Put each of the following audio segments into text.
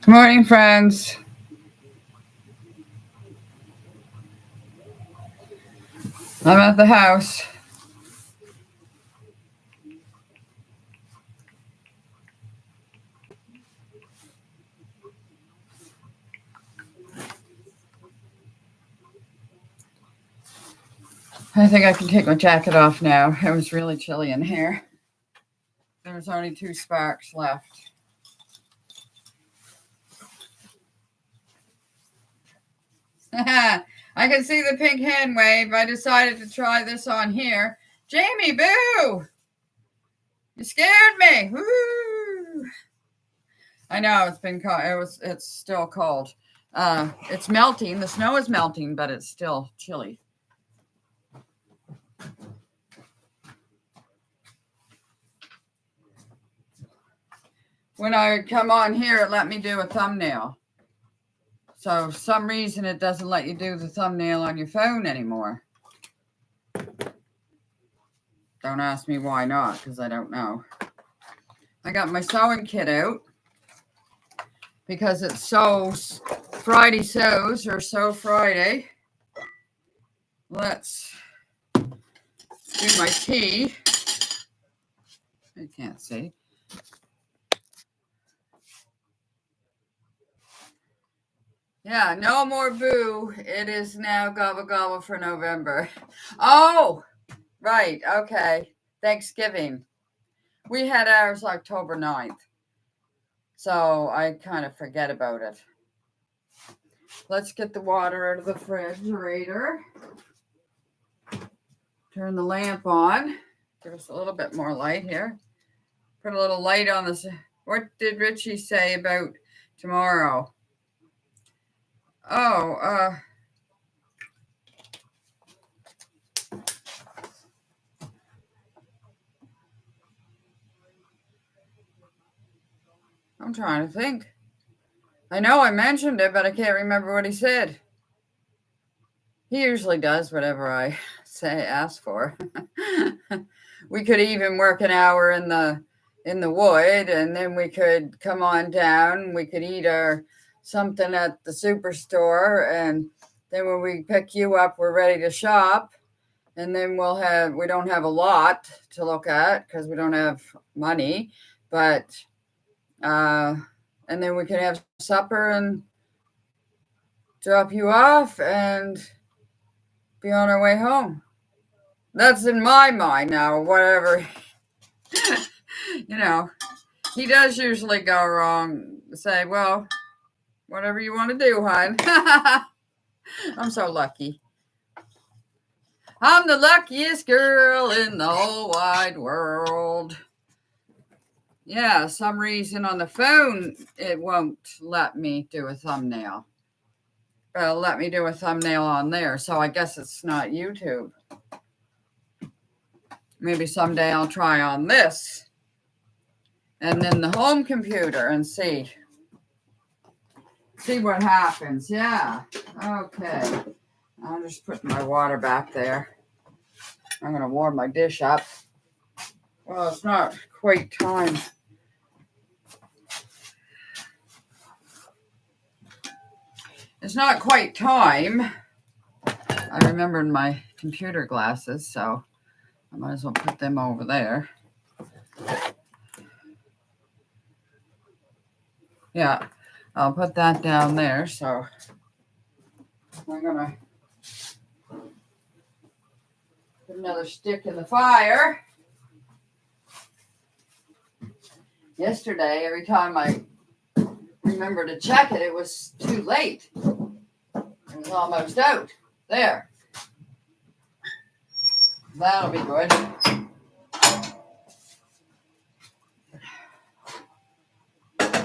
Good morning, friends. I'm at the house. I think I can take my jacket off now. It was really chilly in here. There's only 2 sparks left. I can see the pink hand wave. I decided to try this on here. Jamie, boo! You scared me. Woo! I know it's been cold. It's still cold. It's melting. The snow is melting, but it's still chilly. When I come on here, it let me do a thumbnail. So for some reason, it doesn't let you do the thumbnail on your phone anymore. Don't ask me why not, because I don't know. I got my sewing kit out because it's Friday sews or Sew Friday. Let's do my tea. I can't see. Yeah, no more boo. It is now gobble gobble for November. Oh, right. Okay. Thanksgiving. We had ours October 9th. So I kind of forget about it. Let's get the water out of the refrigerator. Turn the lamp on. Give us a little bit more light here. Put a little light on this. What did Richie say about tomorrow? Oh, I'm trying to think. I know I mentioned it, but I can't remember what he said. He usually does whatever I ask for. We could even work an hour in the wood, and then we could come on down. We could eat something at the superstore, and then when we pick you up, we're ready to shop. And then we don't have a lot to look at because we don't have money, but and then we can have supper and drop you off and be on our way home. That's in my mind now, whatever. He does usually go wrong. Say, well, whatever you want to do, hon. I'm so lucky. I'm the luckiest girl in the whole wide world. Yeah, some reason on the phone, it won't let me do a thumbnail. But it'll let me do a thumbnail on there. So I guess it's not YouTube. Maybe someday I'll try on this. And then the home computer and see what happens. Yeah. Okay. I'm just putting my water back there. I'm going to warm my dish up. Well, it's not quite time. It's not quite time. I remembered my computer glasses, so I might as well put them over there. Yeah, I'll put that down there. So I'm going to put another stick in the fire. Yesterday, every time I remember to check it, it was too late. It was almost out. There. That'll be good.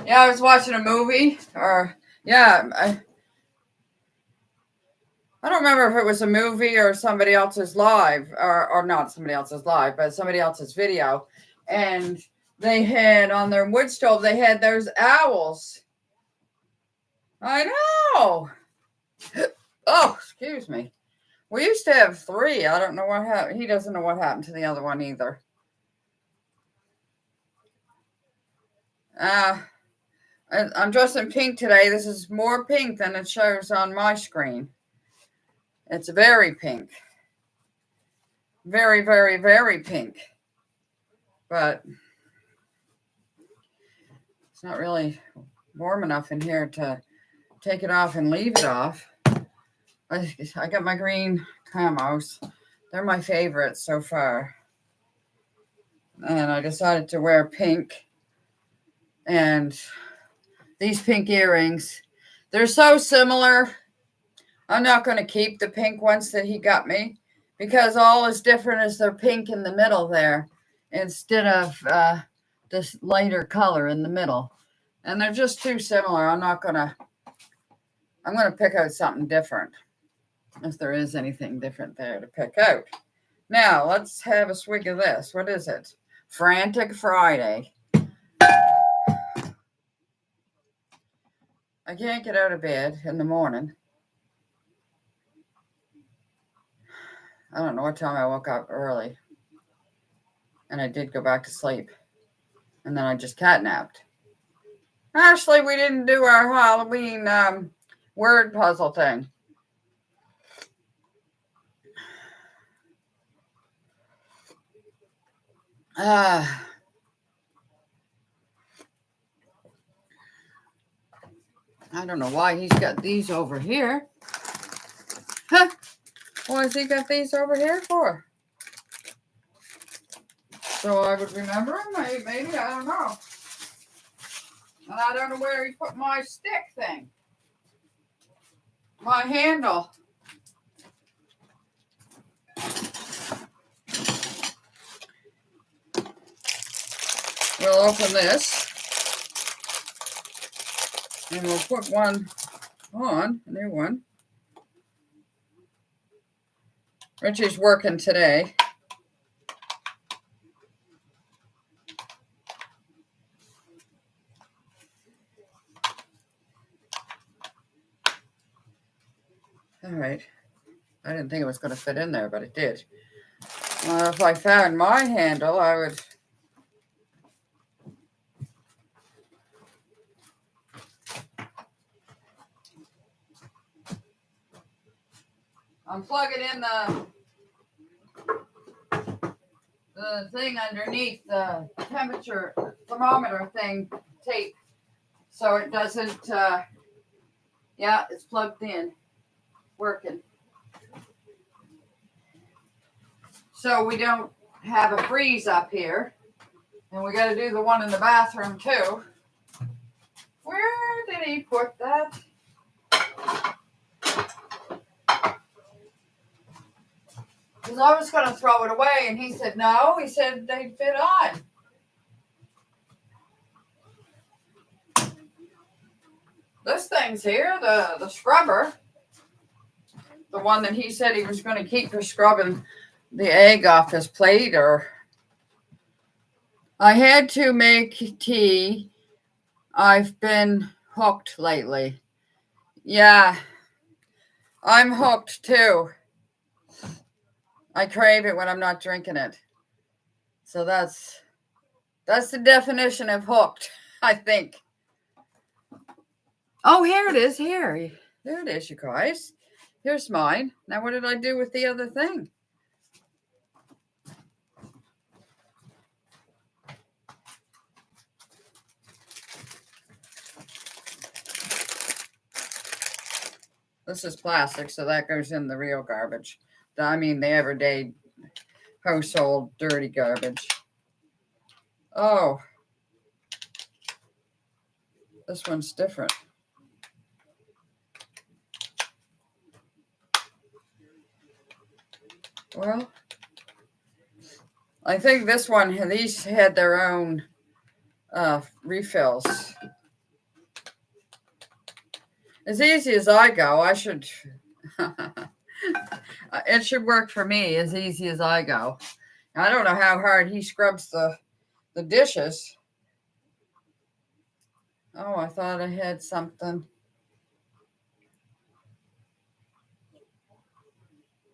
Yeah, I was watching a movie, I don't remember if it was a movie or somebody else's live, or not somebody else's live, but somebody else's video. And they had on their wood stove, they had those owls. I know. Oh, excuse me. We used to have 3. I don't know what happened. He doesn't know what happened to the other one either. I'm dressed in pink today. This is more pink than it shows on my screen. It's very pink. Very, very, very pink. But it's not really warm enough in here to take it off and leave it off. I got my green camos. They're my favorites so far. And I decided to wear pink. And these pink earrings, they're so similar. I'm not going to keep the pink ones that he got me because all is different is they're pink in the middle there instead of this lighter color in the middle. And they're just too similar. I'm going to pick out something different if there is anything different there to pick out. Now, let's have a swig of this. What is it? Frantic Friday. I can't get out of bed in the morning. I don't know what time I woke up early. And I did go back to sleep. And then I just catnapped. Actually, we didn't do our Halloween word puzzle thing. I don't know why he's got these over here. Huh? Why has he got these over here for? So I would remember him, maybe, I don't know. And I don't know where he put my stick thing. My handle. We'll open this. And we'll put one on, a new one. Richie's working today. All right. I didn't think it was going to fit in there, but it did. If I found my handle, I would... I'm plugging in the thing underneath the temperature thermometer thing tape, so it doesn't. Yeah, it's plugged in, working. So we don't have a freeze up here, and we got to do the one in the bathroom too. Where did he put that? Because I was going to throw it away, and he said no. He said they'd fit on. This thing's here, the scrubber. The one that he said he was going to keep for scrubbing the egg off his plate. Or I had to make tea. I've been hooked lately. Yeah, I'm hooked too. I crave it when I'm not drinking it. So that's the definition of hooked, I think. Oh, here it is. Here. There it is, you guys. Here's mine. Now, what did I do with the other thing? This is plastic, so that goes in the real garbage. I mean, the everyday household dirty garbage. Oh. This one's different. Well, I think this one, these had their own refills. As easy as I go, I should... It should work for me as easy as I go. I don't know how hard he scrubs the dishes. Oh, I thought I had something.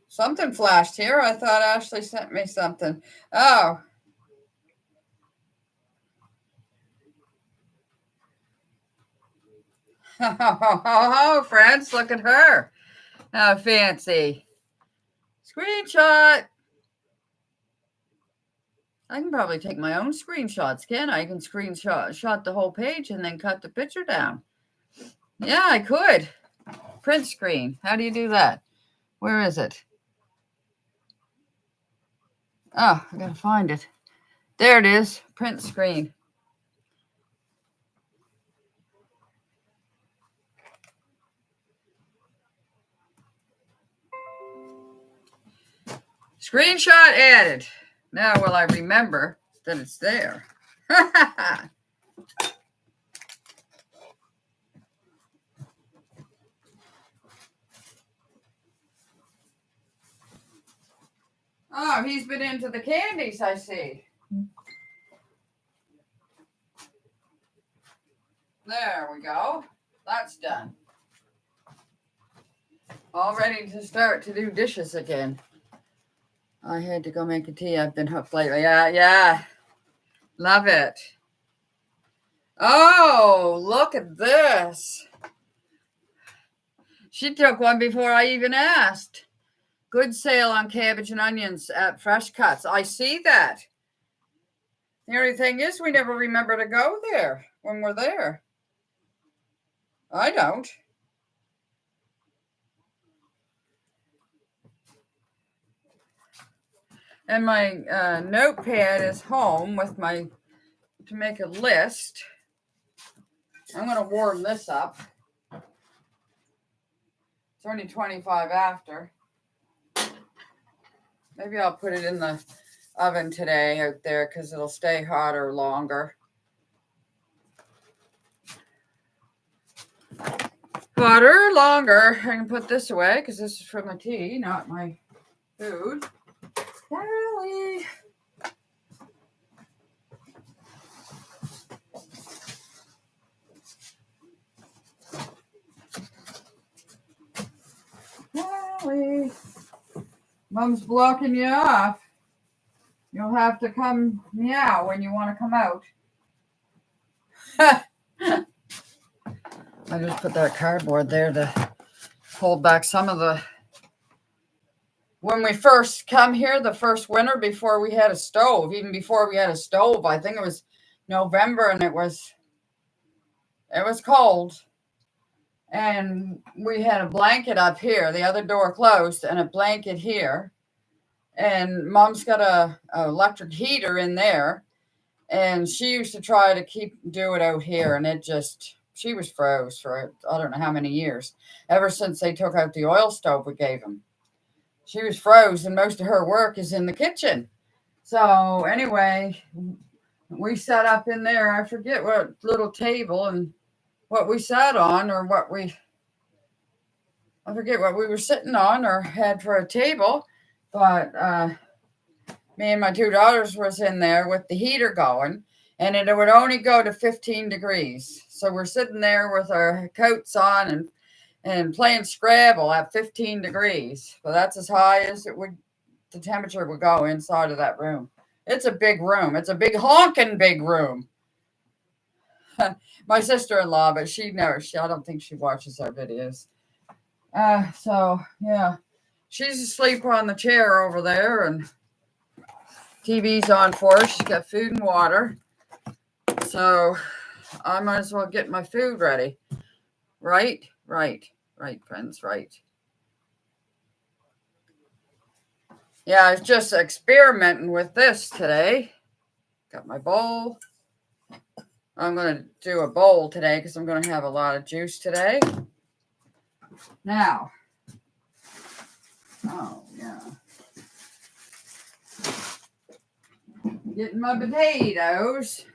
Something flashed here. I thought Ashley sent me something. Oh. Oh, friends, look at her. How fancy. Screenshot. I can probably take my own screenshots, can I? I can screenshot the whole page and then cut the picture down. Yeah, I could. Print screen. How do you do that? Where is it? Oh, I gotta find it. There it is. Print screen. Screenshot added. Now will I remember that it's there? Oh, he's been into the candies, I see. There we go. That's done. All ready to start to do dishes again. I had to go make a tea. I've been hooked lately. Yeah. Love it. Oh, look at this. She took one before I even asked. Good sale on cabbage and onions at Fresh Cuts. I see that. The only thing is we never remember to go there when we're there. I don't. And my notepad is home with to make a list. I'm going to warm this up. It's only 25 after. Maybe I'll put it in the oven today out there because it'll stay hotter longer. Hotter longer. I can put this away because this is for my tea, not my food. Callie. Callie. Mom's blocking you off. You'll have to come meow when you want to come out. I just put that cardboard there to hold back some of the... When we first come here, the first winter before we had a stove, even before we had a stove, I think it was November and it was cold. And we had a blanket up here, the other door closed, and a blanket here. And Mom's got a electric heater in there. And she used to try to do it out here. And she was froze for I don't know how many years. Ever since they took out the oil stove we gave them. She was froze, and most of her work is in the kitchen. So anyway, we sat up in there. I forget what little table and what we sat on, or I forget what we were sitting on or had for a table. But me and my two daughters was in there with the heater going, and it would only go to 15 degrees. So we're sitting there with our coats on and playing Scrabble at 15 degrees. But that's as high as the temperature would go inside of that room. It's a big room. It's a big honking big room. My sister-in-law, but I don't think she watches our videos. So yeah, she's asleep on the chair over there and TV's on for her. She's got food and water. So I might as well get my food ready. Right, friends, right. Yeah, I was just experimenting with this today. Got my bowl. I'm going to do a bowl today because I'm going to have a lot of juice today. Now, getting my potatoes.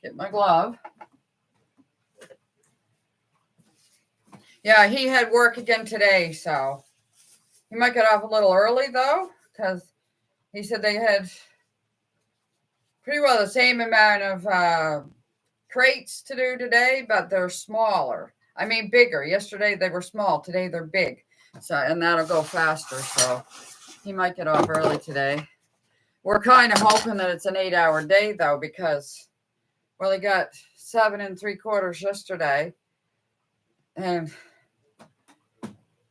Get my glove. Yeah, he had work again today, so he might get off a little early, though, because he said they had pretty well the same amount of crates to do today, but they're smaller. I mean, bigger. Yesterday they were small. Today they're big. So, and that'll go faster, so he might get off early today. We're kind of hoping that it's an 8-hour day, though, because Well, he got 7 3/4 yesterday. And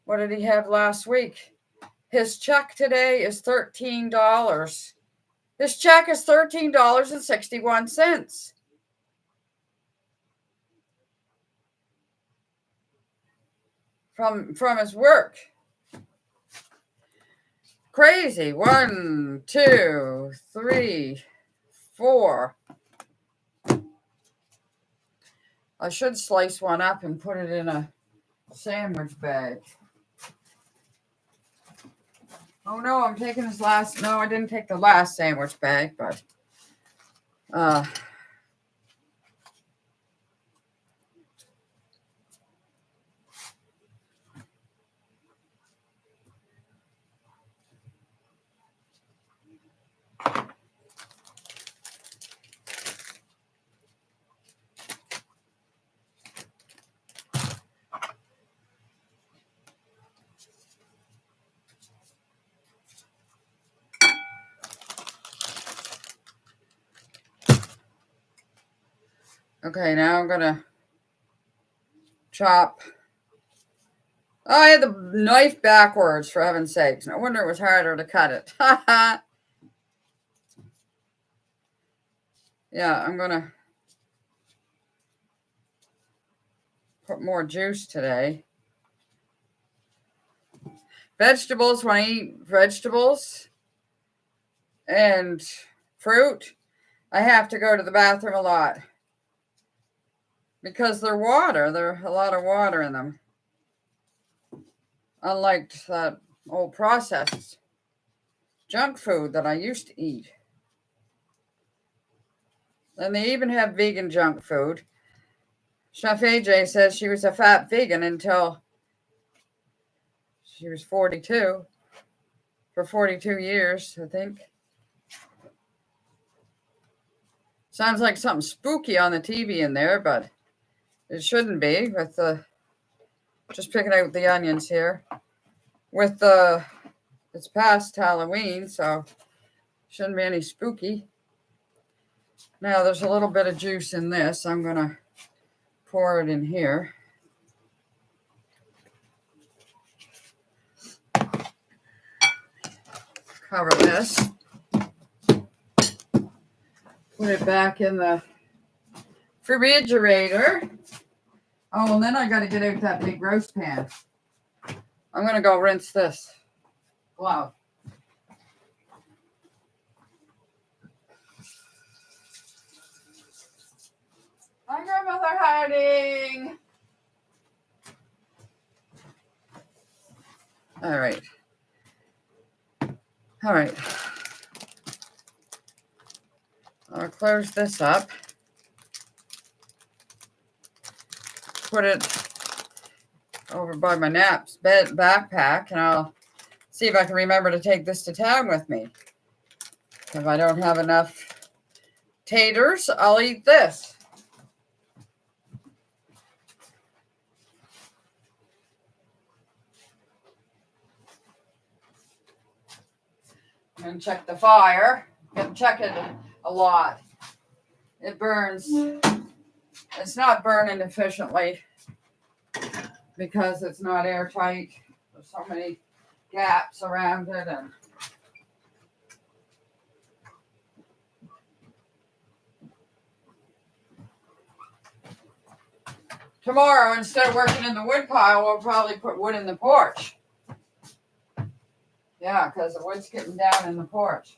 what did he have last week? His check today is $13. His check is $13.61 from his work. Crazy. 1, 2, 3, 4. I should slice one up and put it in a sandwich bag. Oh no, I'm taking his last. No, I didn't take the last sandwich bag, but okay, now I'm gonna chop. Oh, I had the knife backwards, for heaven's sakes. No wonder it was harder to cut it. Yeah, I'm gonna put more juice today. Vegetables, when I eat vegetables and fruit, I have to go to the bathroom a lot because they're water. There's a lot of water in them. Unlike that old processed junk food that I used to eat. And they even have vegan junk food. Chef AJ says she was a fat vegan until she was 42. For 42 years, I think. Sounds like something spooky on the TV in there, but it shouldn't be. With the just picking out the onions here. With the it's past Halloween, so shouldn't be any spooky. Now there's a little bit of juice in this. I'm gonna pour it in here. Cover this. Put it back in the refrigerator. Oh, and then I got to get out that big roast pan. I'm going to go rinse this glove. Hi, Grandmother Harding. All right. All right. I'll close this up. Put it over by my naps backpack, and I'll see if I can remember to take this to town with me. If I don't have enough taters, I'll eat this. And check the fire. You check it a lot. It burns. It's not burning efficiently because it's not airtight. There's so many gaps around it, and tomorrow, instead of working in the woodpile, we'll probably put wood in the porch. Yeah, because the wood's getting down in the porch.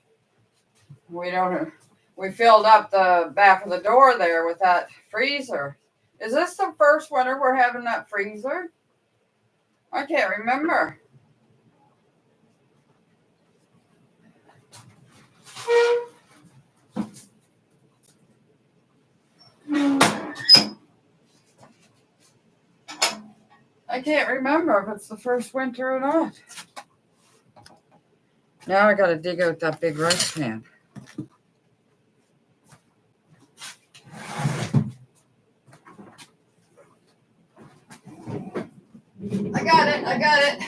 We filled up the back of the door there with that freezer. Is this the first winter we're having that freezer? I can't remember. I can't remember if it's the first winter or not. Now I got to dig out that big roast pan. I got it.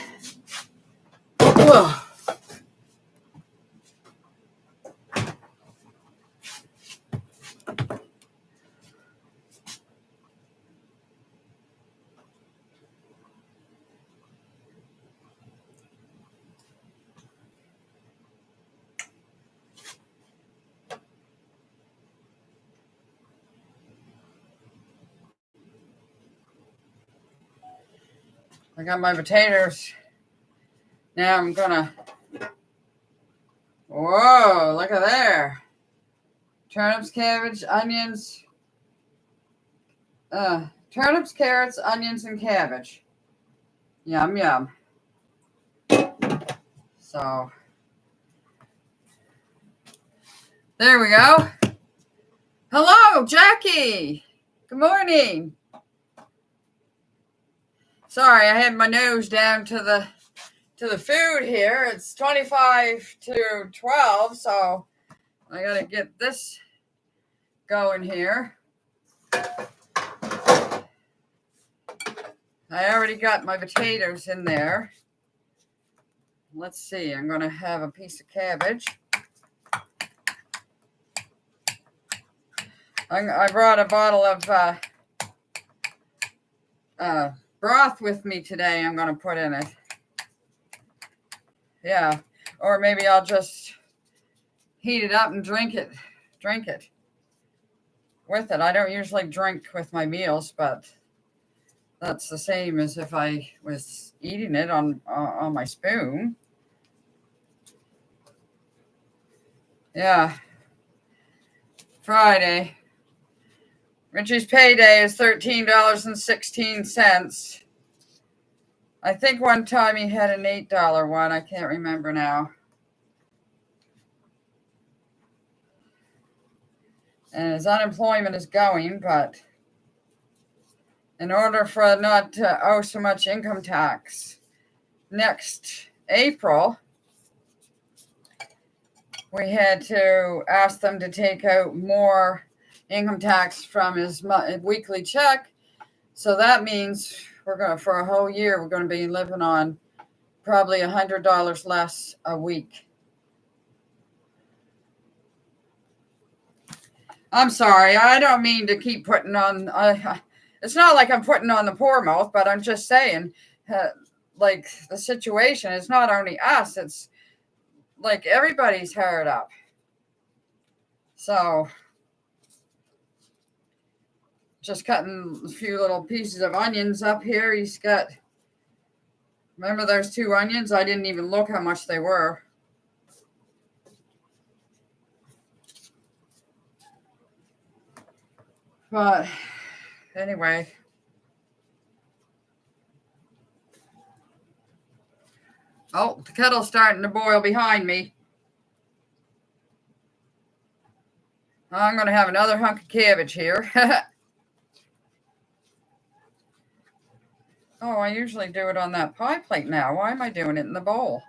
Ugh. I got my potatoes. Now I'm gonna, whoa, look at there. Turnips, cabbage, onions. Turnips, carrots, onions, and cabbage. Yum, yum. So, there we go. Hello, Jackie. Good morning. Sorry, I had my nose down to the food here. It's 25 to 12, so I gotta get this going here. I already got my potatoes in there. Let's see, I'm gonna have a piece of cabbage. I brought a bottle of broth with me today. I'm gonna put in it. Yeah, or maybe I'll just heat it up and drink it with it. I don't usually drink with my meals, but that's the same as if I was eating it on my spoon. Yeah. Friday. Richie's payday is $13.16. I think one time he had an $8 one. I can't remember now. And his unemployment is going, but in order for not to owe so much income tax next April, we had to ask them to take out more income tax from his weekly check. So that means for a whole year, we're going to be living on probably $100 less a week. I'm sorry. I don't mean to keep putting on. It's not like I'm putting on the poor mouth, but I'm just saying, like the situation is not only us. It's like everybody's hard up. So just cutting a few little pieces of onions up here. He's got, remember those 2 onions? I didn't even look how much they were. But anyway. Oh, the kettle's starting to boil behind me. I'm going to have another hunk of cabbage here. Oh, I usually do it on that pie plate now. Why am I doing it in the bowl?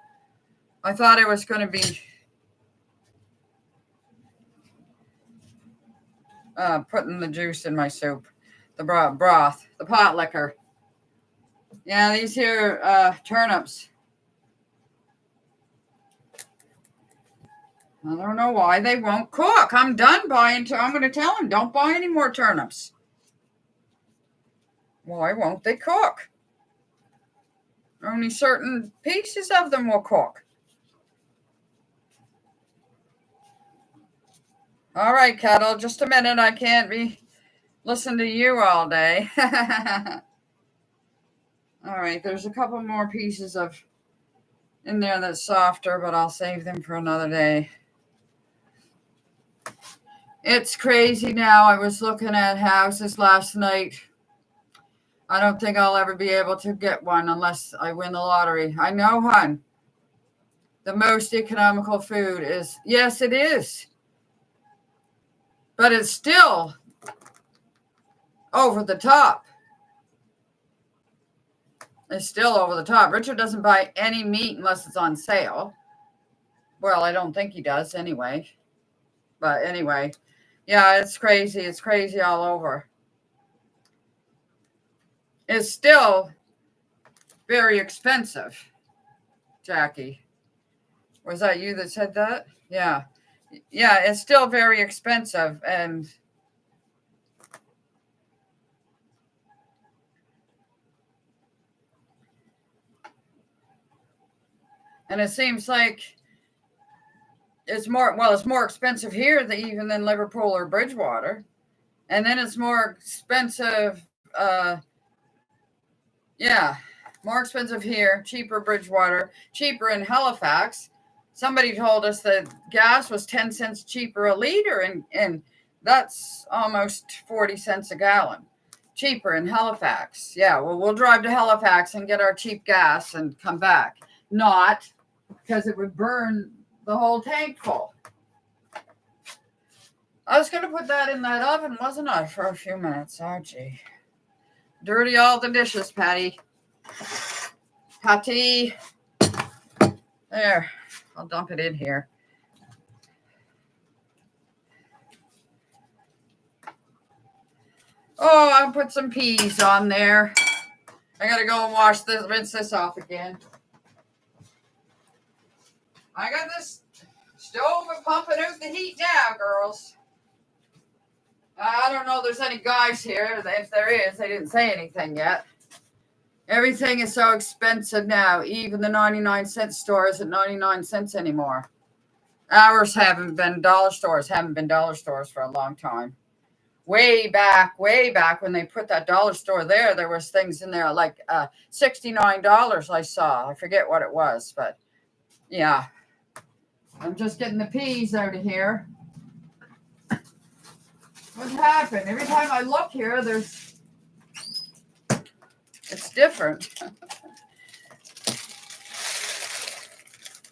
I thought it was going to be putting the juice in my soup, the broth, the pot liquor. Yeah, these here turnips. I don't know why they won't cook. I'm done buying. I'm going to tell them, don't buy any more turnips. Why won't they cook? Only certain pieces of them will cook. All right, kettle, just a minute. I can't be listening to you all day. All right, there's a couple more pieces in there that's softer, but I'll save them for another day. It's crazy now. I was looking at houses last night. I don't think I'll ever be able to get one unless I win the lottery. I know, hon. The most economical food is, yes, it is. But it's still over the top. It's still over the top. Richard doesn't buy any meat unless it's on sale. Well, I don't think he does anyway. But anyway, yeah, it's crazy. It's crazy all over. It's still very expensive, Jackie. Was that you that said that? Yeah. Yeah, it's still very expensive. And it seems like it's more expensive here even than Liverpool or Bridgewater. And then it's more expensive. Yeah. More expensive here, cheaper Bridgewater, cheaper in Halifax. Somebody told us that gas was 10 cents cheaper a liter, and that's almost 40 cents a gallon. Cheaper in Halifax. Yeah, well, we'll drive to Halifax and get our cheap gas and come back. Not because it would burn the whole tank full. I was going to put that in that oven, wasn't I, for a few minutes? Oh, gee. Dirty all the dishes, Patty. Patty. There. I'll dump it in here. Oh, I'll put some peas on there. I got to go and rinse this off again. I got this stove and pumping out the heat now, girls. I don't know if there's any guys here. If there is, they didn't say anything yet. Everything is so expensive now. Even the 99-cent store isn't 99 cents anymore. Ours haven't been dollar stores for a long time. Way back when they put that dollar store there was things in there like $69 I saw. I forget what it was, but yeah. I'm just getting the peas out of here. What happened? Every time I look here, it's different.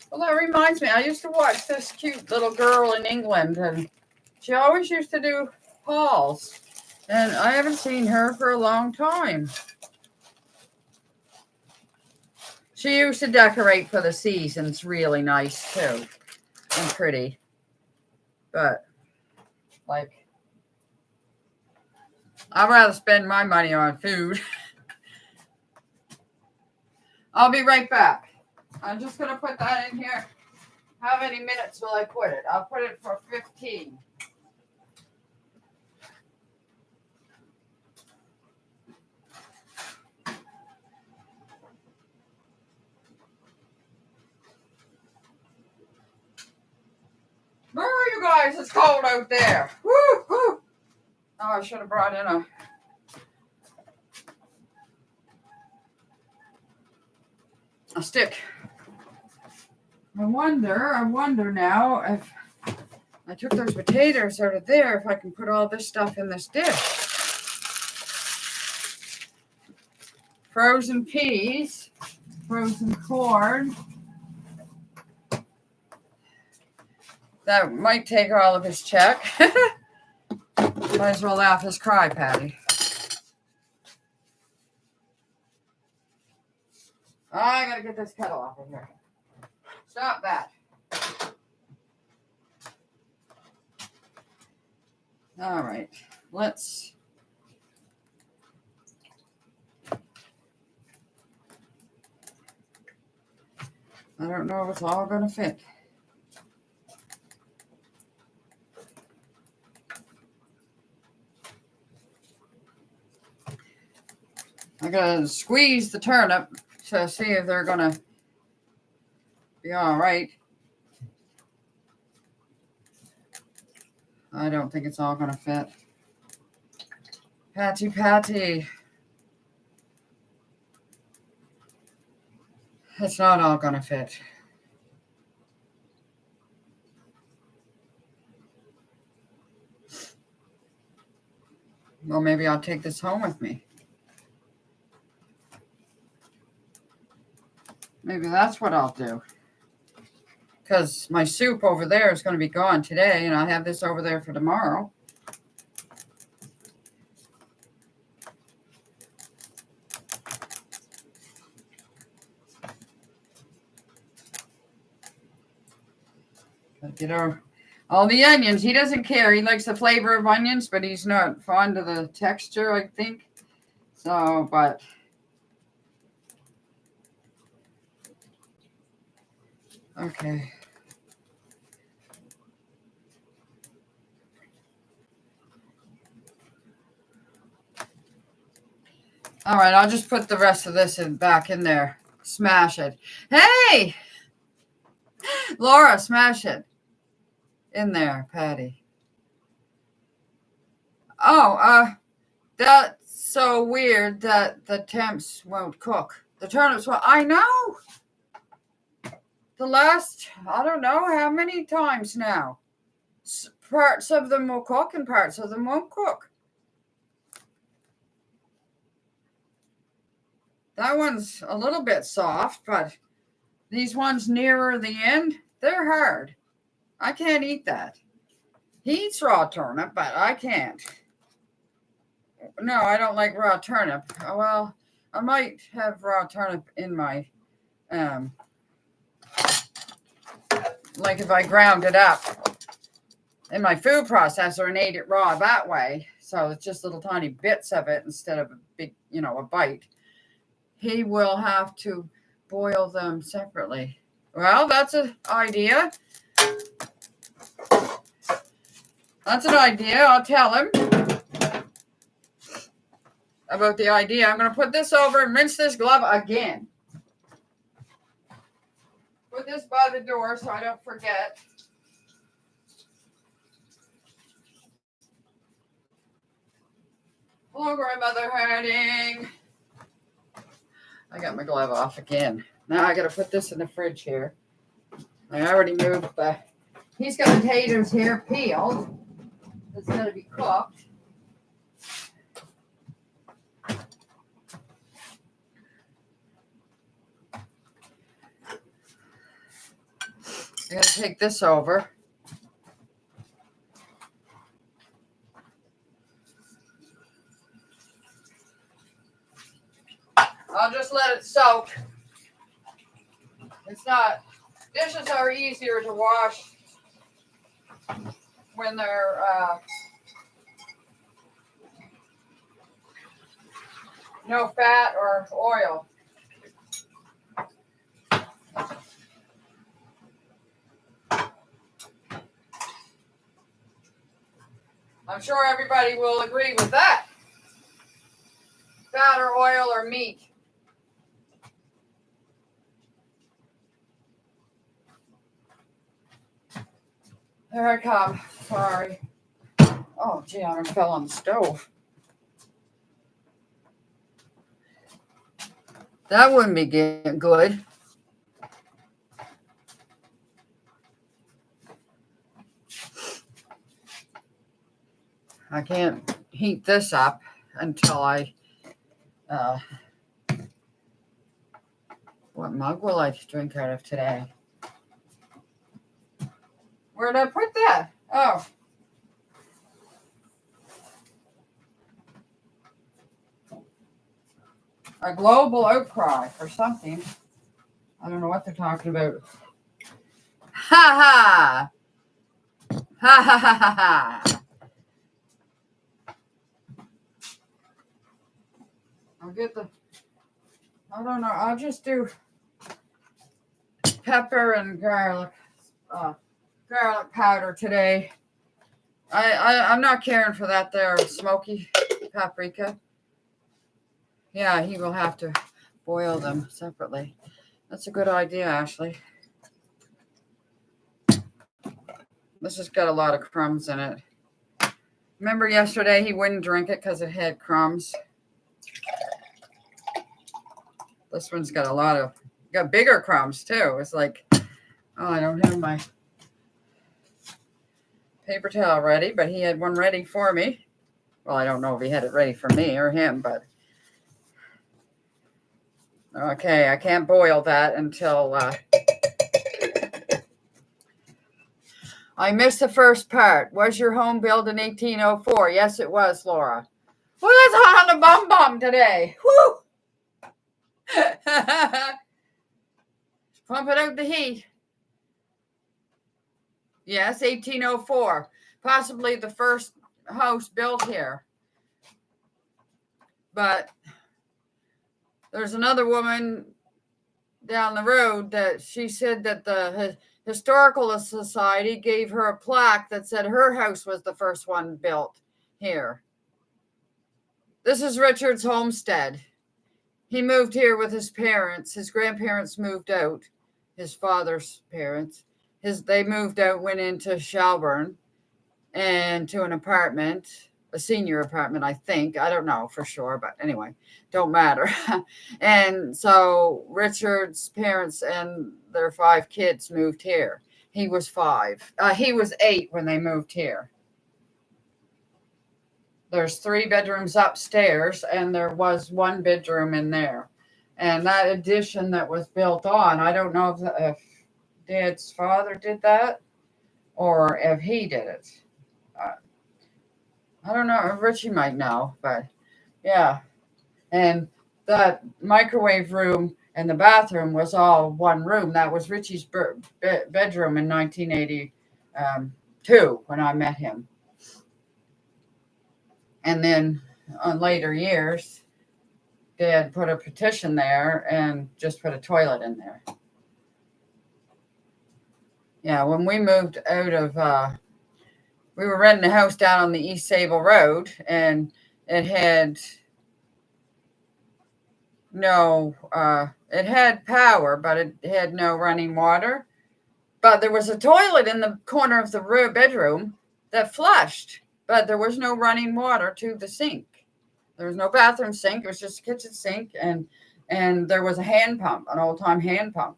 Well, that reminds me, I used to watch this cute little girl in England, and she always used to do hauls, and I haven't seen her for a long time. She used to decorate for the seasons, really nice too, and pretty. But, like, I'd rather spend my money on food. I'll be right back. I'm just going to put that in here. How many minutes will I put it? I'll put it for 15. Where are you guys? It's cold out there. Woo, woo. Oh, I should have brought in a stick. I wonder now if I took those potatoes out of there, if I can put all this stuff in this dish. Frozen peas, frozen corn. That might take all of his check. Might as well laugh his cry, Patty. I gotta get this kettle off of here. Stop that. All right, let's. I don't know if it's all gonna fit. I gotta squeeze the turnip to see if they're gonna be all right. I don't think it's all gonna fit. Patty. It's not all gonna fit. Well, maybe I'll take this home with me. Maybe that's what I'll do. Because my soup over there is going to be gone today, and I'll have this over there for tomorrow. All the onions. He doesn't care. He likes the flavor of onions, but he's not fond of the texture, I think. So, but... Okay. All right, I'll just put the rest of this back in there. Smash it. Hey! Laura, smash it. In there, Patty. Oh, that's so weird that the temps won't cook. The turnips, well, I know. The last, I don't know how many times now. Parts of them will cook and parts of them won't cook. That one's a little bit soft, but these ones nearer the end, they're hard. I can't eat that. He eats raw turnip, but I can't. No, I don't like raw turnip. Well, I might have raw turnip in my, like if I ground it up in my food processor and ate it raw that way. So it's just little tiny bits of it instead of a big, a bite. He will have to boil them separately. Well, that's an idea. That's an idea. I'll tell him about the idea. I'm going to put this over and rinse this glove again. Put this by the door so I don't forget. Hello, Grandmother Harding. I got my glove off again. Now I got to put this in the fridge here. I already moved he's got potatoes here peeled. It's got to be cooked. I'm going to take this over. I'll just let it soak. It's not, dishes are easier to wash when they're no fat or oil. I'm sure everybody will agree with that. Fat or oil or meat. There I come. Sorry. Oh, gee, I fell on the stove. That wouldn't be good. I can't heat this up until I, what mug will I drink out of today? Where did I put that? Oh. A global outcry or something. I don't know what they're talking about. Ha ha! Ha ha ha ha ha! I'll get I don't know, I'll just do pepper and garlic powder today. I'm not caring for that there smoky paprika. Yeah, he will have to boil them separately. That's a good idea, Ashley. This has got a lot of crumbs in it. Remember yesterday he wouldn't drink it because it had crumbs. This one's got got bigger crumbs too. It's like, oh, I don't have my paper towel ready, but he had one ready for me. Well, I don't know if he had it ready for me or him, but okay, I can't boil that until I missed the first part. Was your home built in 1804? Yes, it was, Laura. Well, it's hot on the bum today. Woo! Pumping out the heat. Yes, 1804. Possibly the first house built here. But there's another woman down the road that she said that the Historical Society gave her a plaque that said her house was the first one built here. This is Richard's homestead. He moved here with his parents. His grandparents moved out. His father's parents. They moved out, went into Shelburne and to an apartment. a senior apartment, I think. I don't know for sure, but anyway, don't matter. And so Richard's parents and their 5 kids moved here. He was 5. He was 8 when they moved here. There's 3 bedrooms upstairs, and there was 1 bedroom in there. And that addition that was built on, I don't know if Dad's father did that or if he did it. I don't know. Richie might know, but yeah. And that microwave room and the bathroom was all 1 room. That was Richie's bedroom in 1982 when I met him. And then on later years, Dad put a petition there and just put a toilet in there. Yeah, when we moved out of, we were renting a house down on the East Sable Road, and it had it had power, but it had no running water. But there was a toilet in the corner of the bedroom that flushed, but there was no running water to the sink. There was no bathroom sink. It was just a kitchen sink, and there was a hand pump, an old-time hand pump.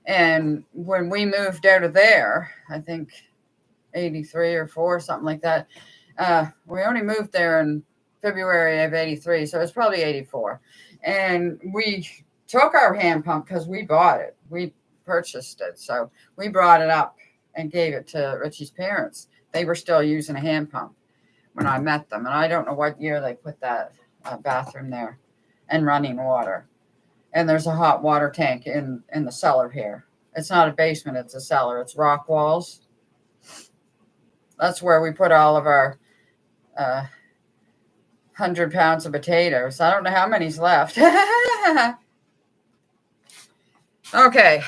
And when we moved out of there, I think 83 or 4, something like that, we only moved there in February of 83, so it's probably 84. And we took our hand pump because we bought it. We purchased it. So we brought it up and gave it to Richie's parents. They were still using a hand pump when I met them. And I don't know what year they put that bathroom there and running water. And there's a hot water tank in the cellar here. It's not a basement, it's a cellar. It's rock walls. That's where we put all of our 100 pounds of potatoes. I don't know how many's left. Okay.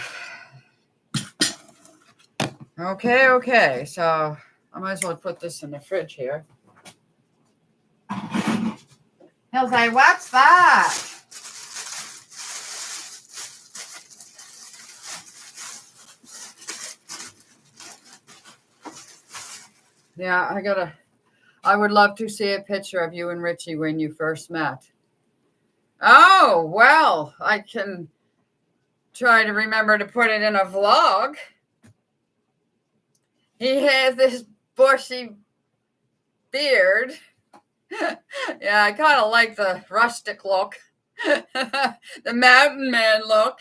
So I might as well put this in the fridge here. He'll say, what's that? Yeah, I would love to see a picture of you and Richie when you first met. Oh, well, I can try to remember to put it in a vlog. He has this bushy beard. Yeah, I kind of like the rustic look, the mountain man look.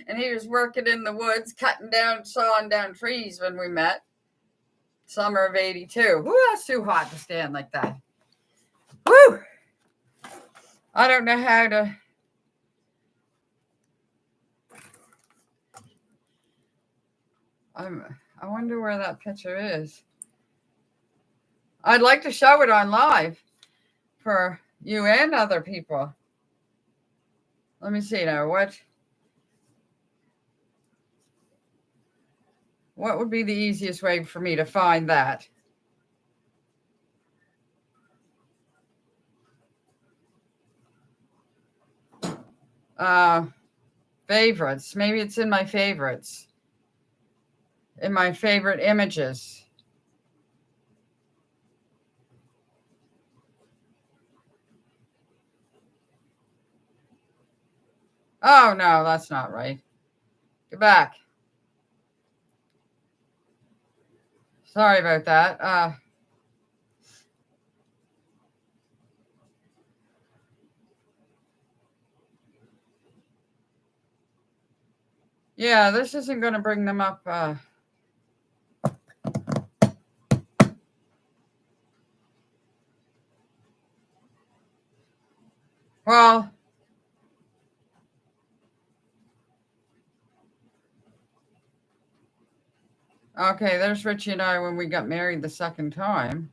And he was working in the woods, sawing down trees when we met. Summer of 82. Woo, that's too hot to stand like that. Woo! I don't know how to. I wonder where that picture is. I'd like to show it on live for you and other people. Let me see now. What would be the easiest way for me to find that? Favorites. Maybe it's in my favorites. In my favorite images. Oh, no, that's not right. Go back. Sorry about that. Yeah, this isn't going to bring them up. Well, okay, there's Richie and I when we got married the second time.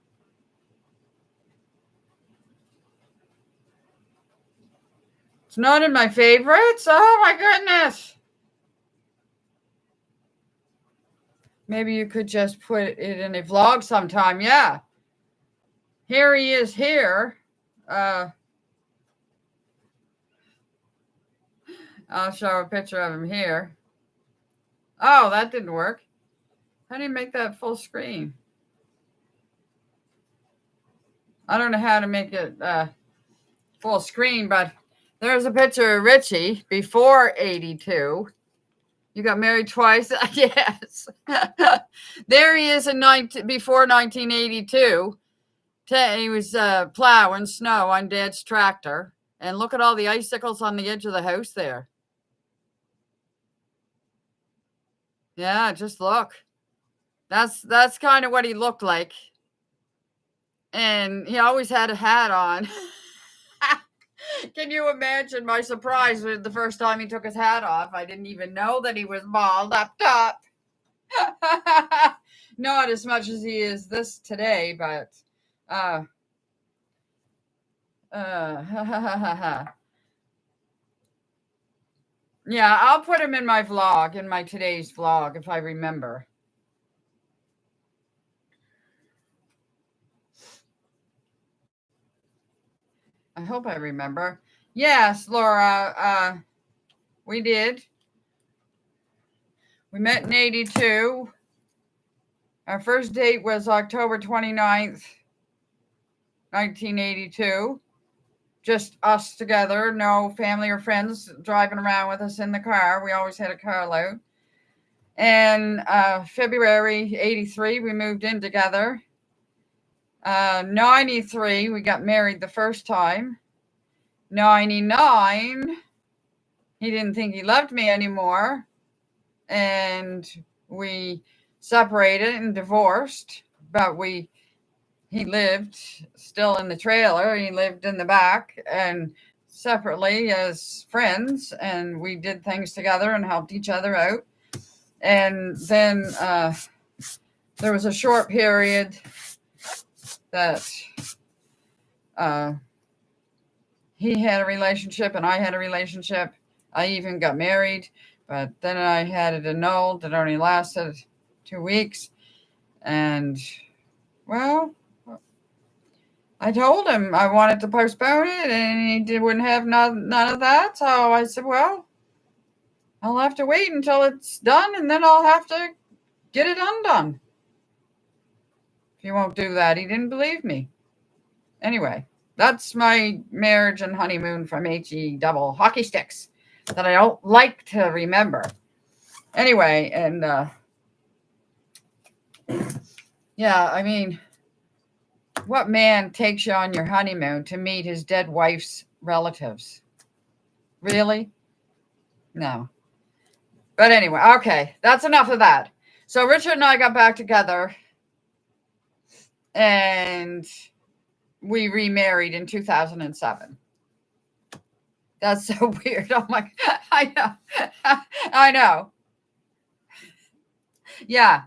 It's not in my favorites? Oh, my goodness. Maybe you could just put it in a vlog sometime. Yeah. Here he is here. I'll show a picture of him here. Oh, that didn't work. How do you make that full screen? I don't know how to make it full screen, but there's a picture of Richie before 82. You got married twice? Yes. There he is before 1982. He was plowing snow on Dad's tractor. And look at all the icicles on the edge of the house there. Yeah, just look. That's kind of what he looked like. And he always had a hat on. Can you imagine my surprise when the first time he took his hat off? I didn't even know that he was bald up top. Not as much as he is this today, but yeah, I'll put him in my vlog, in my today's vlog, if I remember. I hope I remember. Yes, Laura, we did. We met in 82. Our first date was October 29th, 1982. Just us together, no family or friends driving around with us in the car. We always had a carload. And February 83, we moved in together. 93, we got married the first time. 99, he didn't think he loved me anymore. And we separated and divorced, but he lived still in the trailer. He lived in the back and separately as friends, and we did things together and helped each other out. And then there was a short period that he had a relationship and I had a relationship. I even got married, but then I had it annulled. It only lasted 2 weeks. And, well, I told him I wanted to postpone it, and he wouldn't have none of that. So I said, well, I'll have to wait until it's done, and then I'll have to get it undone. If you won't do that, he didn't believe me. Anyway, that's my marriage and honeymoon from HE double hockey sticks that I don't like to remember. Anyway, and yeah, I mean, what man takes you on your honeymoon to meet his dead wife's relatives? Really? No. But anyway, okay, that's enough of that. So Richard and I got back together, and we remarried in 2007. That's so weird. Oh my, I know. I know. Yeah,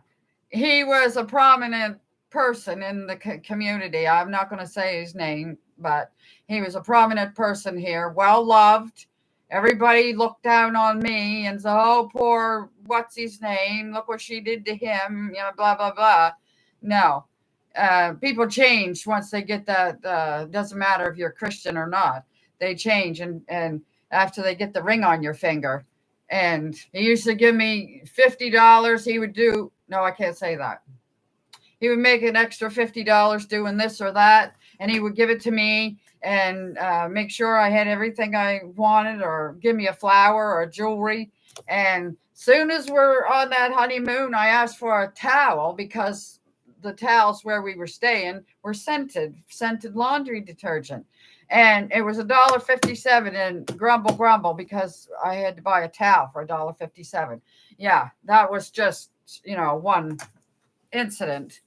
he was a prominent person in the community. I'm not going to say his name, but he was a prominent person here, well loved. Everybody looked down on me and said, oh, poor, what's his name? Look what she did to him, blah, blah, blah. No, people change once they get that. Doesn't matter if you're Christian or not. They change. And after they get the ring on your finger. And he used to give me $50. He would do, no, I can't say that. He would make an extra $50 doing this or that, and he would give it to me and make sure I had everything I wanted, or give me a flower or jewelry. And soon as we're on that honeymoon, I asked for a towel because the towels where we were staying were scented laundry detergent. And it was $1.57, and grumble because I had to buy a towel for $1.57. Yeah, that was just, one incident.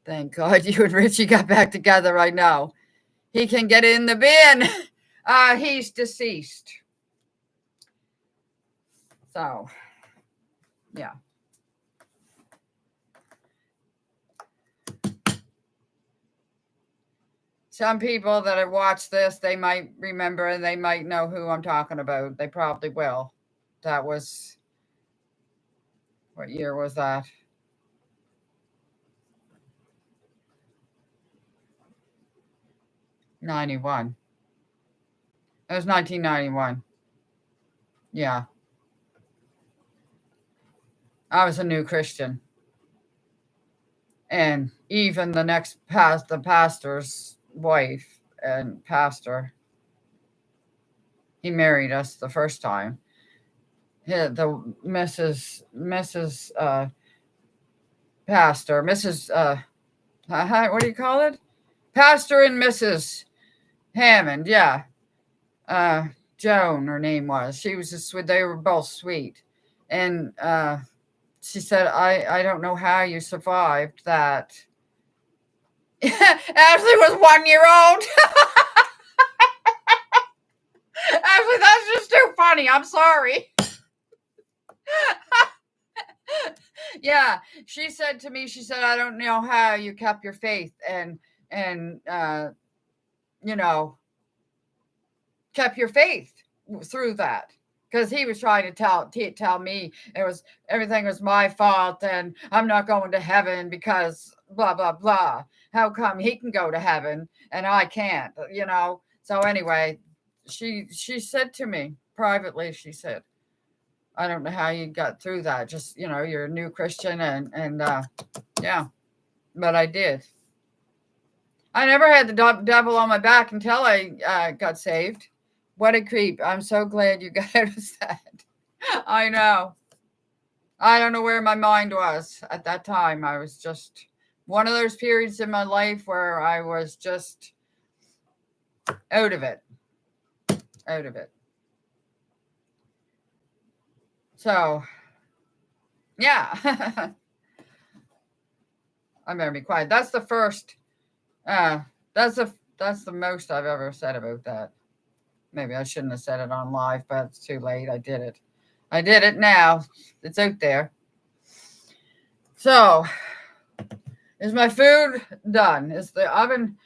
Thank God you and Richie got back together. I know. He can get in the bin. He's deceased. So, yeah. Some people that have watched this, they might remember and they might know who I'm talking about. They probably will. That was, what year was that? 91. It was 1991. Yeah. I was a new Christian. And even the the pastor's wife and pastor, he married us the first time. The Mrs. Pastor, Mrs. What do you call it? Pastor and Mrs. Hammond, yeah. Joan, her name was. She was they were both sweet. And she said, I don't know how you survived that. Ashley was 1 year old. Ashley, that's just too funny. I'm sorry. Yeah, she said to me, she said, I don't know how you kept your faith and kept your faith through that. Because he was trying to tell me everything was my fault and I'm not going to heaven because blah, blah, blah. How come he can go to heaven and I can't, So anyway, she said to me privately, she said, I don't know how you got through that. Just, you're a new Christian and yeah, but I did. I never had the devil on my back until I got saved. What a creep. I'm so glad you got out of that. I know. I don't know where my mind was at that time. I was just one of those periods in my life where I was just out of it. Out of it. So, yeah. I better be quiet. That's the first. That's the most I've ever said about that. Maybe I shouldn't have said it on live, but it's too late. I did it. I did it now. It's out there. So, is my food done? Is the oven?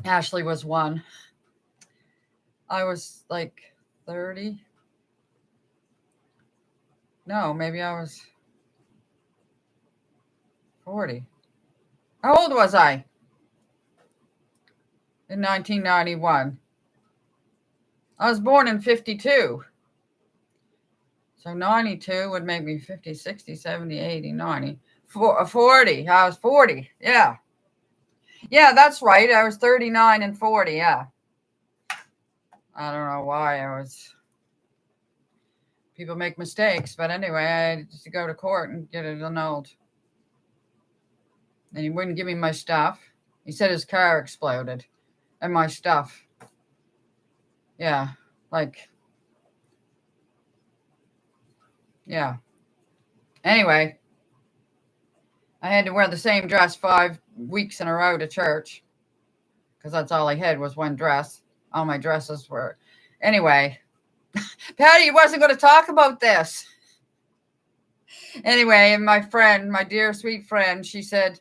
Ashley was 1. I was like 30. No, maybe I was 40. How old was I? In 1991. I was born in 52. So 92 would make me 50, 60, 70, 80, 90. 40. I was 40. Yeah. Yeah, that's right. I was 39 and 40. Yeah. I don't know why people make mistakes, but anyway, I had to go to court and get it annulled. And he wouldn't give me my stuff. He said his car exploded and my stuff. Yeah, yeah. Anyway, I had to wear the same dress 5 weeks in a row to church because that's all I had was one dress. All my dresses were. Anyway, Patty wasn't going to talk about this. Anyway, and my friend, my dear sweet friend, she said,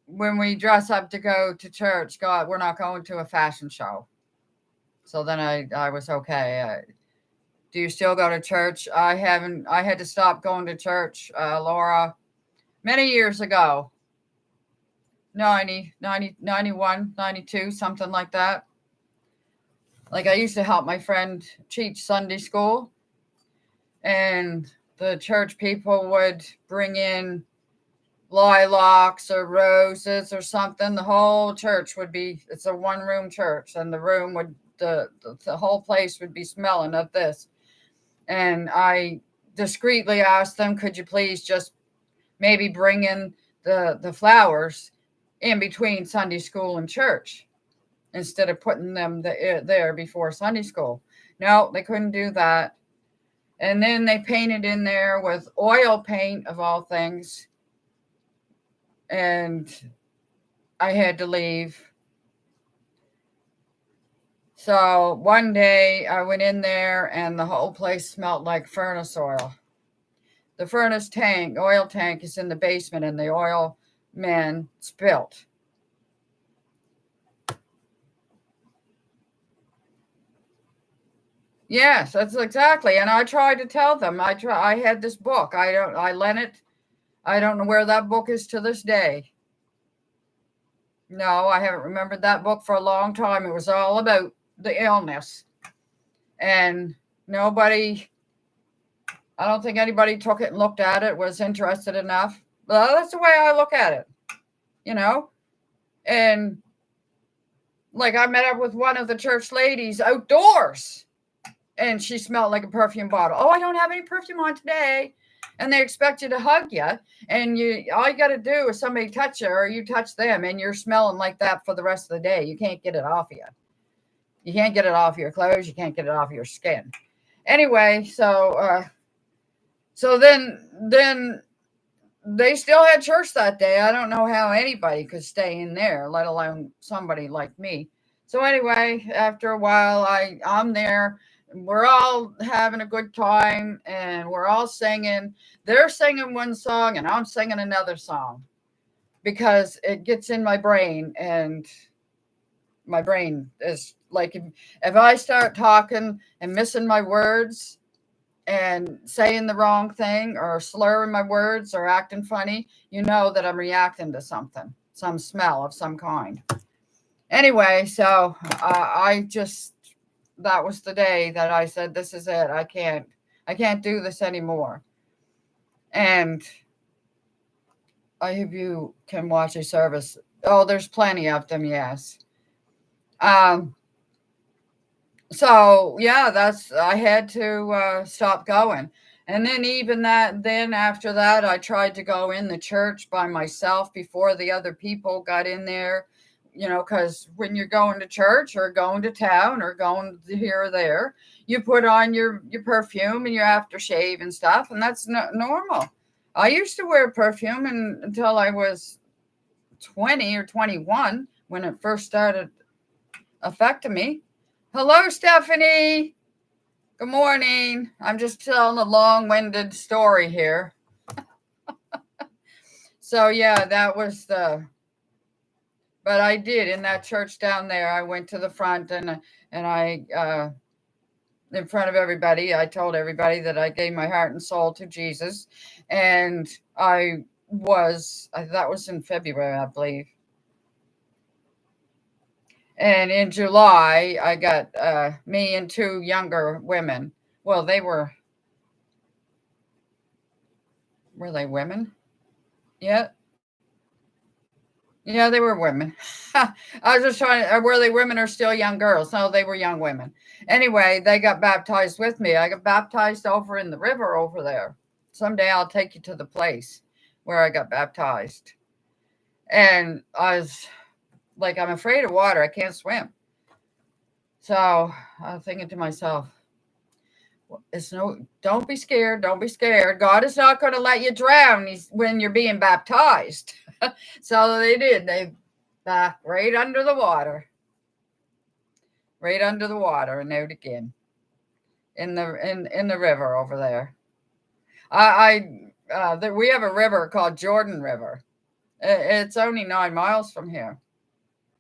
when we dress up to go to church, God, we're not going to a fashion show. So then I was okay. Do you still go to church? I had to stop going to church, Laura, many years ago. 90, 91, 92, something like that. Like I used to help my friend teach Sunday school. And the church people would bring in lilacs or roses or something. The whole church would be, it's a 1-room church, and the whole place would be smelling of this. And I discreetly asked them, could you please just maybe bring in the flowers in between Sunday school and church instead of putting them there before Sunday school? No, they couldn't do that. And then they painted in there with oil paint of all things. And I had to leave. So one day I went in there and the whole place smelled like furnace oil. The furnace tank, oil tank is in the basement and the oil man spilt. Yes, that's exactly. And I tried to tell them. I had this book. I lent it. I don't know where that book is to this day. No, I haven't remembered that book for a long time. It was all about the illness. And nobody I don't think anybody took it and looked at it, was interested enough. Well, that's the way I look at it, you know? And like I met up with one of the church ladies outdoors and she smelled like a perfume bottle. Oh, I don't have any perfume on today. And they expect you to hug you. And all you got to do is somebody touch you or you touch them and you're smelling like that for the rest of the day. You can't get it off you. You can't get it off your clothes. You can't get it off your skin. Anyway, so then they still had church that day. I don't know how anybody could stay in there, let alone somebody like me. So anyway, after a while, I'm there. We're all having a good time and we're all singing. They're singing one song and I'm singing another song because it gets in my brain and my brain is like, if I start talking and missing my words and saying the wrong thing or slurring my words or acting funny, you know that I'm reacting to something, some smell of some kind. Anyway, so that was the day that I said, this is it. I can't do this anymore. And I hope you can watch a service. Oh, there's plenty of them. Yes. So yeah, I had to stop going. And then after that, I tried to go in the church by myself before the other people got in there, because when you're going to church or going to town or going here or there, you put on your perfume and your aftershave and stuff. And that's normal. I used to wear perfume until I was 20 or 21 when it first started affecting me. Hello, Stephanie. Good morning. I'm just telling a long-winded story here. So yeah, that was but I did in that church down there. I went to the front and I in front of everybody, I told everybody that I gave my heart and soul to Jesus. And that was in February, I believe. And in July, I got me and two younger women. Well, were they women? Yeah. Yeah, they were women. I was just were they women or still young girls? No, they were young women. Anyway, they got baptized with me. I got baptized over in the river over there. Someday I'll take you to the place where I got baptized. And I was like, I'm afraid of water. I can't swim. So I was thinking to myself, don't be scared. Don't be scared. God is not going to let you drown when you're being baptized. So they did. They backed right under the water. Right under the water and out again. In the river over there. We have a river called Jordan River. It's only 9 miles from here.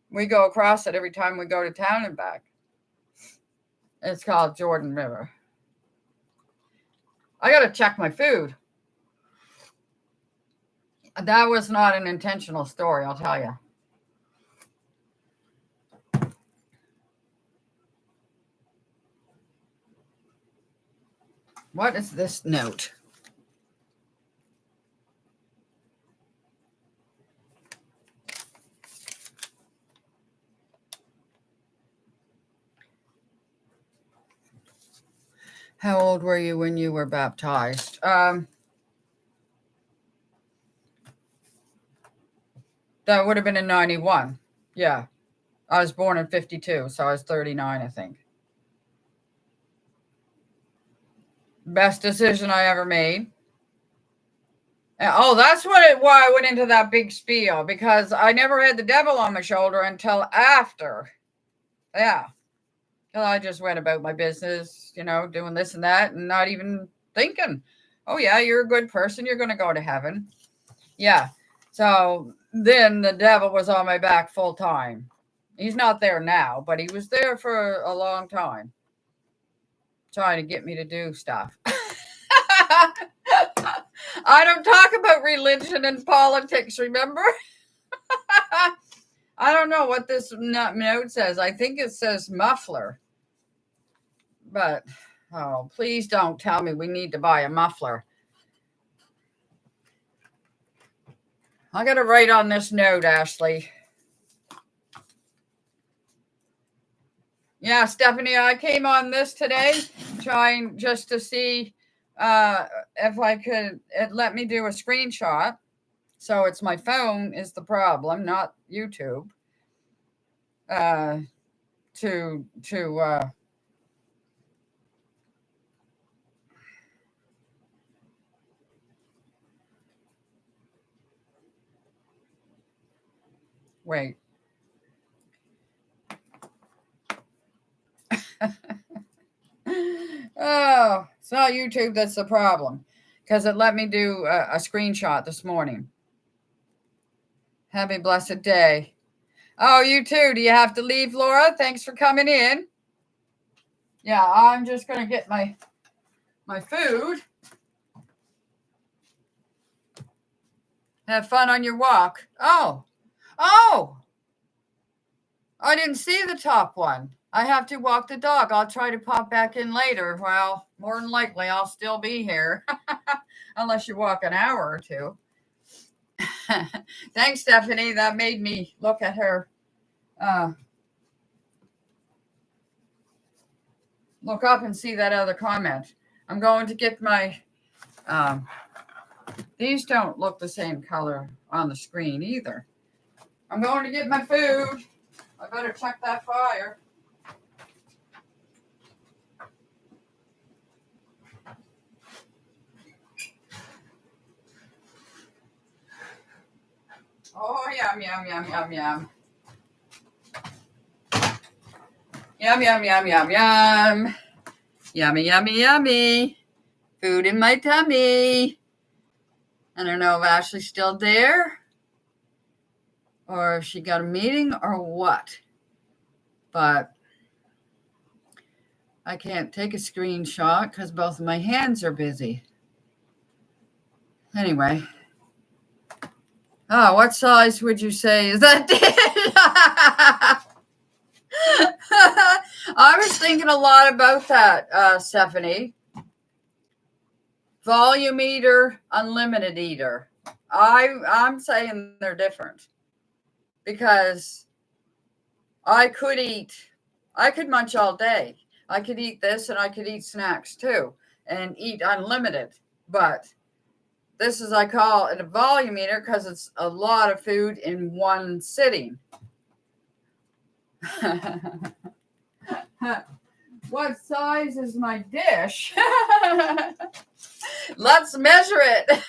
We go across it every time we go to town and back. It's called Jordan River. I got to check my food. That was not an intentional story, I'll tell you. What is this note? How old were you when you were baptized? That would have been in 91. Yeah. I was born in 52, so I was 39, I think. Best decision I ever made. Oh, that's why I went into that big spiel, because I never had the devil on my shoulder until after. Yeah. I just went about my business, doing this and that and not even thinking, oh, yeah, you're a good person. You're going to go to heaven. Yeah. So then the devil was on my back full time. He's not there now, but he was there for a long time trying to get me to do stuff. I don't talk about religion and politics, remember? I don't know what this note says. I think it says muffler. But Oh, please don't tell me we need to buy a muffler. I got to write on this note, Ashley. Yeah, Stephanie, I came on this today trying just to see if I could, it let me do a screenshot. So it's my phone is the problem, not YouTube. Wait. Oh, it's not YouTube that's the problem, because it let me do a screenshot this morning. Happy blessed day. Oh, you too. Do you have to leave, Laura? Thanks for coming in. Yeah, I'm just going to get my food. Have fun on your walk. Oh, I didn't see the top one. I have to walk the dog. I'll try to pop back in later. Well, more than likely, I'll still be here. Unless you walk an hour or two. Thanks, Stephanie. That made me look at her. Look up and see that other comment. I'm going to get my... these don't look the same color on the screen either. I'm going to get my food. I better check that fire. Oh, yum, yum, yum, yum, yum. Yum, yum, yum, yum, yum. Yummy, yummy, yummy. Food in my tummy. I don't know if Ashley's still there, or if she got a meeting or what. But I can't take a screenshot because both of my hands are busy. Anyway. Oh, what size would you say is that? I was thinking a lot about that, Stephanie. Volume eater, unlimited eater. I'm saying they're different because I could munch all day. I could eat this and I could eat snacks too and eat unlimited. But this is, I call it a volume eater because it's a lot of food in one sitting. What size is my dish? Let's measure it.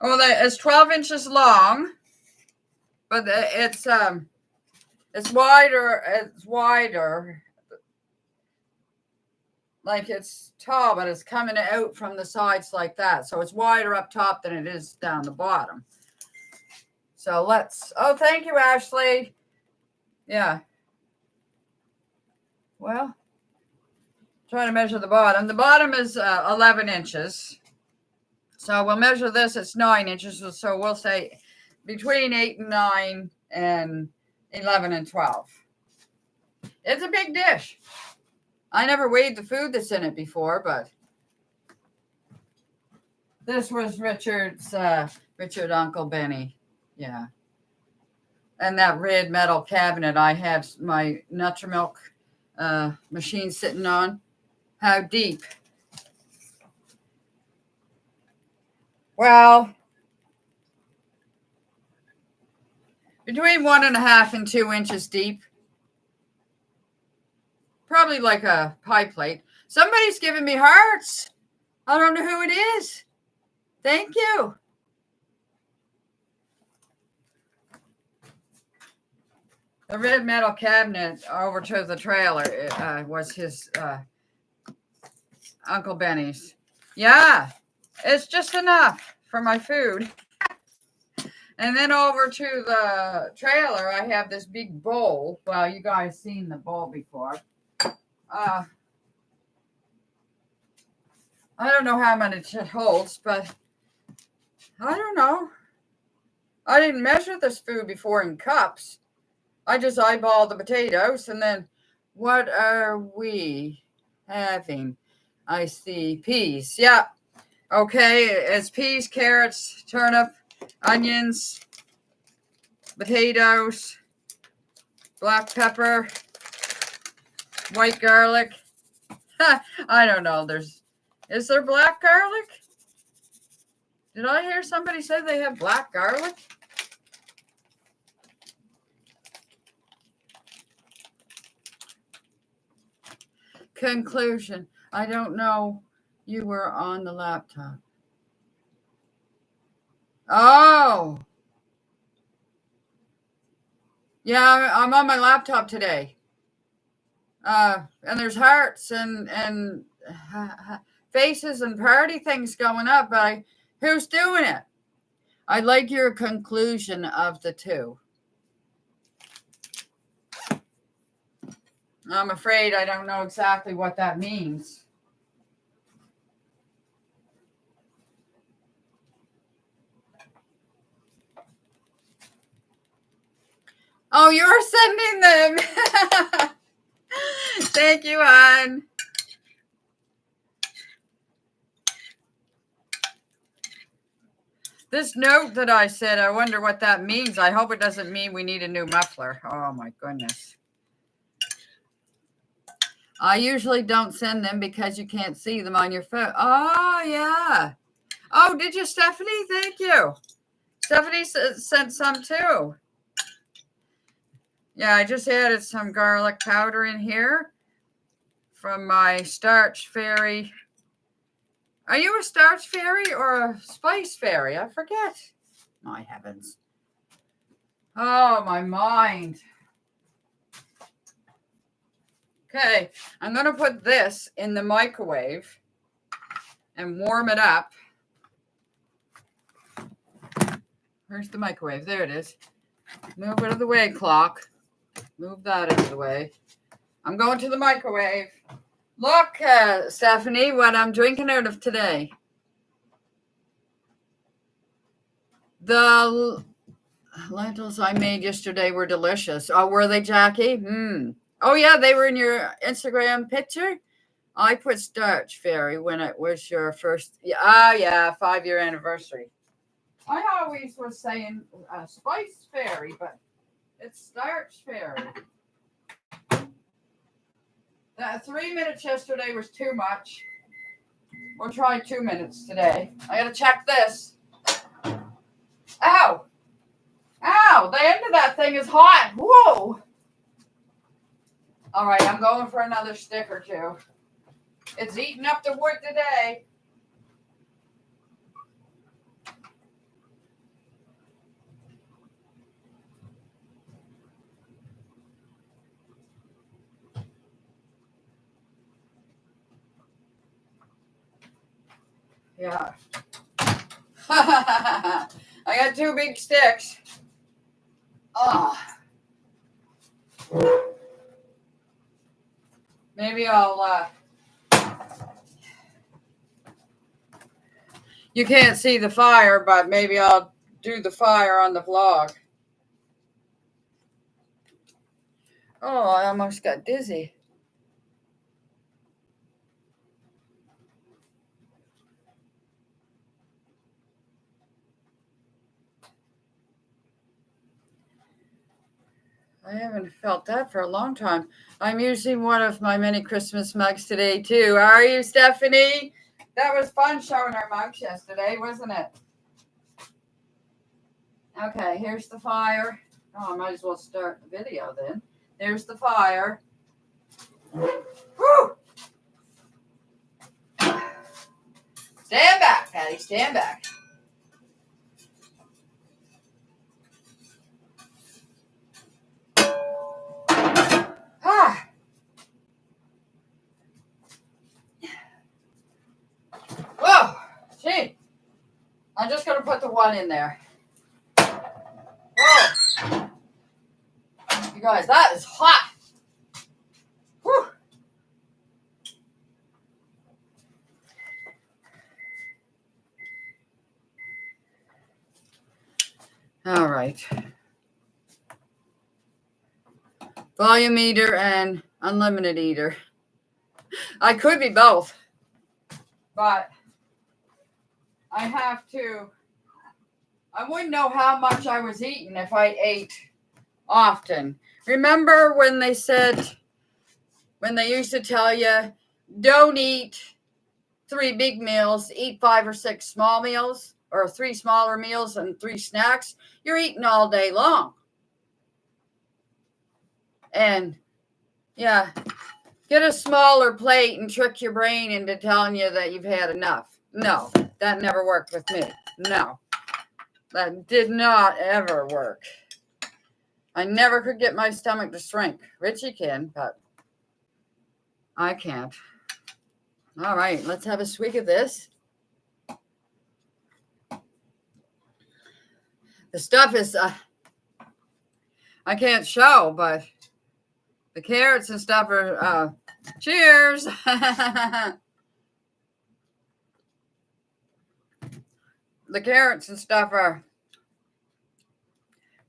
Well, it's 12 inches long, but it's wider. It's wider. Like it's tall, but it's coming out from the sides like that. So it's wider up top than it is down the bottom. So thank you, Ashley. Yeah. Well, trying to measure the bottom. The bottom is 11 inches. So we'll measure this. It's 9 inches. So we'll say between 8 and 9 and 11 and 12. It's a big dish. I never weighed the food that's in it before, but this was Richard Uncle Benny. Yeah. And that red metal cabinet I have my Nutrimilk machine sitting on. How deep? Well, between 1.5 and 2 inches deep. Probably like a pie plate. Somebody's giving me hearts. I don't know who it is. Thank you. The red metal cabinet over to the trailer was his Uncle Benny's. Yeah, it's just enough for my food. And then over to the trailer, I have this big bowl. Well, you guys seen the bowl before. I don't know how much it holds, but I don't know. I didn't measure this food before in cups. I just eyeballed the potatoes and then What are we having? I see peas. Yeah. Okay. It's peas, carrots, turnip, onions, potatoes, black pepper, white garlic. I don't know. Is there black garlic? Did I hear somebody say they have black garlic? Conclusion. I don't know. You were on the laptop. Oh. Yeah, I'm on my laptop today. And there's hearts and faces and party things going up. But who's doing it? I'd like your conclusion of the two. I'm afraid I don't know exactly what that means. Oh, you're sending them. Thank you, hon. This note that I said, I wonder what that means. I hope it doesn't mean we need a new muffler. Oh, my goodness. I usually don't send them because you can't see them on your phone. Oh, yeah. Oh, did you, Stephanie? Thank you. Stephanie sent some too. Yeah, I just added some garlic powder in here from my starch fairy. Are you a starch fairy or a spice fairy? I forget. My heavens. Oh, my mind. Okay, I'm going to put this in the microwave and warm it up. Where's the microwave? There it is. Move it out of the way, clock. Move that out of the way. I'm going to the microwave. Look, Stephanie, what I'm drinking out of today. The lentils I made yesterday were delicious. Oh, were they, Jackie? Oh, yeah, they were in your Instagram picture. I put starch fairy when it was your first. Yeah, 5-year anniversary. I always was saying spice fairy, but it's starch fairy. That 3 minutes yesterday was too much. We'll try 2 minutes today. I gotta check this. Ow! Ow! The end of that thing is hot. Whoa! All right, I'm going for another stick or two. It's eating up the wood today. Yeah. I got 2 big sticks. Oh. Maybe I'll, you can't see the fire, but maybe I'll do the fire on the vlog. Oh, I almost got dizzy. I haven't felt that for a long time. I'm using one of my many Christmas mugs today, too. How are you, Stephanie? That was fun showing our mugs yesterday, wasn't it? Okay, here's the fire. Oh, I might as well start the video then. There's the fire. Woo! Stand back, Patty. Stand back. Ah. Whoa. Gee. I'm just going to put the one in there. Whoa. You guys, that is hot. Whew. All right. Volume meter and unlimited eater. I could be both, but I wouldn't know how much I was eating if I ate often. Remember when they used to tell you, don't eat 3 big meals, eat 5 or 6 small meals, or 3 smaller meals and 3 snacks? You're eating all day long. And yeah, get a smaller plate and trick your brain into telling you that you've had enough. No, that never worked with me. No, that did not ever work. I never could get my stomach to shrink. Richie can, but I can't. All right, let's have a swig of this. The stuff is, I can't show, but the carrots and stuff are, cheers. The carrots and stuff are,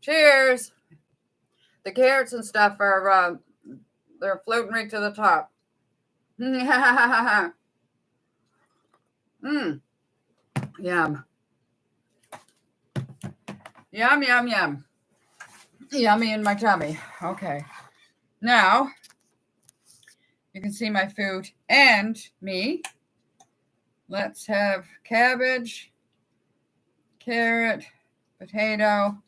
cheers. The carrots and stuff are, they're floating right to the top. Yum. Yum, yum, yum. Yummy in my tummy. Okay. Now, you can see my food and me. Let's have cabbage, carrot, potato,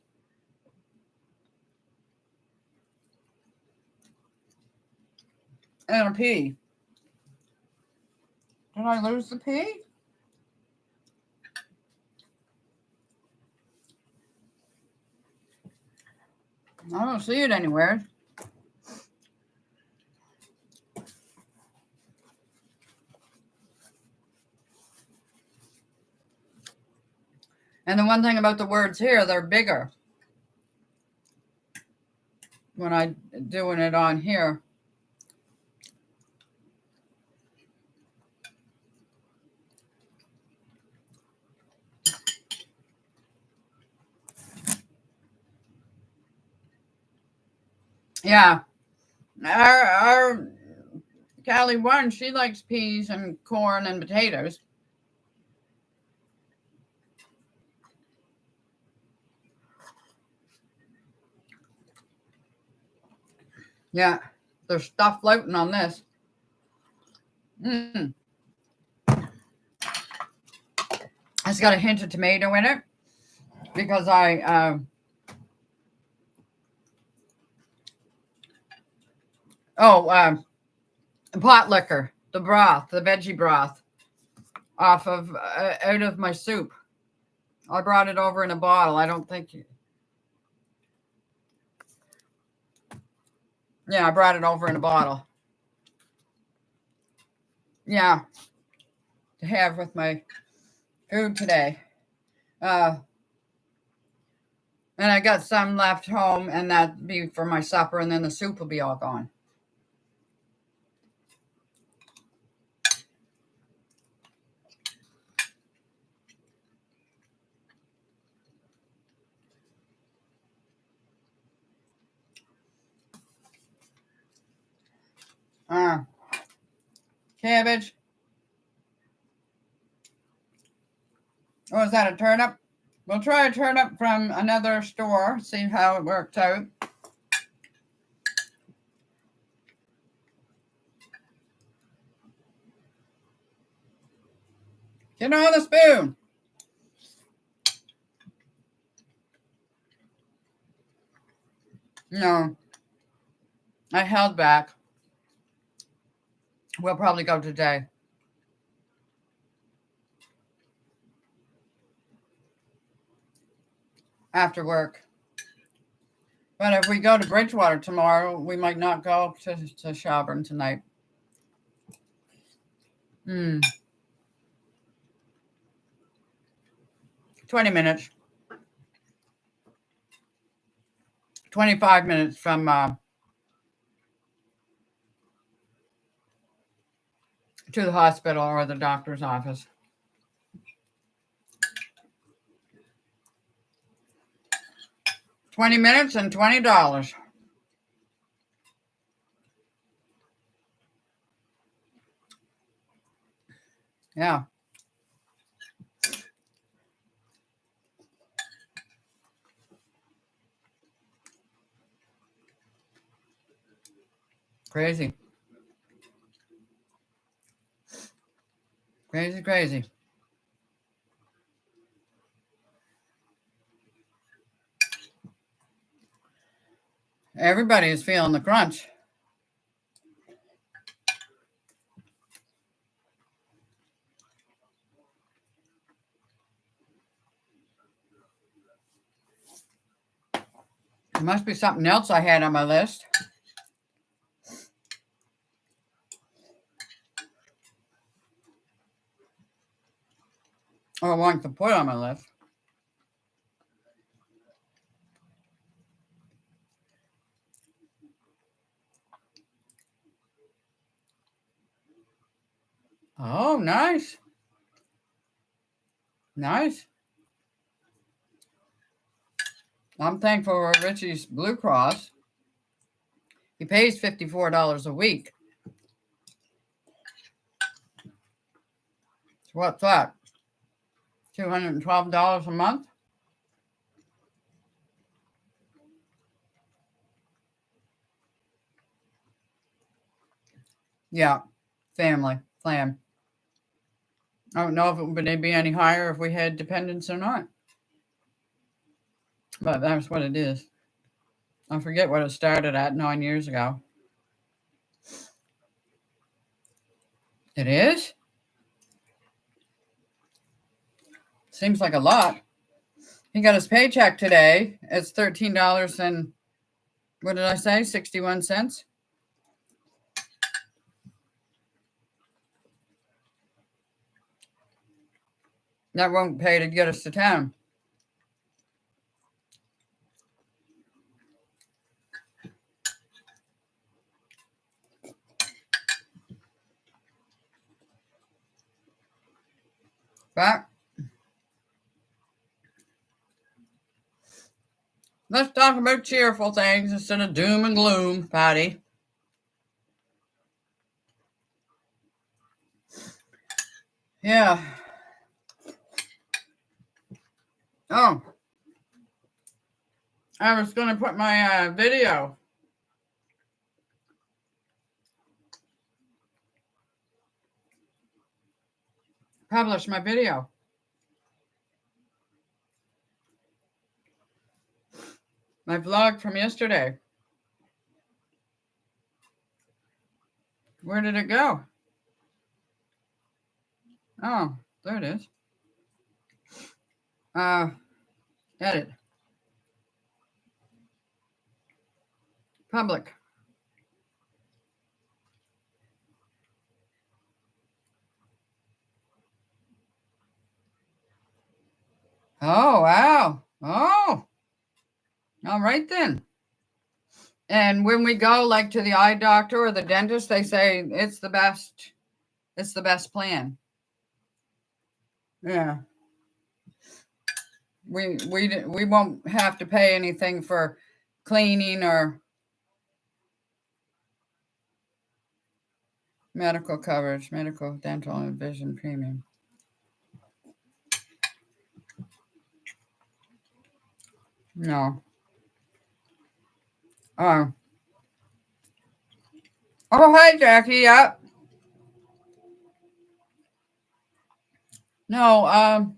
and a pea. Did I lose the pea? I don't see it anywhere. And the one thing about the words here, they're bigger when I'm doing it on here. Yeah. Our Callie one, she likes peas and corn and potatoes. Yeah, there's stuff floating on this. It's got a hint of tomato in it because pot liquor, the broth, the veggie broth out of my soup. I brought it over in a bottle. I don't think I brought it over in a bottle. Yeah, to have with my food today. And I got some left home, and that'd be for my supper, and then the soup will be all gone. Cabbage. Oh, is that a turnip? We'll try a turnip from another store, see how it works out. Get on the spoon. No, I held back. We'll probably go today. After work. But if we go to Bridgewater tomorrow, we might not go to Shelburne tonight. 20 minutes. 25 minutes from to the hospital or the doctor's office. $20 and $20. Yeah. Crazy. Crazy, crazy. Everybody is feeling the crunch. There must be something else I had on my list. Or I wanted to put on my list. Oh, nice. Nice. I'm thankful for Richie's Blue Cross. He pays $54 a week. So what's that? $212 a month? Yeah. Family plan. I don't know if it would be any higher if we had dependents or not. But that's what it is. I forget what it started at 9 years ago. It is? Seems like a lot. He got his paycheck today. It's $13 and what did I say? 61 cents. That won't pay to get us to town. But let's talk about cheerful things instead of doom and gloom, Patty. Yeah. Oh. I was going to put my video. Publish my video. My vlog from yesterday. Where did it go? Oh, there it is. Edit. Public. Oh, wow. Oh. All right then. And when we go like to the eye doctor or the dentist, they say it's the best. It's the best plan. Yeah. We won't have to pay anything for cleaning or medical coverage, medical, dental, and vision premium. No. Oh, hi, Jackie. Yep. No,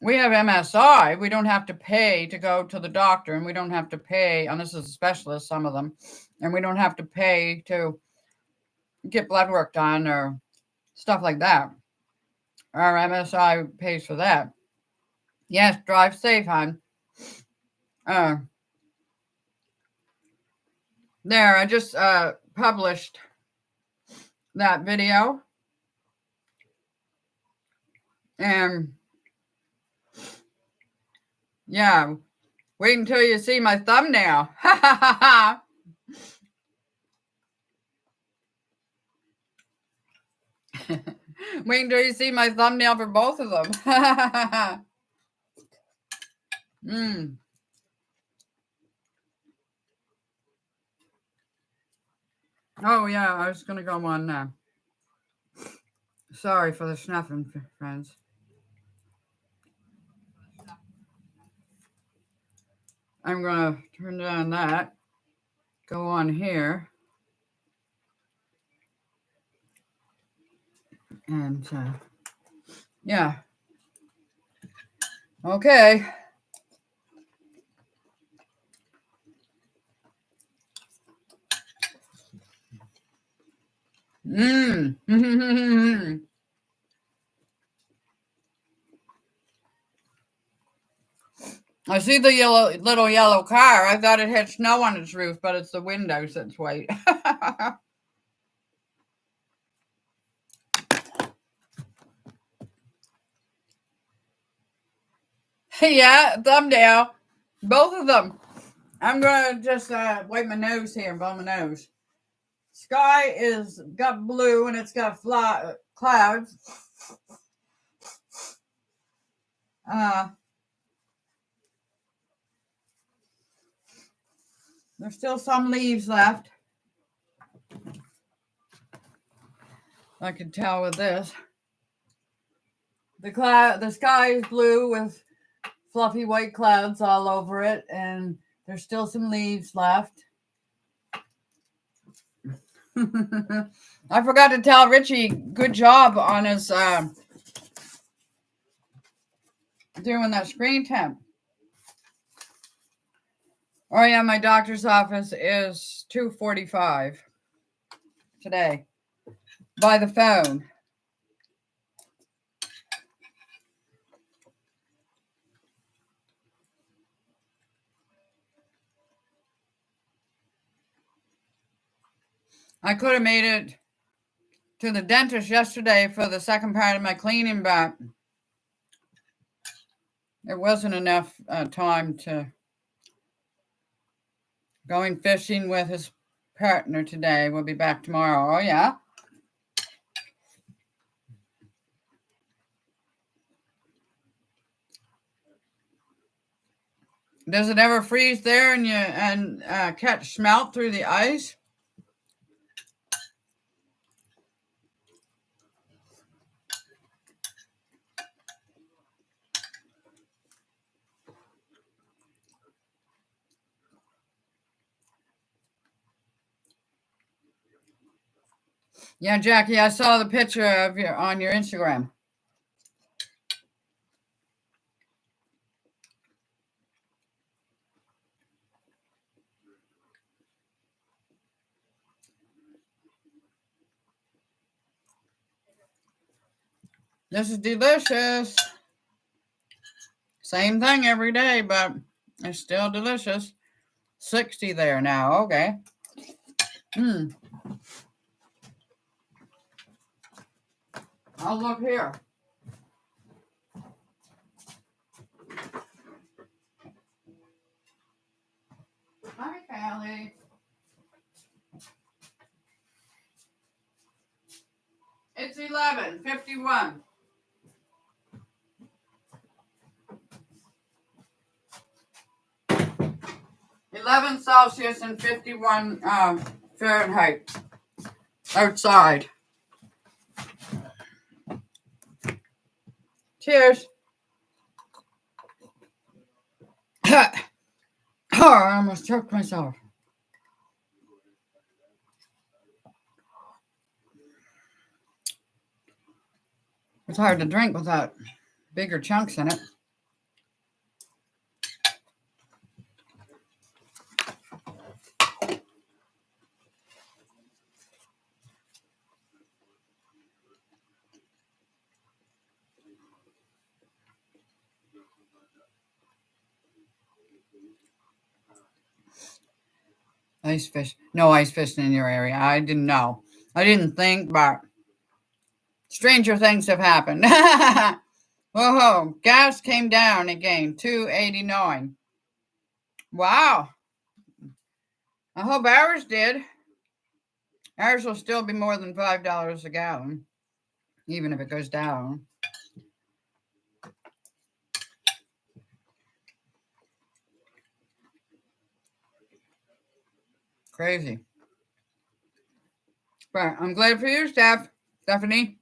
we have MSI. We don't have to pay to go to the doctor, and we don't have to pay, and this is a specialist, some of them, and we don't have to pay to get blood work done or stuff like that. Our MSI pays for that. Yes, drive safe, hon. There, I just published that video. And yeah, wait until you see my thumbnail. Wait until you see my thumbnail for both of them. Oh, yeah, I was going to go on Sorry for the snuffing, friends. I'm going to turn down that. Go on here. And yeah. Okay. I see the little yellow car. I thought it had snow on its roof, but it's the windows that's white. Yeah, thumbnail. Both of them. I'm going to just wipe my nose here and blow my nose. Sky is got blue and it's got clouds. There's still some leaves left. I can tell with this. The sky is blue with fluffy white clouds all over it, and there's still some leaves left. I forgot to tell Richie, good job on his doing that screen temp. Oh yeah, my doctor's office is 2:45 today by the phone. I could have made it to the dentist yesterday for the second part of my cleaning, but it wasn't enough time to going fishing with his partner today. We'll be back tomorrow. Oh, yeah. Does it ever freeze there and catch smelt through the ice? Yeah, Jackie, I saw the picture of on your Instagram. This is delicious. Same thing every day, but it's still delicious. 60 there now. Okay. I'll look here. Hi, Callie. It's 11:51. 11 Celsius and 51 Fahrenheit outside. Cheers. Oh, I almost choked myself. It's hard to drink without bigger chunks in it. Ice fish. No ice fishing in your area. I didn't know. I didn't think, but stranger things have happened. Whoa, gas came down again, $2.89. Wow. I hope ours did. Ours will still be more than $5 a gallon, even if it goes down. Crazy. But I'm glad for you, Stephanie.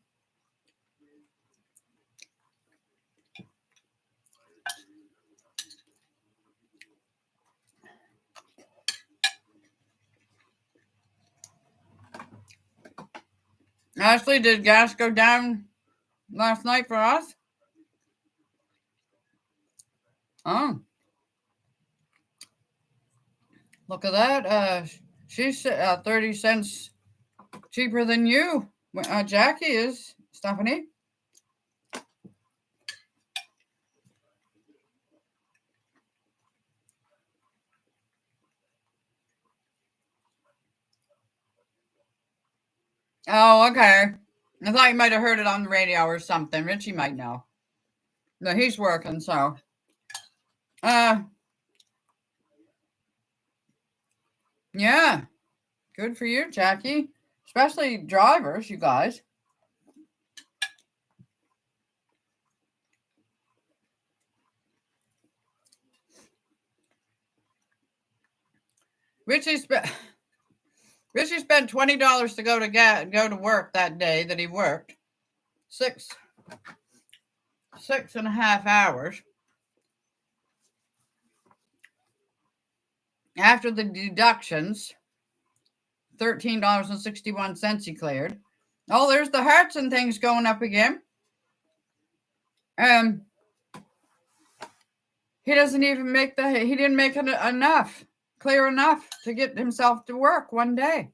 Ashley, did gas go down last night for us? Oh, look at that. She's 30 cents cheaper than you. Jackie is, Stephanie. Oh, okay. I thought you might have heard it on the radio or something. Richie might know. No, he's working, so. Yeah. Good for you, Jackie. Especially drivers, you guys. Richie spent $20 to go to work that day that he worked. 6.5 hours. After the deductions, $13.61 he cleared. Oh, there's the hearts and things going up again. He doesn't even make he didn't make it clear enough to get himself to work one day.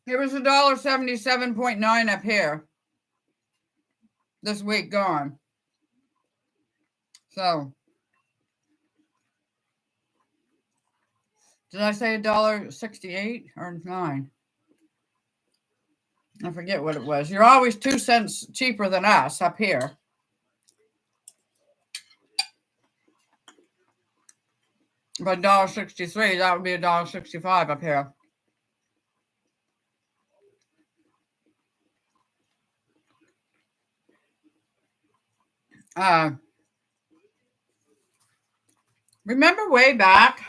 It was $1.77.9 up here this week gone. So, did I say $1.68 or 9? I forget what it was. You're always 2 cents cheaper than us up here. But $1.63, that would be $1.65 up here. Remember way back,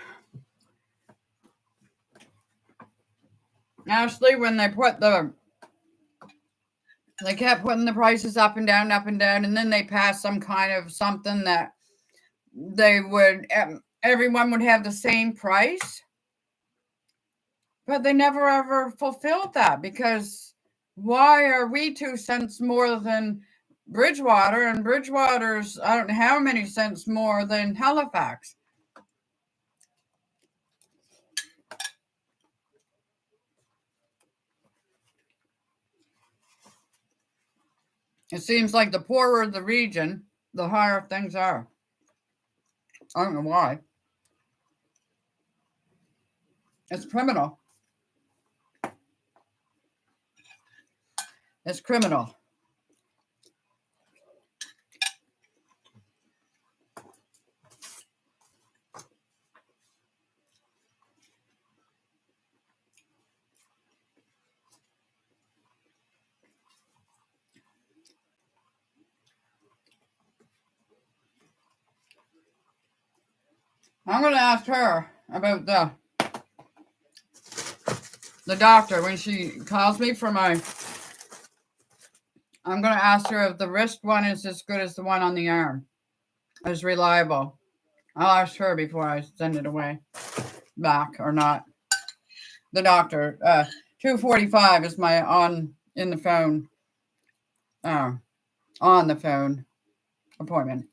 Ashley, when they kept putting the prices up and down, and then they passed some kind of something that everyone would have the same price. But they never ever fulfilled that, because why are we 2 cents more than Bridgewater, and Bridgewater's I don't know how many cents more than Halifax? It seems like the poorer the region, the higher things are. I don't know why. It's criminal. It's criminal. I'm going to ask her about the doctor when she calls me for my. I'm going to ask her if the wrist one is as good as the one on the arm, as reliable. I'll ask her before I send it away back or not. The doctor, 2:45 is my on the phone appointment.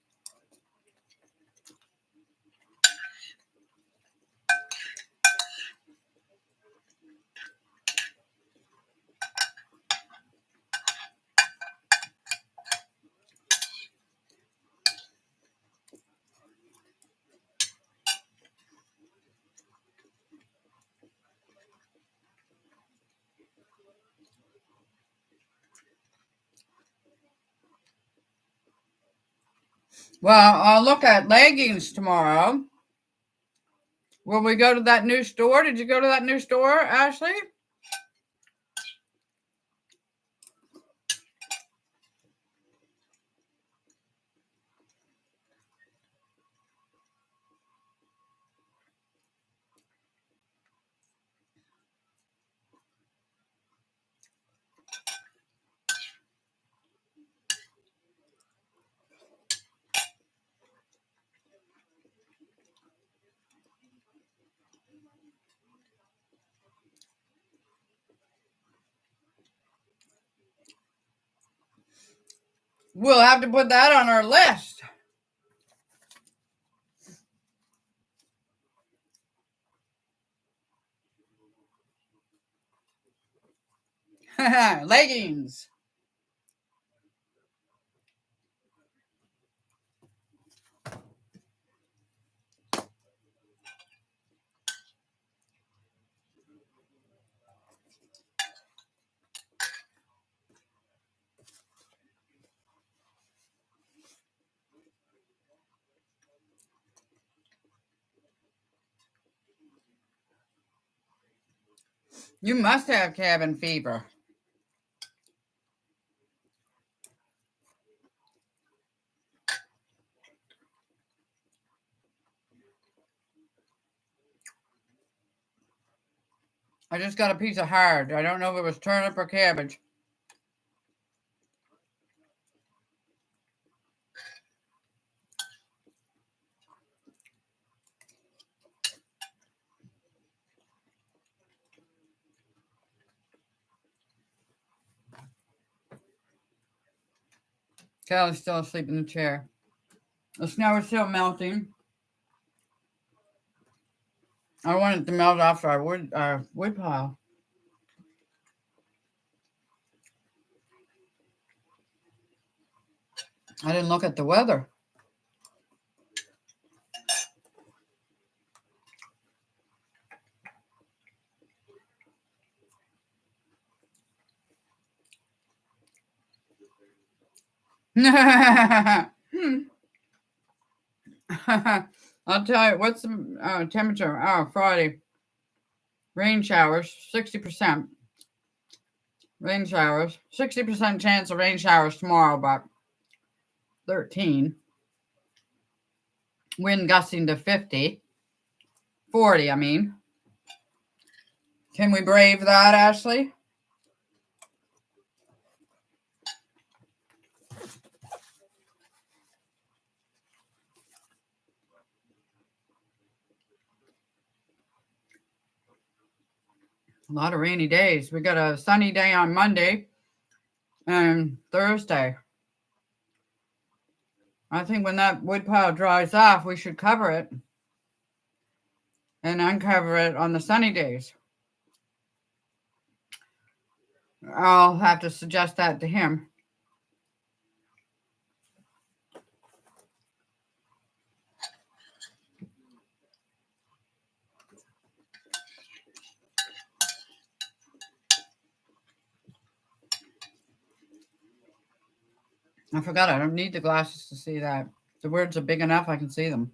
Well, I'll look at leggings tomorrow. Will we go to that new store? Did you go to that new store, Ashley? We'll have to put that on our list. Leggings. You must have cabin fever. I just got a piece of hard. I don't know if it was turnip or cabbage. Callie's still asleep in the chair. The snow is still melting. I want it to melt off our wood pile. I didn't look at the weather. I'll tell you, what's the temperature? Oh, Friday. Rain showers, 60%. Rain showers. 60% chance of rain showers tomorrow, but 13. Wind gusting to 50. 40, I mean. Can we brave that, Ashley? A lot of rainy days. We got a sunny day on Monday and Thursday. I think when that wood pile dries off, we should cover it and uncover it on the sunny days. I'll have to suggest that to him. I forgot I don't need the glasses to see that. The words are big enough, I can see them.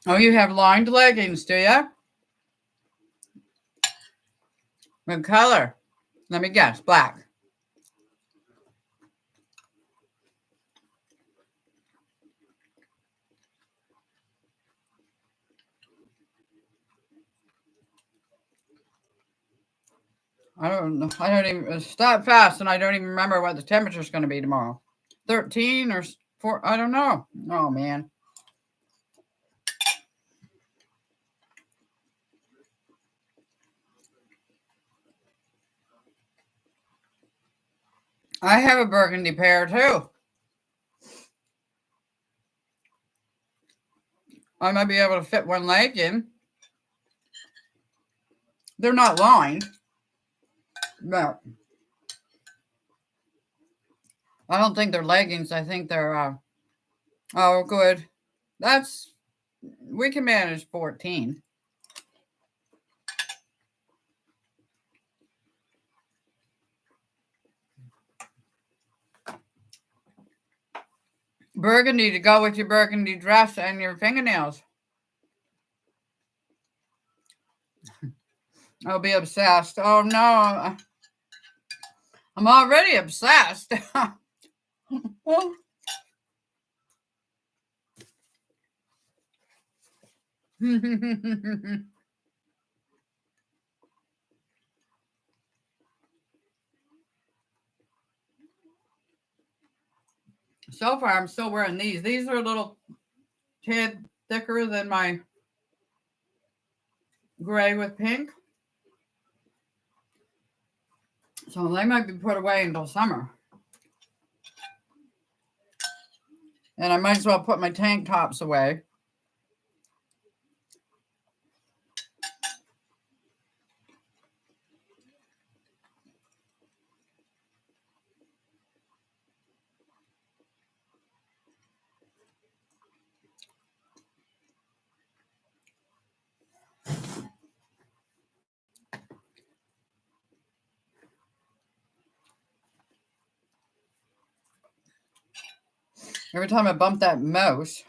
Oh, you have lined leggings, do you? What color? Let me guess. Black. I don't know. I don't even stop fast, and I don't even remember what the temperature is going to be tomorrow. 13 or 4? I don't know. Oh man. I have a burgundy pair too. I might be able to fit one leg in. They're not lined, but I don't think they're leggings. I think they're, oh, good. We can manage 14. Burgundy to go with your burgundy dress and your fingernails. I'll be obsessed. Oh no. I'm already obsessed. So far, I'm still wearing these. These are a little tad thicker than my gray with pink. So they might be put away until summer. And I might as well put my tank tops away. Every time I bump that mouse,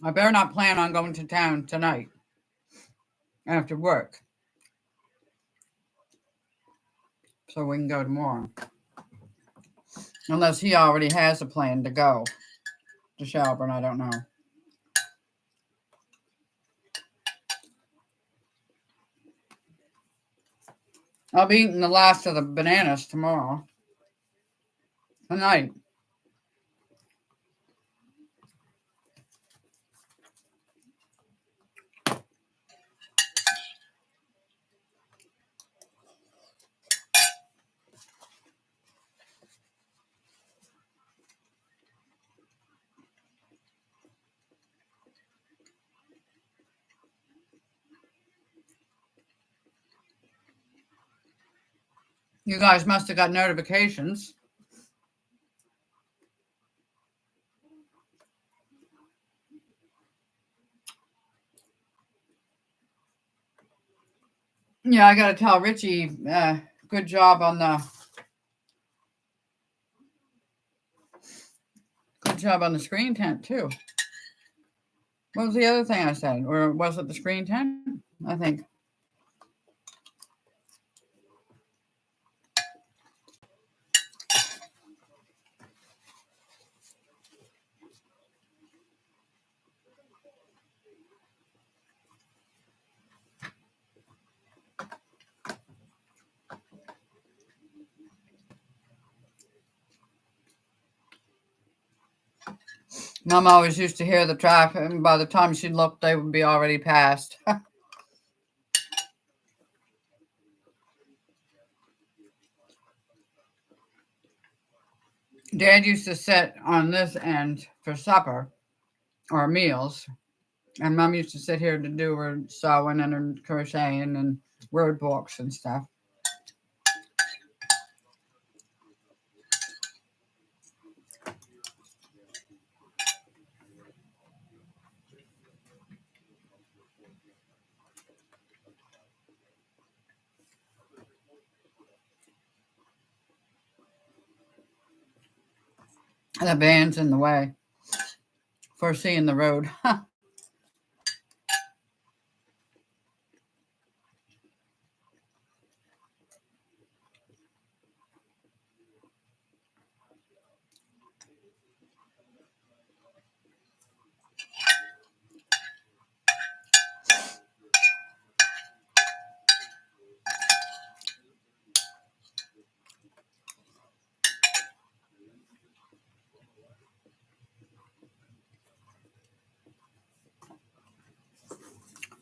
I better not plan on going to town tonight after work, so we can go tomorrow. Unless he already has a plan to go to Shelburne, I don't know. I'll be eating the last of the bananas tomorrow. Tonight. You guys must have got notifications. Yeah, I got to tell Richie, good job on the screen tent too. What was the other thing I said? Or was it the screen tent? I think. Mom always used to hear the traffic, and by the time she looked, they would be already passed. Dad used to sit on this end for supper or meals, and Mom used to sit here to do her sewing and her crocheting and word books and stuff. The van's in the way for seeing the road.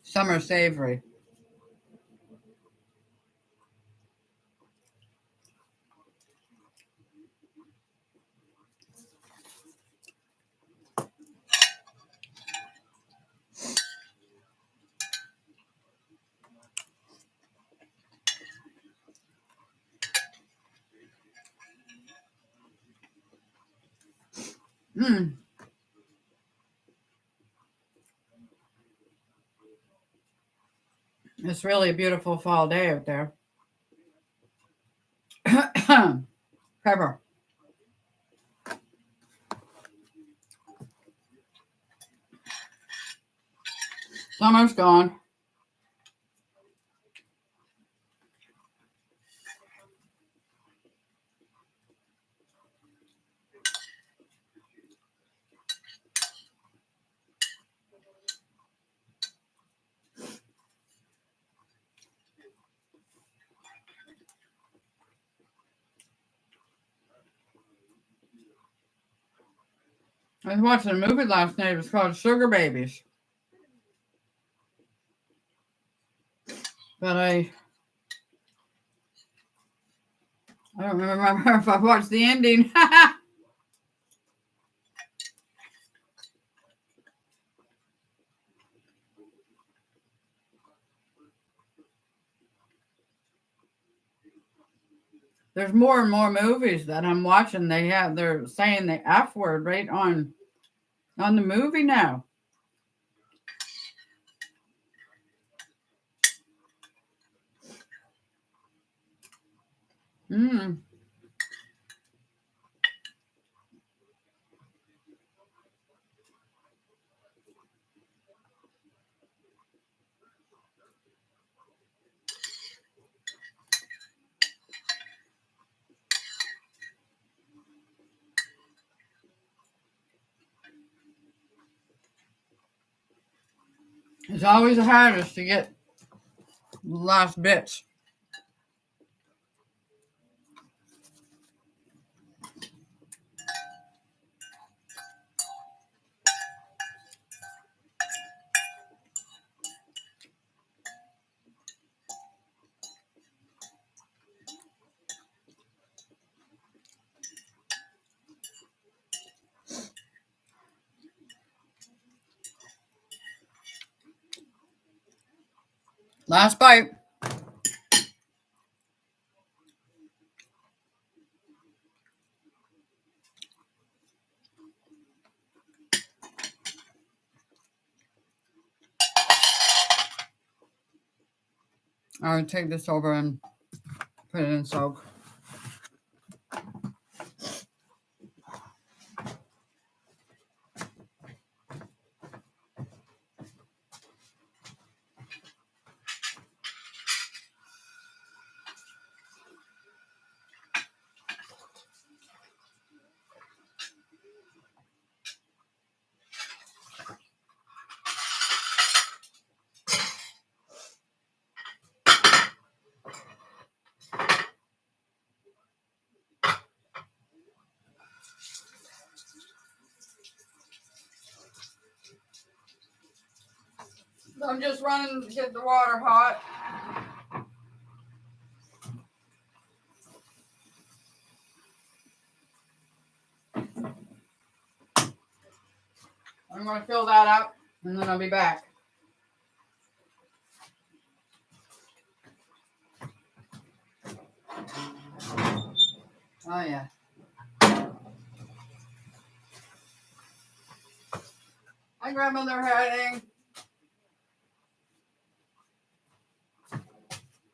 Summer savory. It's really a beautiful fall day out there. Pepper. Summer's gone. I was watching a movie last night. It was called Sugar Babies. But I don't remember if I watched the ending. There's more and more movies that I'm watching. They're saying the F word right on the movie now. It's always the hardest to get the last bits. Last bite. I'll take this over and put it in soak. I'm just running to get the water hot. I'm going to fill that up, and then I'll be back. Oh, yeah. Hi, Grandmother Harding.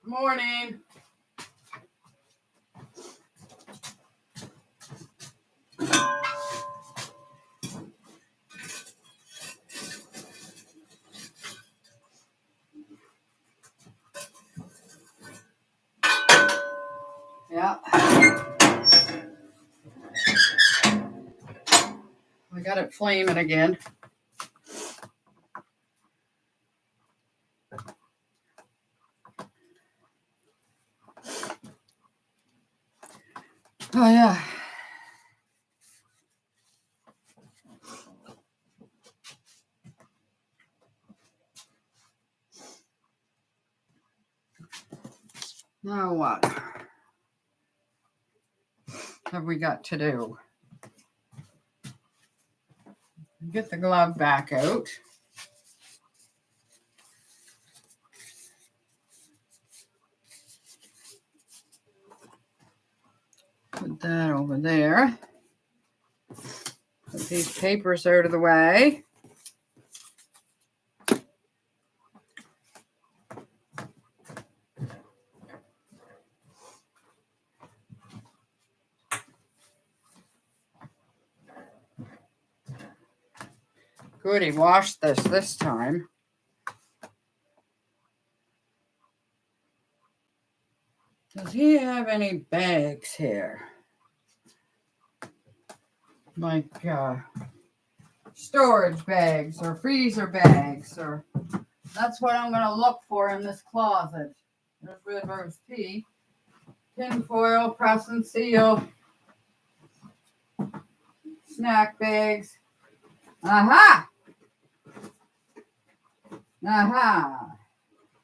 Morning. Yeah. I got it flaming again. Oh, yeah. Now what have we got to do? Get the glove back out. Put that over there. Put these papers out of the way. Good, he washed this time. Does he have any bags here? Like storage bags or freezer bags, or that's what I'm going to look for in this closet. There's red rose tea, tin foil, press and seal, snack bags. Aha! Aha!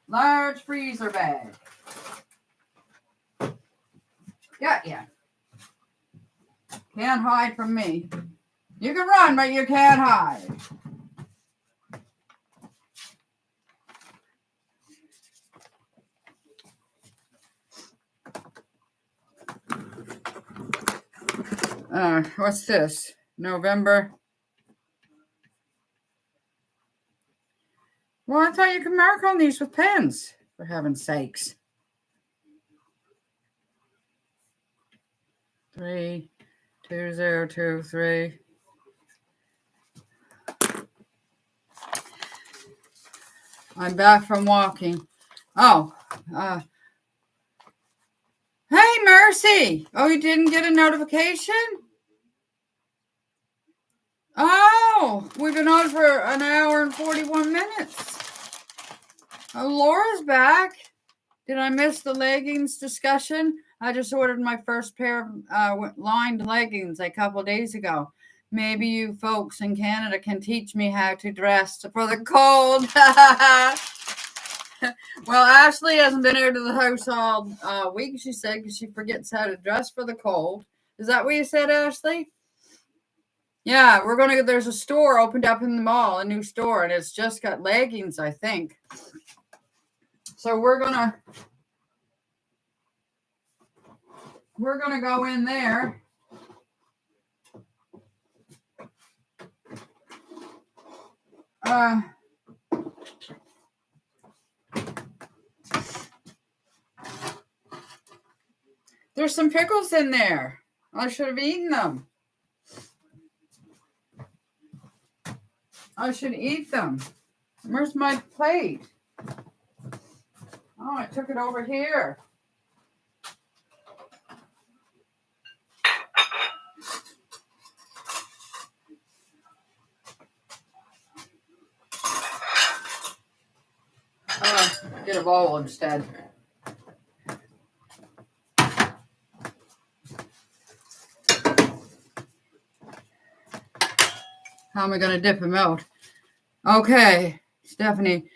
Large freezer bag. Got ya. Can't hide from me. You can run, but you can't hide. What's this? November. Well, I thought you could mark on these with pens, for heaven's sakes. 32023. I'm back from walking. Oh, hey, Mercy. Oh, you didn't get a notification? Oh, we've been on for an hour and 41 minutes. Oh, Laura's back. Did I miss the leggings discussion? I just ordered my first pair of lined leggings a couple of days ago. Maybe you folks in Canada can teach me how to dress for the cold. Well, Ashley hasn't been here to the house all week, she said, because she forgets how to dress for the cold. Is that what you said, Ashley? Yeah, there's a store opened up in the mall, a new store, and it's just got leggings, I think. So we're gonna go in there. There's some pickles in there. I should have eaten them. I should eat them. Where's my plate? Oh, I took it over here. Get a bowl instead. How am I going to dip them out? Okay, Stephanie.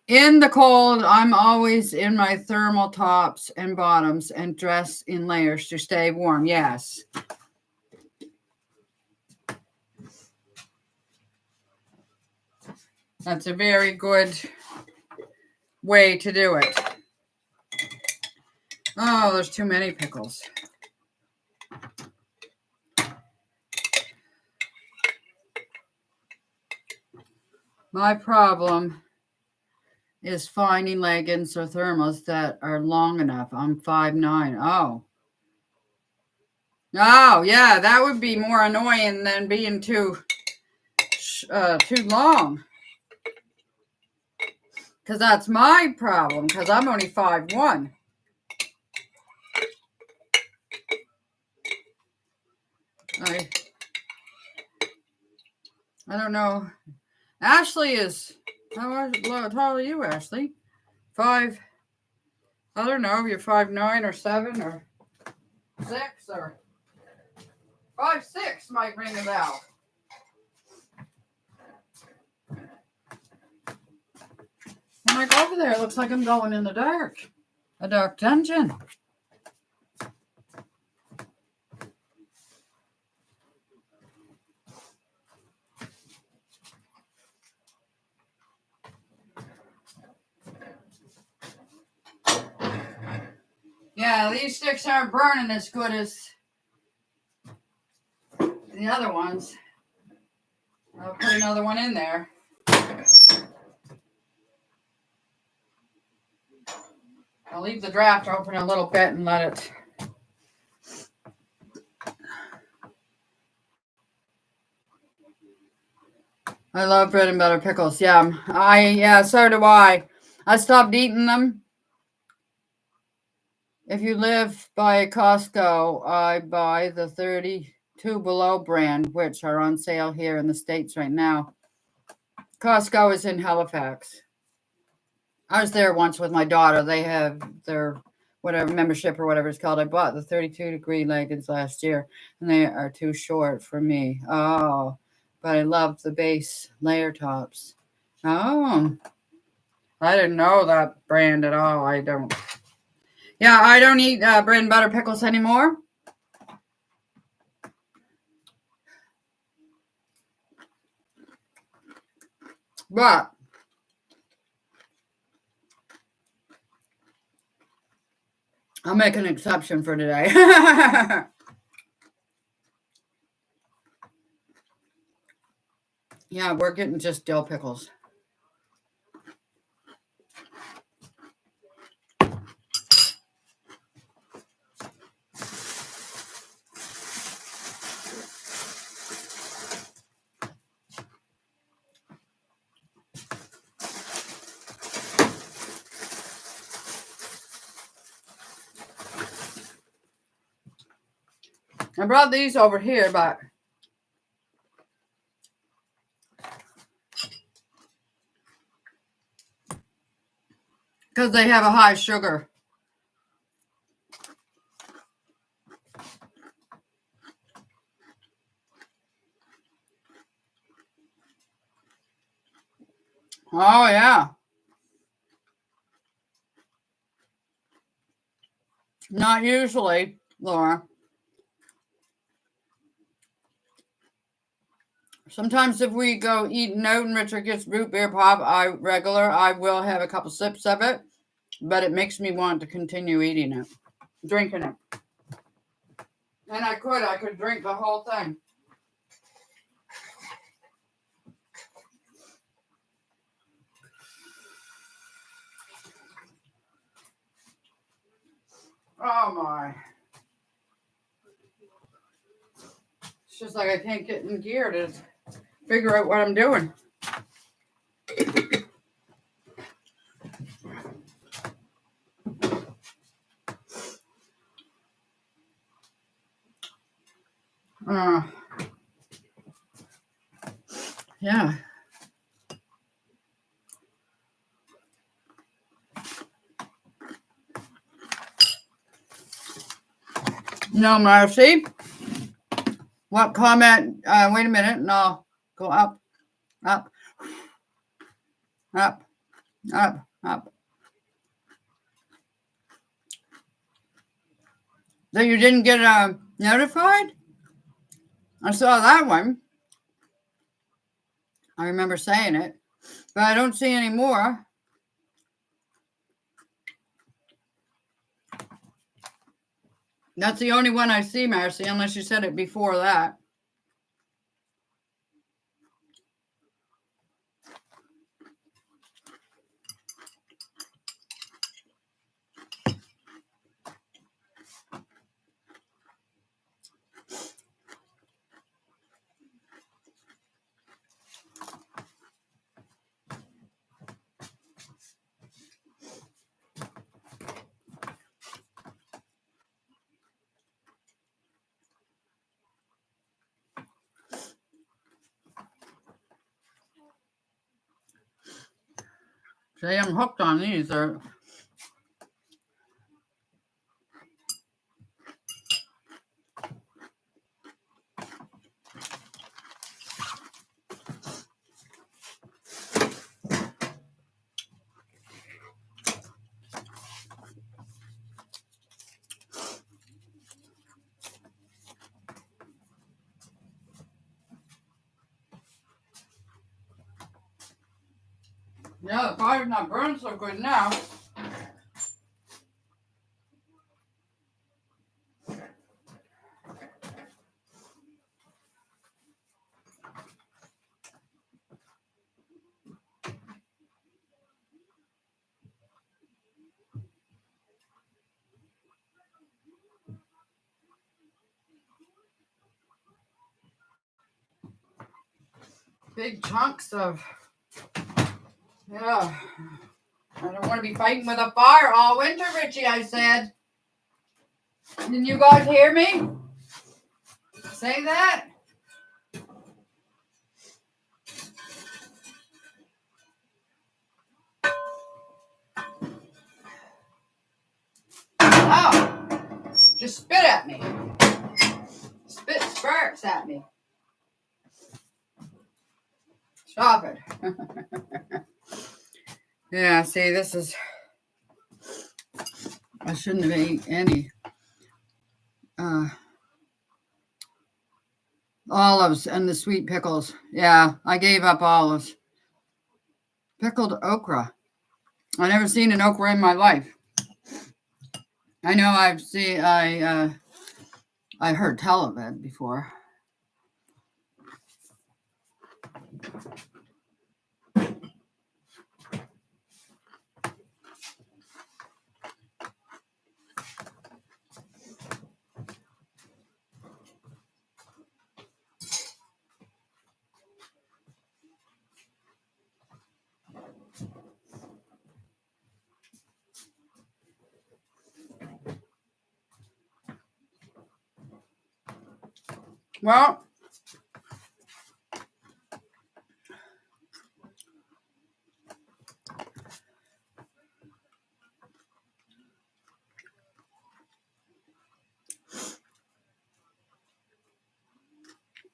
In the cold, I'm always in my thermal tops and bottoms and dress in layers to stay warm. Yes. That's a very good way to do it. Oh, there's too many pickles. My problem is finding leggings or thermals that are long enough. I'm 5'9". Oh, yeah, that would be more annoying than being too long. Because that's my problem, because I'm only 5'1". I don't know. Ashley is, how tall are you, Ashley? 5, I don't know, you're 5'9" or 7 or 6 or 5'6" might ring a bell. When I go over there, it looks like I'm going in the dark. A dark dungeon. Yeah, these sticks aren't burning as good as the other ones. I'll put another one in there. I'll leave the draft open a little bit and let it. I love bread and butter pickles. Yeah, so do I. I stopped eating them. If you live by Costco, I buy the 32 Below brand, which are on sale here in the States right now. Costco is in Halifax. I was there once with my daughter. They have their whatever membership or whatever it's called. I bought the 32 degree leggings last year, and they are too short for me. Oh, but I love the base layer tops. Oh, I didn't know that brand at all. I don't. Yeah, I don't eat bread and butter pickles anymore. But I'll make an exception for today. Yeah, we're getting just dill pickles. I brought these over here, but because they have a high sugar. Oh, yeah. Not usually, Laura. Sometimes if we go eating out and Richard gets root beer pop, I will have a couple sips of it, but it makes me want to continue eating it, drinking it. And I could drink the whole thing. Oh my. It's just like I can't get in gear to figure out what I'm doing. Yeah. No mercy. What comment? Wait a minute, and I'll go up, up, up, up, up. That you didn't get notified? I saw that one. I remember saying it, but I don't see any more. That's the only one I see, Marcy, unless you said it before that. See, I'm hooked on these. They're yeah, the fire's not burning so good now. Big chunks of, yeah. I don't want to be fighting with a fire all winter, Richie, I said. Didn't you guys hear me say that? Oh, just spit at me. Spit sparks at me. Stop it. Yeah, see, this is... I shouldn't have ate any olives and the sweet pickles. Yeah, I gave up olives. Pickled okra. I've never seen an okra in my life. I know I heard tell of it before. Well,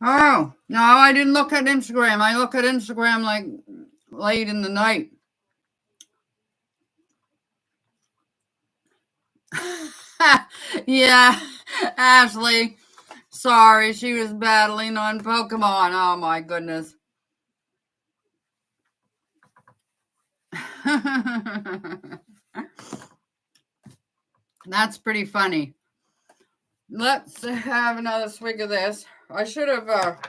oh, no, I didn't look at Instagram. I look at Instagram like late in the night. Yeah, Ashley. Sorry, she was battling on Pokemon. Oh my goodness. That's pretty funny. Let's have another swig of this. I should have...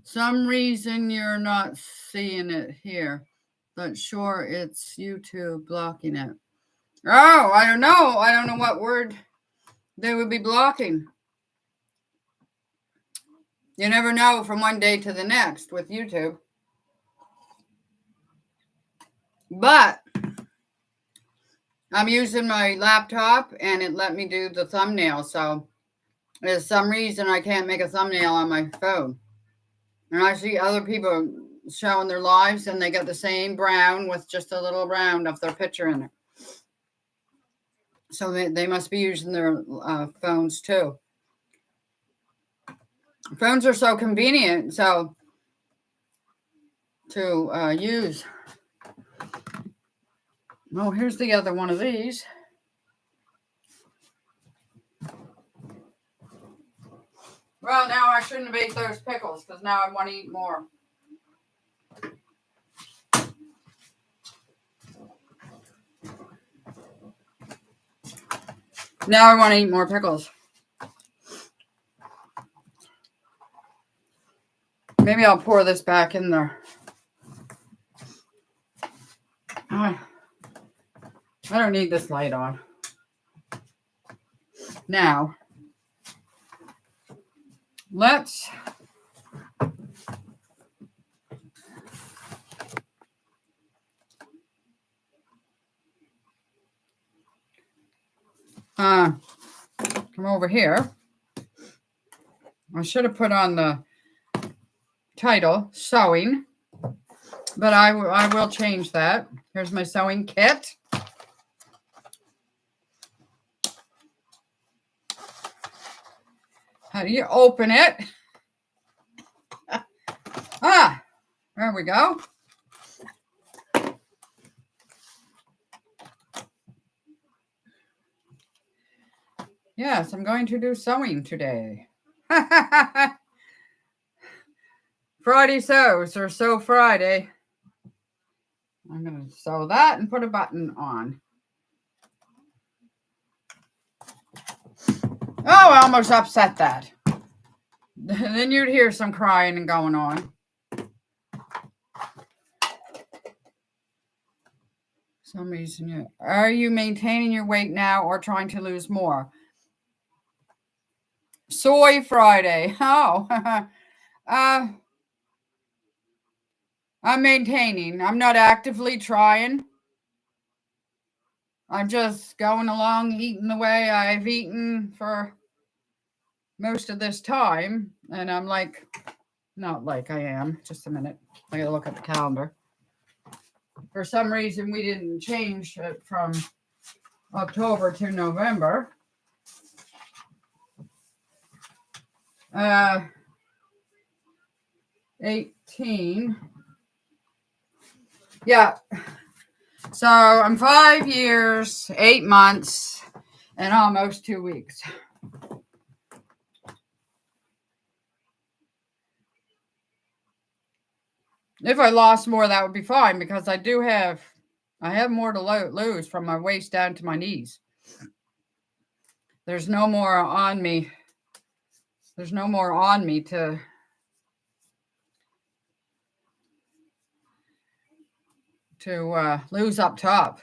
some reason you're not seeing it here, but sure it's YouTube blocking it. Oh, I don't know. I don't know what word they would be blocking. You never know from one day to the next with YouTube. But I'm using my laptop and it let me do the thumbnail. So there's some reason I can't make a thumbnail on my phone. And I see other people showing their lives and they got the same brown with just a little round of their picture in it. So they must be using their phones too. Phones are so convenient to use. Oh, here's the other one of these. Well, now I shouldn't have ate those pickles because now I want to eat more. Now I want to eat more pickles. Maybe I'll pour this back in there. I don't need this light on. Now, let's come over here. I should have put on the title, sewing, but I will change that. Here's my sewing kit. How do you open it? There we go. Yes, I'm going to do sewing today. Friday sews or sew Friday. I'm going to sew that and put a button on. Oh, I almost upset that. Then you'd hear some crying and going on. Some reason are you maintaining your weight now or trying to lose more? Soy Friday. Oh, I'm maintaining. I'm not actively trying. I'm just going along, eating the way I've eaten for most of this time. And I'm like, not like I am. Just a minute. I got to look at the calendar. For some reason, we didn't change it from October to November. 18. Yeah. So I'm 5 years, 8 months, and almost 2 weeks. If I lost more, that would be fine, because I have more to lose from my waist down to my knees. There's no more on me. There's no more on me to lose up top,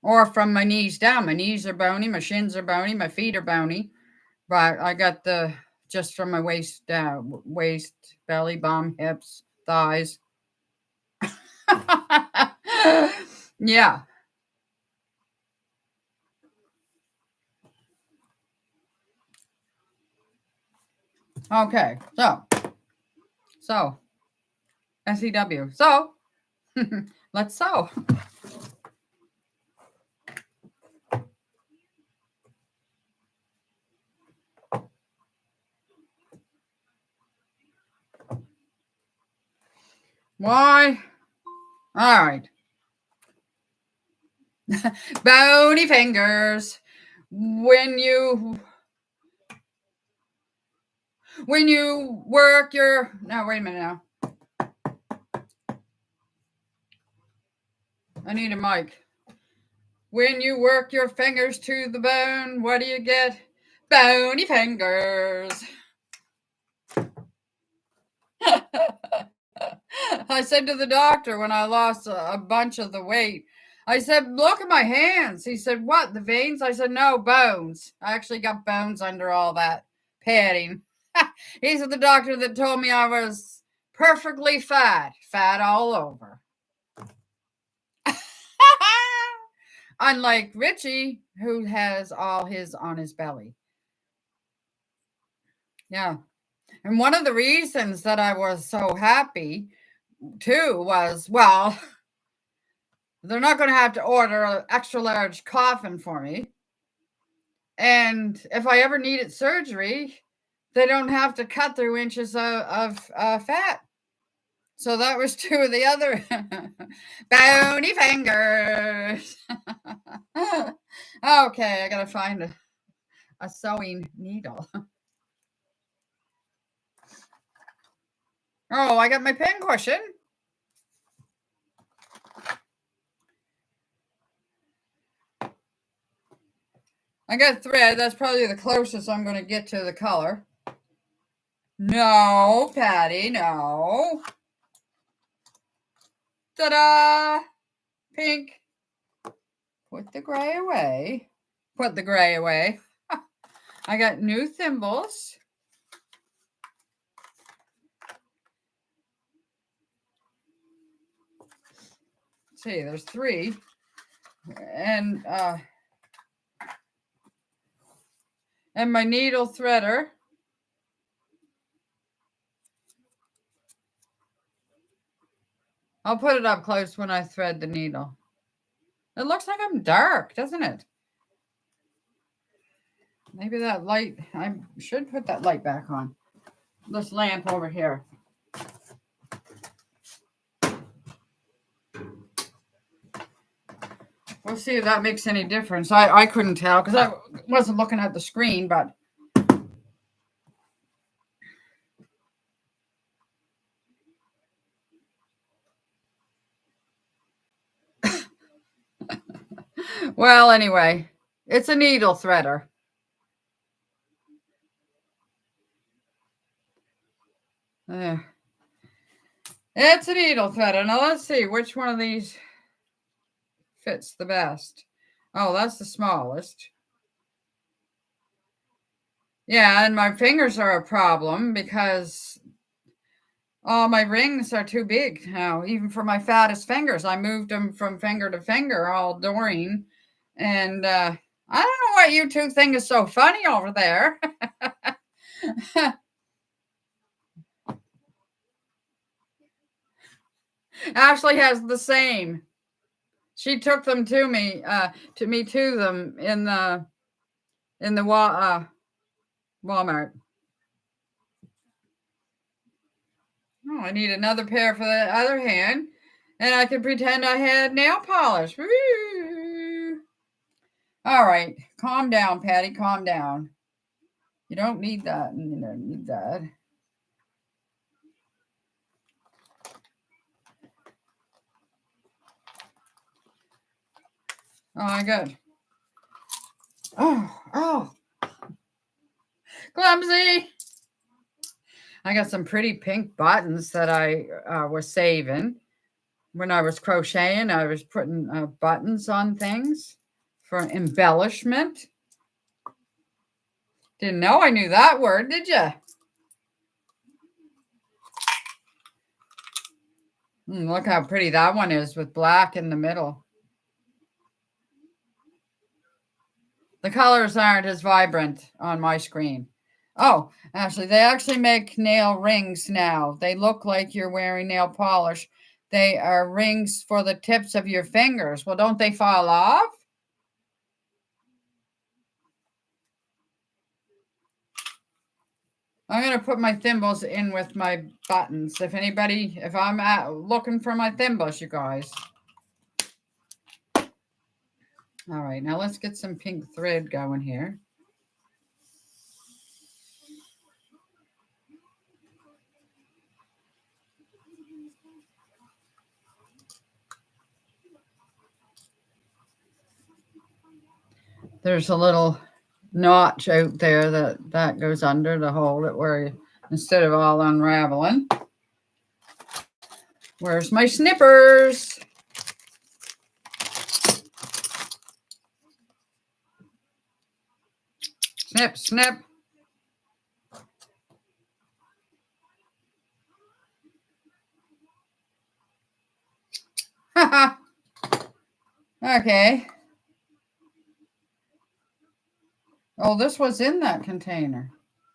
or from my knees down. My knees are bony, my shins are bony, my feet are bony, but I got just from my waist down, waist, belly, bum, hips, thighs. Yeah. Okay. So SEW. So let's sew. Why? All right. Bony fingers. When you work your... No, wait a minute now. I need a mic. When you work your fingers to the bone, what do you get? Bony fingers. I said to the doctor when I lost a bunch of the weight, I said, look at my hands. He said, what, the veins? I said, no, bones. I actually got bones under all that padding. He's the doctor that told me I was perfectly fat all over. Unlike Richie, who has all his on his belly. Yeah. And one of the reasons that I was so happy too was, well, they're not going to have to order an extra large coffin for me. And if I ever needed surgery, they don't have to cut through inches of fat. So that was two of the other bony fingers. Okay, I got to find a sewing needle. Oh, I got my pin cushion. I got thread. That's probably the closest I'm going to get to the color. No, Patty, no. Ta-da! Pink. Put the gray away. Put the gray away. I got new thimbles. See, there's 3. And my needle threader. I'll put it up close when I thread the needle. It looks like I'm dark, doesn't it? Maybe that light, I should put that light back on. This lamp over here. We'll see if that makes any difference. I couldn't tell because I wasn't looking at the screen, but well, anyway, it's a needle threader. There. It's a needle threader. Now let's see which one of these fits the best. Oh, that's the smallest. Yeah, and my fingers are a problem because all my rings are too big now, even for my fattest fingers. I moved them from finger to finger all during. And I don't know what you two think is so funny over there. Ashley has the same. She took them to me, to them in the Walmart. Oh, I need another pair for the other hand. And I could pretend I had nail polish. Woo! All right. Calm down, Patty. Calm down. You don't need that. You don't need that. Oh, good. Oh. Clumsy. I got some pretty pink buttons that I was saving. When I was crocheting, I was putting buttons on things for embellishment. Didn't know I knew that word, did you? Look how pretty that one is with black in the middle. The colors aren't as vibrant on my screen. Oh, actually, they actually make nail rings now. They look like you're wearing nail polish. They are rings for the tips of your fingers. Well, don't they fall off? I'm going to put my thimbles in with my buttons. If I'm looking for my thimbles, you guys. All right, now let's get some pink thread going here. There's a little notch out there that goes under to hold it where instead of all unraveling. Where's my snippers? Snip, snip. Okay. Oh, this was in that container.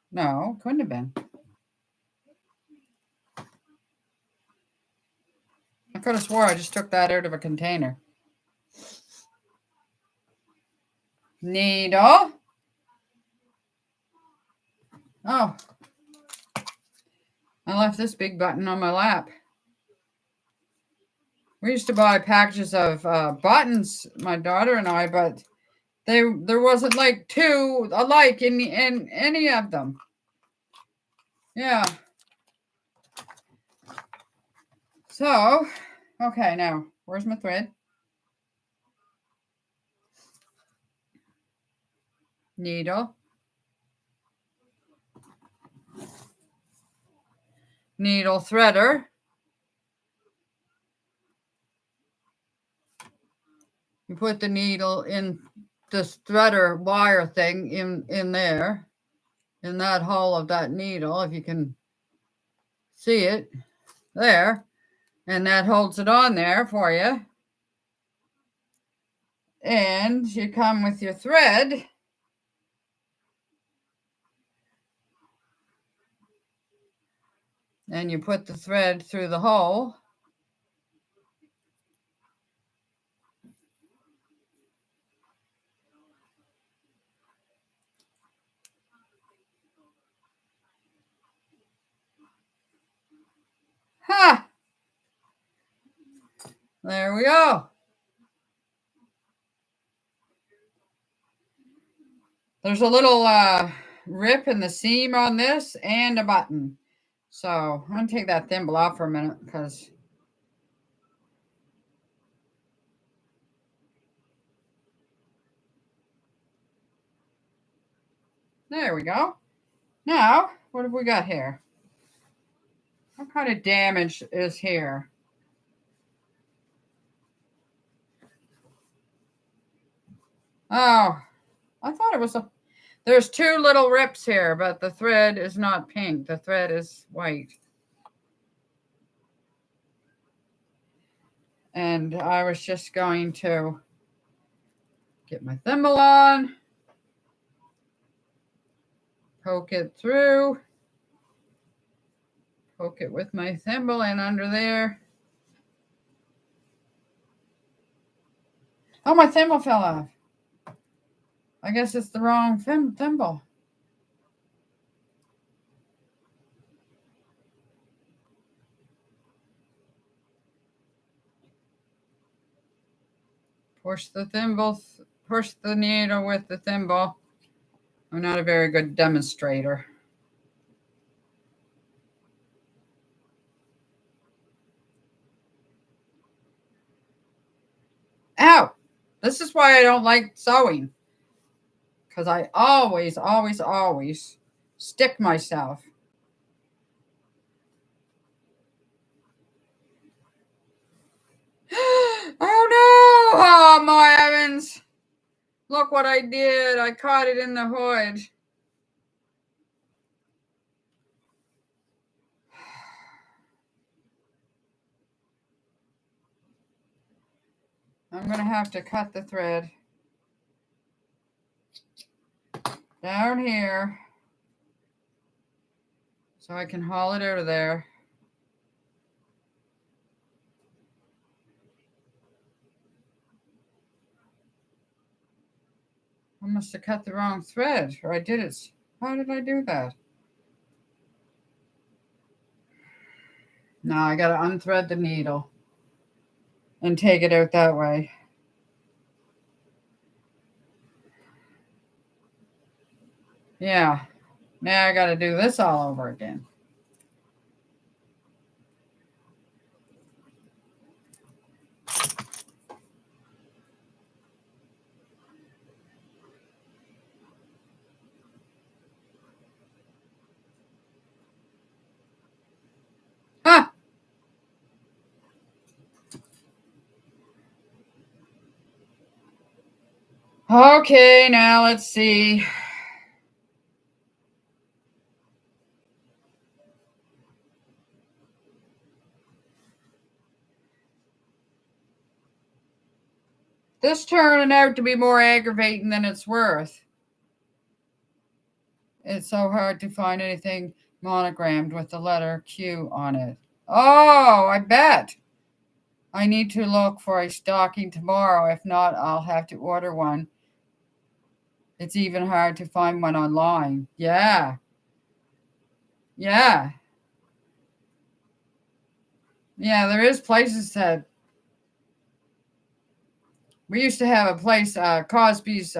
No, couldn't have been. I could have swore I just took that out of a container. Needle. Oh. I left this big button on my lap. We used to buy packages of buttons, my daughter and I, but there wasn't like two alike in any of them. Yeah. So, okay, now, where's my thread? Needle. Needle threader. You put the needle in this threader wire thing in there, in that hole of that needle, if you can see it there, and that holds it on there for you. And you come with your thread. And you put the thread through the hole. Ha! There we go. There's a little rip in the seam on this and a button. So I'm going to take that thimble off for a minute because there we go. Now, what have we got here? What kind of damage is here? Oh, I thought it was there's two little rips here, but the thread is not pink. The thread is white. And I was just going to get my thimble on, poke it through, poke it with my thimble and under there. Oh, my thimble fell off. I guess it's the wrong thimble. Push the thimble, push the needle with the thimble. I'm not a very good demonstrator. Ow! This is why I don't like sewing. Because I always stick myself. Oh no! Oh my heavens! Look what I did. I caught it in the hood. I'm going to have to cut the thread down here so I can haul it out of there. I must have cut the wrong thread, or I did it. How did I do that? No, I got to unthread the needle and take it out that way. Yeah. Now I got to do this all over again. Ah! Okay, now let's see. This turning out to be more aggravating than it's worth. It's so hard to find anything monogrammed with the letter Q on it. Oh, I bet. I need to look for a stocking tomorrow. If not, I'll have to order one. It's even hard to find one online. Yeah. Yeah. Yeah, there is places that we used to have a place, Cosby's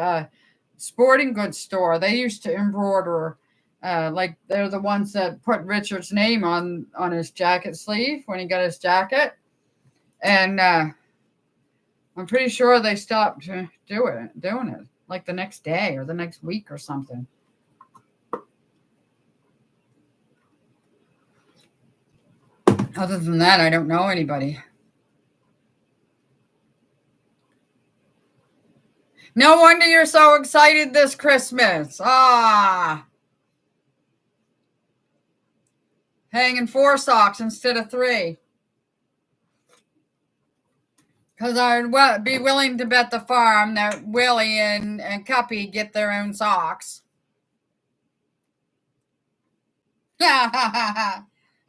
sporting goods store. They used to embroider, like they're the ones that put Richard's name on his jacket sleeve when he got his jacket. And I'm pretty sure they stopped doing it like the next day or the next week or something. Other than that, I don't know anybody. No wonder you're so excited this Christmas. Ah. Hanging 4 socks instead of 3. Because I'd be willing to bet the farm that Willie and Cuppy get their own socks. All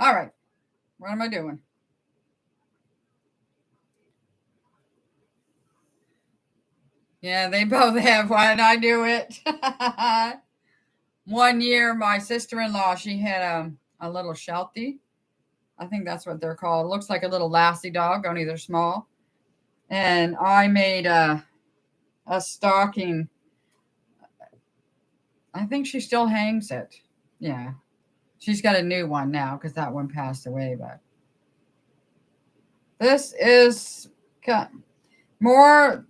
right. What am I doing? Yeah, they both have one. I do it. One year, my sister-in-law, she had a little Sheltie. I think that's what they're called. It looks like a little lassie dog, only they're small. And I made a stocking. I think she still hangs it. Yeah. She's got a new one now because that one passed away. But this is more.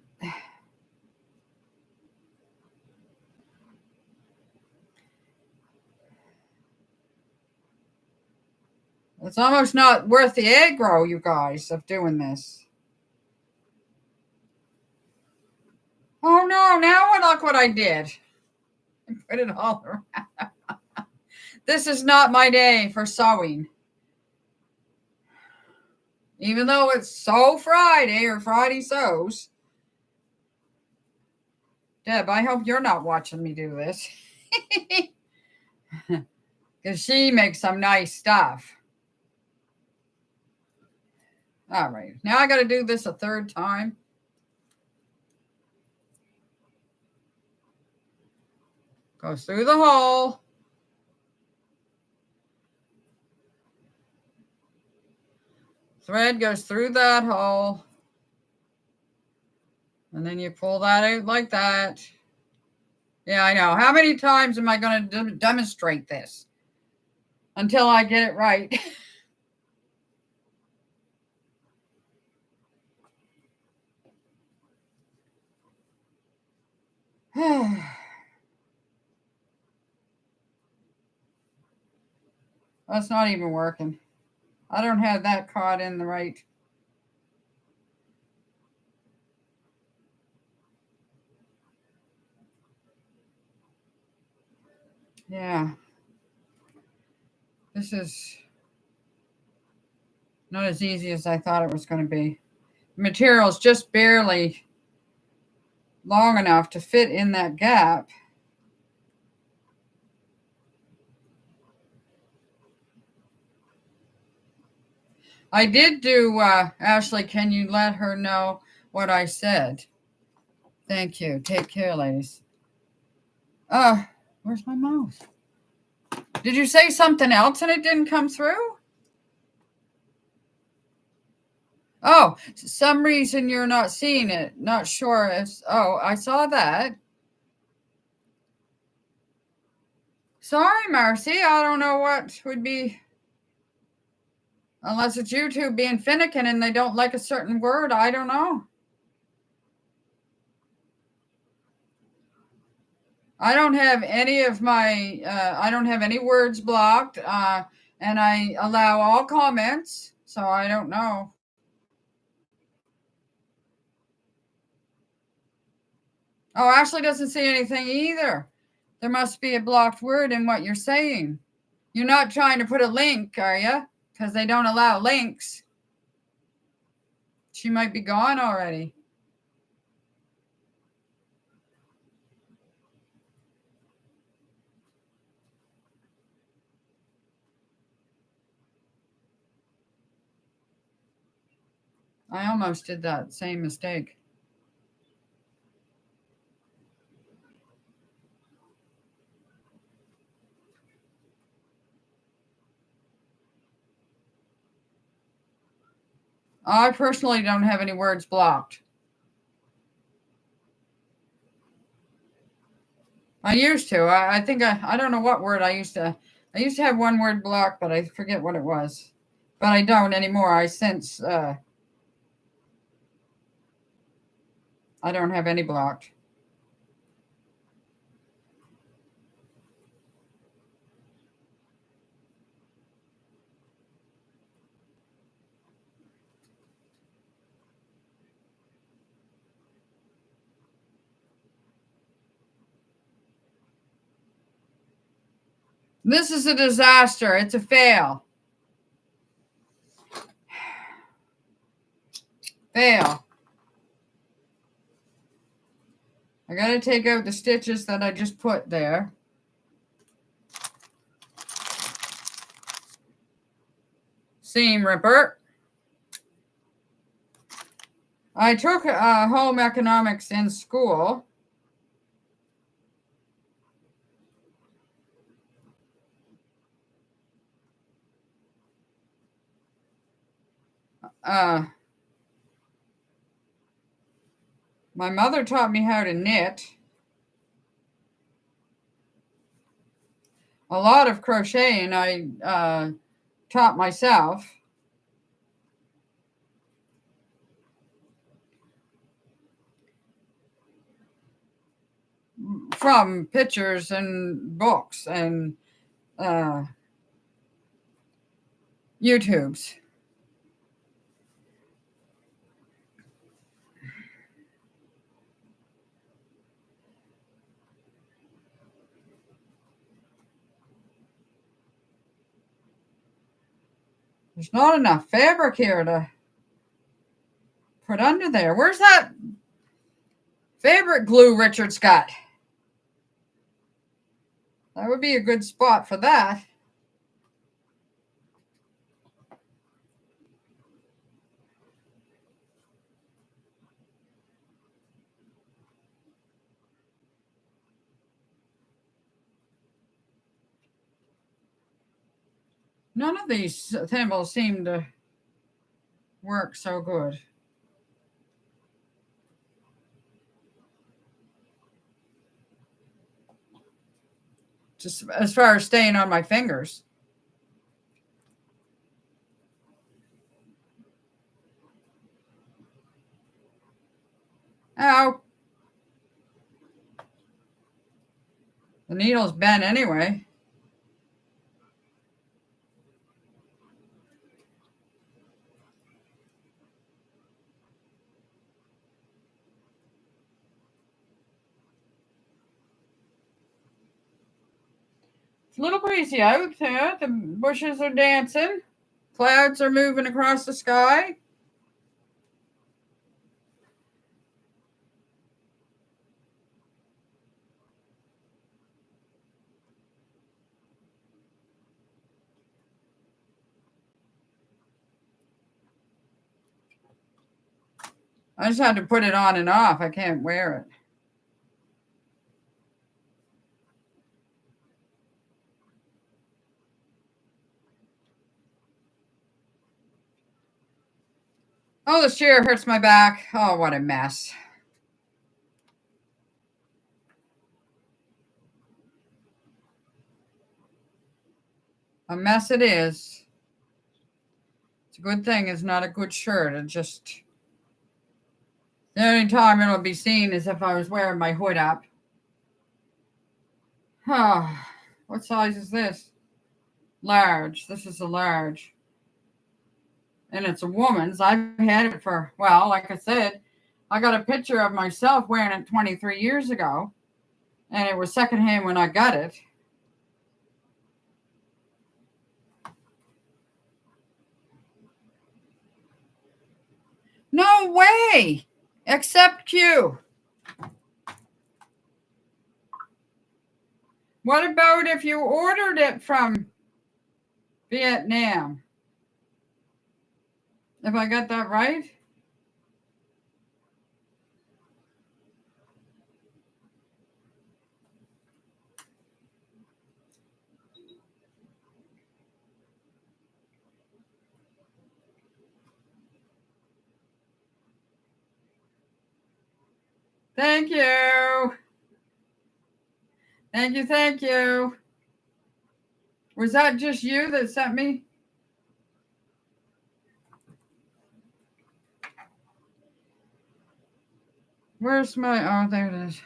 It's almost not worth the aggro, you guys, of doing this. Oh no, now look what I did. I put it all around. This is not my day for sewing. Even though it's Sew Friday or Friday Sews. Deb, I hope you're not watching me do this. Because she makes some nice stuff. All right. Now I got to do this a 3rd time. Goes through the hole. Thread goes through that hole. And then you pull that out like that. Yeah, I know. How many times am I going to demonstrate this until I get it right? That's not even working. I don't have that caught in the right. Yeah. This is not as easy as I thought it was going to be. The material is just barely long enough to fit in that gap. I did do, Ashley, can you let her know what I said? Thank you. Take care, ladies. Where's my mouse? Did you say something else and it didn't come through? Oh, some reason you're not seeing it. Not sure if, I saw that. Sorry, Marcy. I don't know what would be, unless it's YouTube being finicky and they don't like a certain word. I don't know. I don't have any of my, I don't have any words blocked, and I allow all comments, so I don't know. Oh, Ashley doesn't see anything either. There must be a blocked word in what you're saying. You're not trying to put a link, are you? Because they don't allow links. She might be gone already. I almost did that same mistake. I personally don't have any words blocked. I used to. I think I don't know what word I used to have one word blocked, but I forget what it was. But I don't anymore. I since I don't have any blocked. This is a disaster. It's a fail. Fail. I got to take out the stitches that I just put there. Seam ripper. I took home economics in school. My mother taught me how to knit. A lot of crocheting I taught myself. From pictures and books and YouTubes. There's not enough fabric here to put under there. Where's that fabric glue Richard's got? That would be a good spot for that. None of these thimbles seem to work so good. just as far as staying on my fingers. Ow. The needle's bent anyway. It's a little breezy out there. The bushes are dancing. Clouds are moving across the sky. I just had to put it on and off. I can't wear it. Oh, this chair hurts my back. Oh, what a mess. A mess it is. It's a good thing it's not a good shirt. It just... The only time it'll be seen is if I was wearing my hood up. Oh, what size is this? Large. This is a large. And it's a woman's. I've had it for, well, like I said, I got a picture of myself wearing it 23 years ago. And it was secondhand when I got it. No way! Except Q. What about if you ordered it from Vietnam? If I got that right? Thank you. Thank you, thank you. Was that just you that sent me? Where's my, oh, there it is.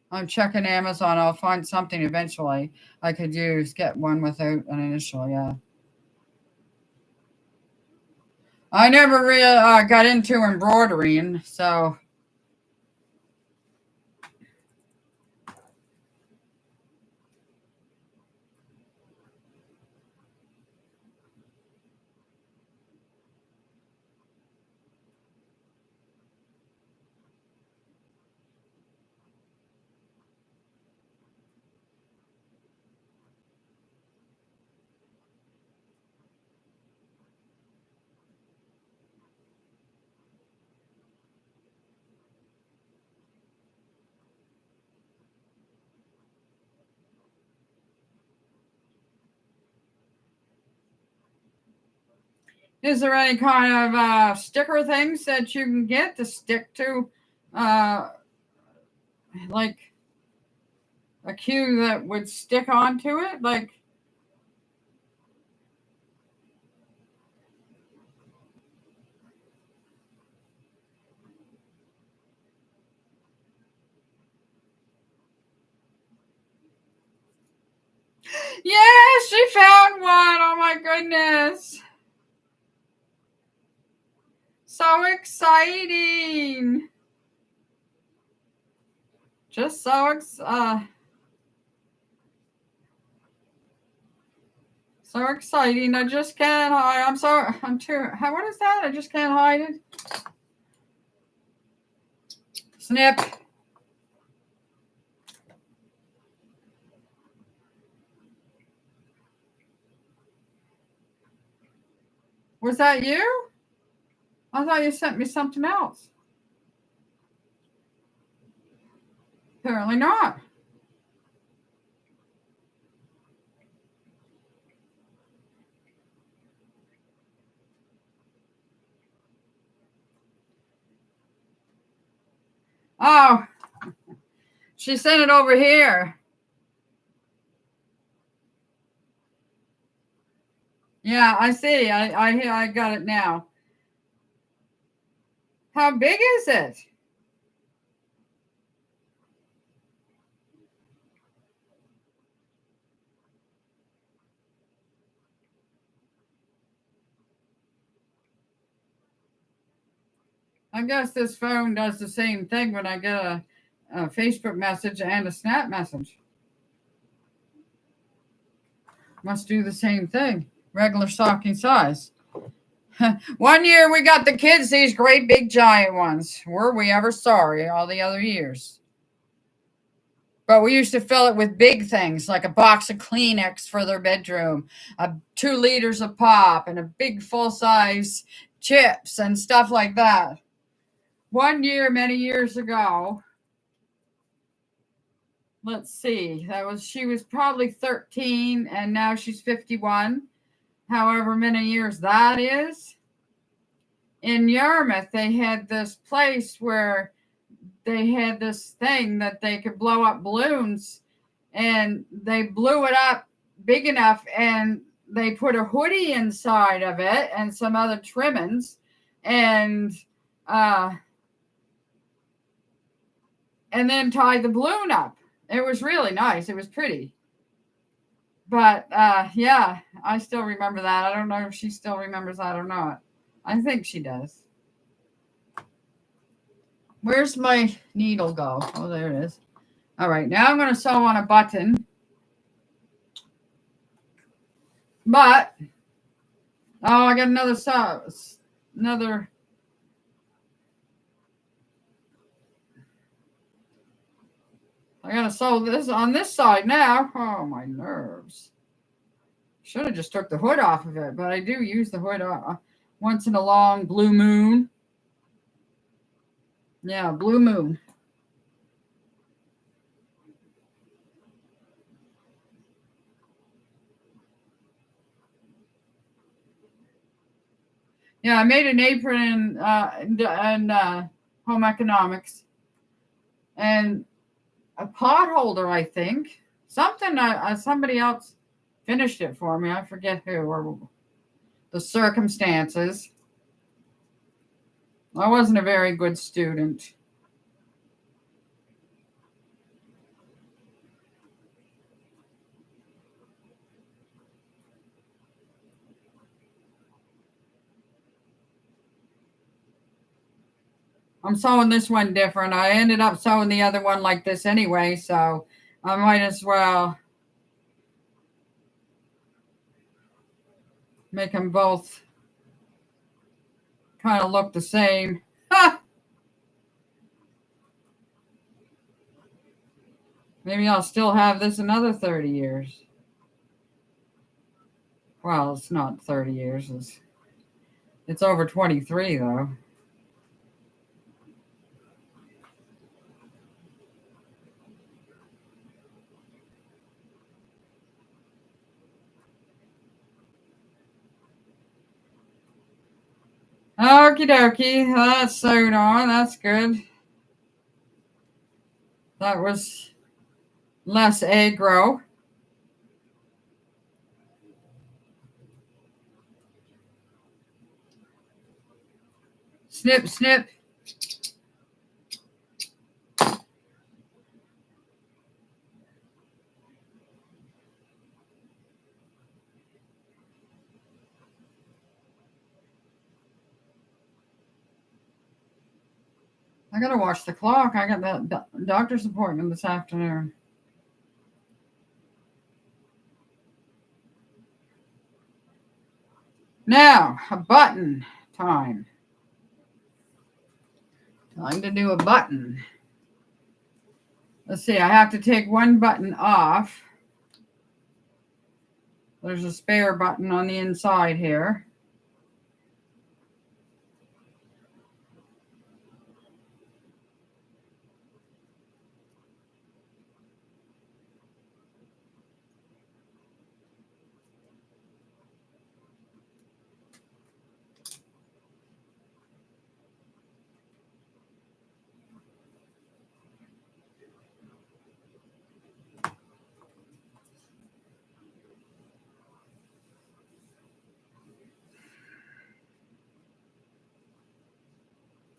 I'm checking Amazon. I'll find something eventually I could use. Get one without an initial, yeah. I never really got into embroidering, so... Is there any kind of sticker things that you can get to stick to, like a cue that would stick onto it? Like, yes, she found one. Oh my goodness. So exciting. Just so so exciting. I just can't hide. I'm sorry. I'm too. What is that? I just can't hide it. Snip. Was that you? I thought you sent me something else. Apparently not. Oh, she sent it over here. Yeah, I see. I got it now. How big is it? I guess this phone does the same thing when I get a Facebook message and a Snap message. Must do the same thing. Regular stocking size. One year we got the kids these great big giant ones. Were we ever sorry all the other years? But we used to fill it with big things like a box of Kleenex for their bedroom, 2 liters of pop, and a big full-size chips and stuff like that. One year, many years ago, let's see, she was probably 13 and now she's 51. However many years that is. In Yarmouth, they had this place where they had this thing that they could blow up balloons, and they blew it up big enough and they put a hoodie inside of it and some other trimmings and then tied the balloon up. It was really nice. It was pretty. But yeah, I still remember that. I don't know if she still remembers that or not. I think she does. Where's my needle go? Oh, there it is. All right, now I'm going to sew on a button. But, oh, I got another I got to sew this on this side now. Oh, my nerves. Should have just took the hood off of it, but I do use the hood once in a long blue moon. Yeah, blue moon. Yeah, I made an apron in home economics and a pot holder, I think. Somebody else finished it for me. I forget who or the circumstances. I wasn't a very good student. I'm sewing this one different. I ended up sewing the other one like this anyway, so I might as well make them both kind of look the same. Maybe I'll still have this another 30 years. Well, it's not 30 years. It's over 23, though. Okie dokie. That's sewed on. That's good. That was less aggro. Snip, snip. I gotta watch the clock. I got that doctor's appointment this afternoon. Now, a button time. Time to do a button. Let's see, I have to take one button off. There's a spare button on the inside here.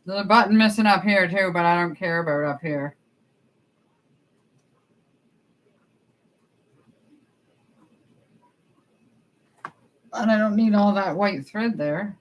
There's a button missing up here too, but I don't care about up here. And I don't need all that white thread there.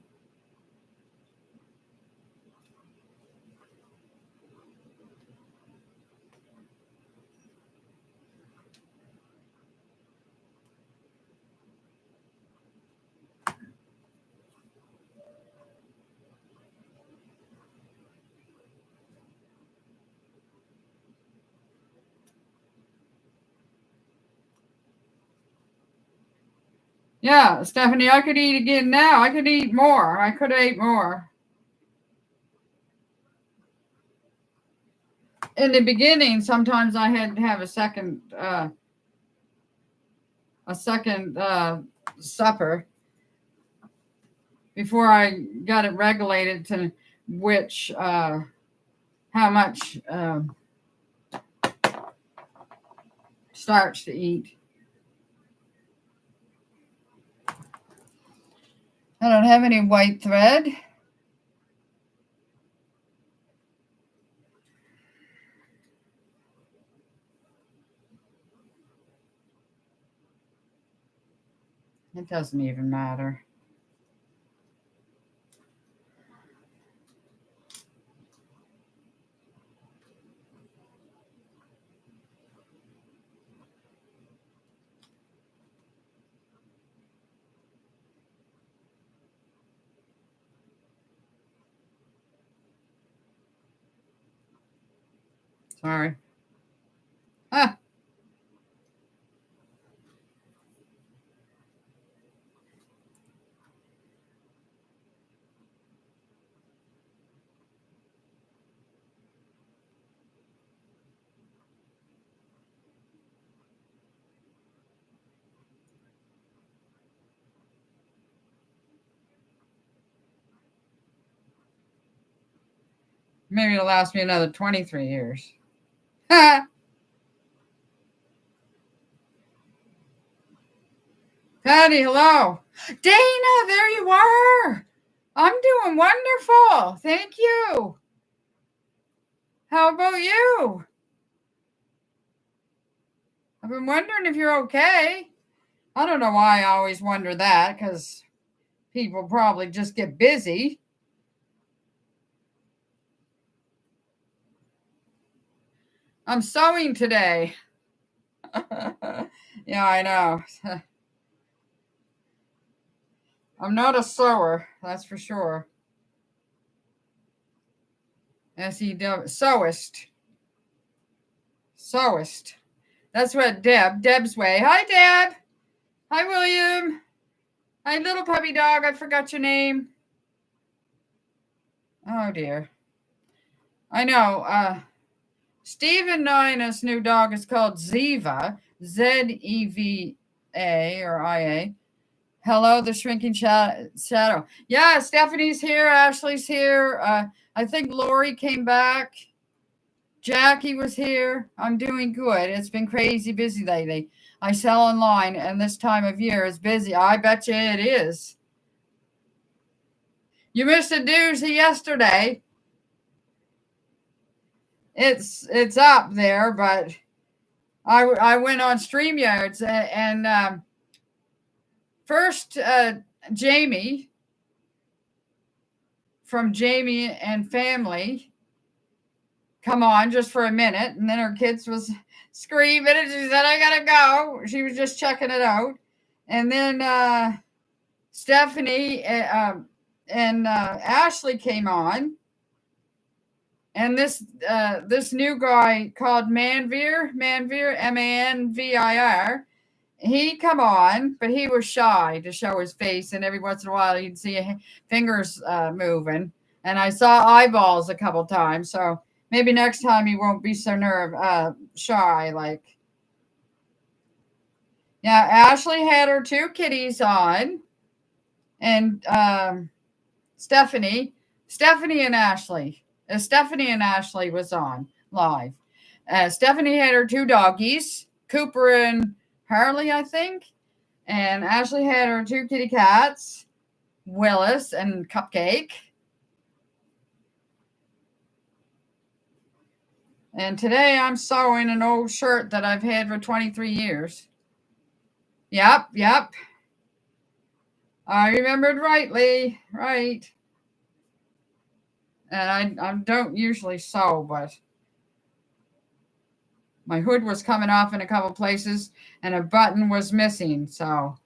Yeah, Stephanie, I could eat again now. I could eat more. I could have ate more. In the beginning, sometimes I had to have a second supper before I got it regulated to which how much starch to eat. I don't have any white thread. It doesn't even matter. Sorry. Ah. Maybe it'll last me another 23 years. Patty, hello. Dana, there you are. I'm doing wonderful. Thank you. How about you? I've been wondering if you're okay. I don't know why I always wonder that, because people probably just get busy. I'm sewing today. Yeah, I know. I'm not a sewer, that's for sure. S-E-W, sewist. Sewist. That's what Deb's way. Hi, Deb. Hi, William. Hi, little puppy dog. I forgot your name. Oh, dear. I know. Stephen Nina's new dog is called Ziva. Z-E-V-A or I-A. Hello, the shrinking shadow. Yeah, Stephanie's here. Ashley's here. I think Lori came back. Jackie was here. I'm doing good. It's been crazy busy lately. I sell online, and this time of year is busy. I bet you it is. You missed a doozy yesterday. It's up there, but I went on StreamYards and first Jamie from Jamie and Family come on just for a minute, and then her kids was screaming and she said, I gotta go. She was just checking it out. And then Stephanie and Ashley came on. And this new guy called Manvir, M-A-N-V-I-R, he come on, but he was shy to show his face, and every once in a while you'd see fingers moving. And I saw eyeballs a couple times, so maybe next time he won't be so shy. Like, yeah, Ashley had her two kitties on, and Stephanie and Ashley. Stephanie and Ashley was on live. Stephanie had her two doggies, Cooper and Harley, I think. And Ashley had her two kitty cats, Willis and Cupcake. And today I'm sewing an old shirt that I've had for 23 years. Yep. I remembered rightly. Right. And I don't usually sew, but my hood was coming off in a couple places and a button was missing. So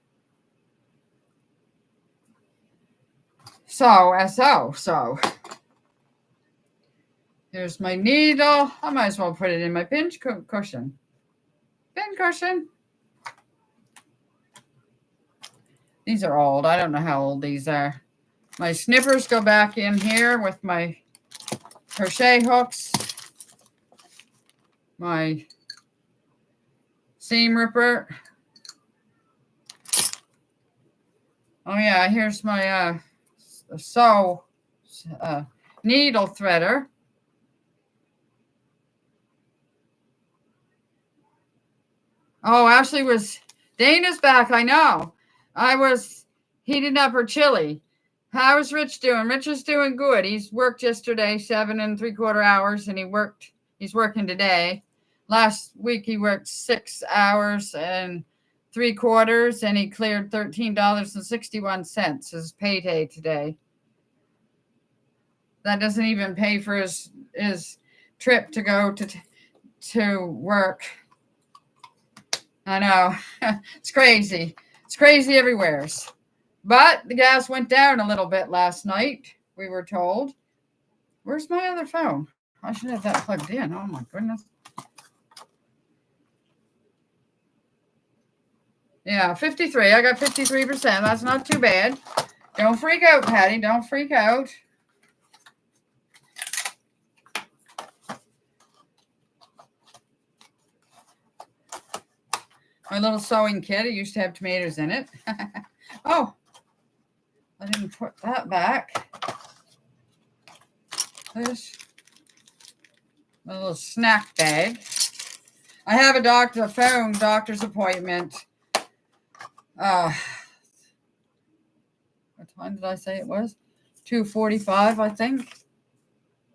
here's my needle. I might as well put it in my pin cushion. These are old. I don't know how old these are. My snippers go back in here with my crochet hooks. My seam ripper. Oh yeah, here's my needle threader. Oh, Ashley Dana's back, I know. I was heating up her chili. How is Rich doing? Rich is doing good. He's worked yesterday 7 3/4 hours, and he's working today. Last week he worked 6 hours and 3/4, and he cleared $13.61 his payday today. That doesn't even pay for his trip to go to work. I know. It's crazy. It's crazy everywhere. But the gas went down a little bit last night, we were told. Where's my other phone? I should have that plugged in. Oh, my goodness. Yeah, 53. I got 53%. That's not too bad. Don't freak out, Patty. Don't freak out. My little sewing kit. It used to have tomatoes in it. Oh, I didn't put that back. There's my little snack bag. I have a doctor's appointment. What time did I say it was? 2:45, I think.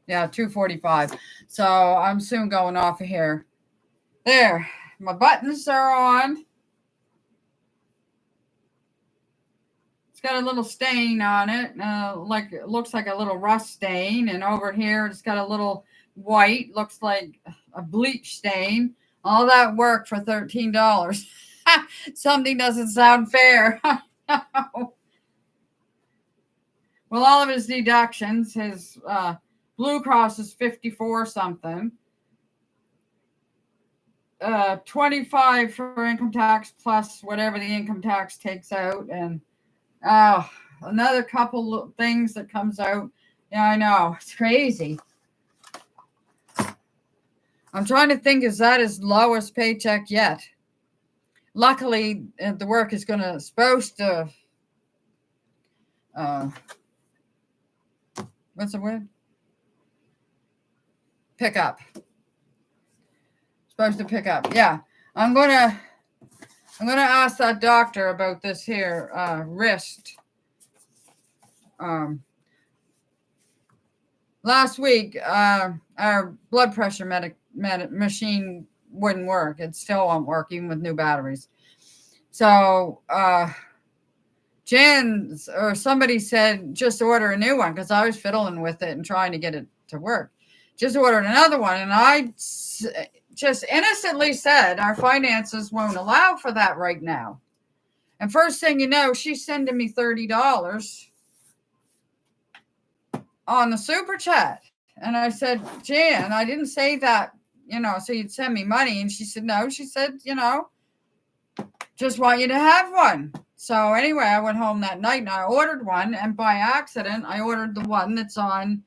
Yeah, 2:45. So I'm soon going off of here. There. My buttons are on. It's got a little stain on it, like it looks like a little rust stain. And over here, it's got a little white, looks like a bleach stain. All that work for $13. Something doesn't sound fair. Well, all of his deductions, his Blue Cross is 54 something. 25 for income tax plus whatever the income tax takes out, and another couple things that comes out. Yeah, I know, it's crazy. I'm trying to think, is that his lowest paycheck yet? Luckily, the work is supposed to what's the word? Pick up. Supposed to pick up. Yeah. I'm gonna ask that doctor about this here wrist. Last week our blood pressure machine wouldn't work. It still won't work even with new batteries. So Jen or somebody said just order a new one, because I was fiddling with it and trying to get it to work. Just ordered another one, and I just innocently said our finances won't allow for that right now. And first thing you know, she's sending me $30 on the super chat. And I said, Jan, I didn't say that, so you'd send me money. And she said, no. She said, just want you to have one. So anyway, I went home that night and I ordered one. And by accident, I ordered the one that's on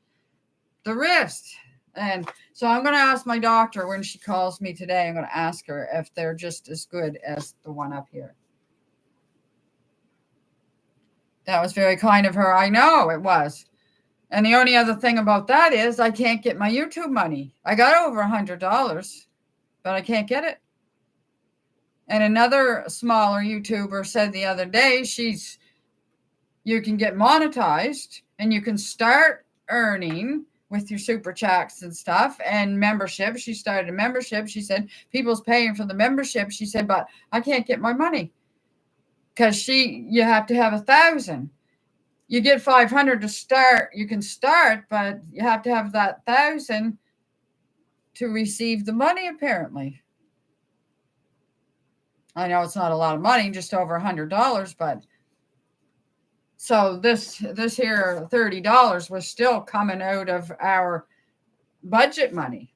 the wrist. And so I'm going to ask my doctor when she calls me today. I'm going to ask her if they're just as good as the one up here. That was very kind of her. I know it was. And the only other thing about that is I can't get my YouTube money. I got over $100, but I can't get it. And another smaller YouTuber said the other day, you can get monetized and you can start earning with your super chats and stuff and membership. She started a membership. She said, people's paying for the membership. She said, but I can't get my money because you have to have 1,000. You get 500 to start. You can start, but you have to have that 1,000 to receive the money, apparently. I know it's not a lot of money, just over $100, but so this here $30 was still coming out of our budget money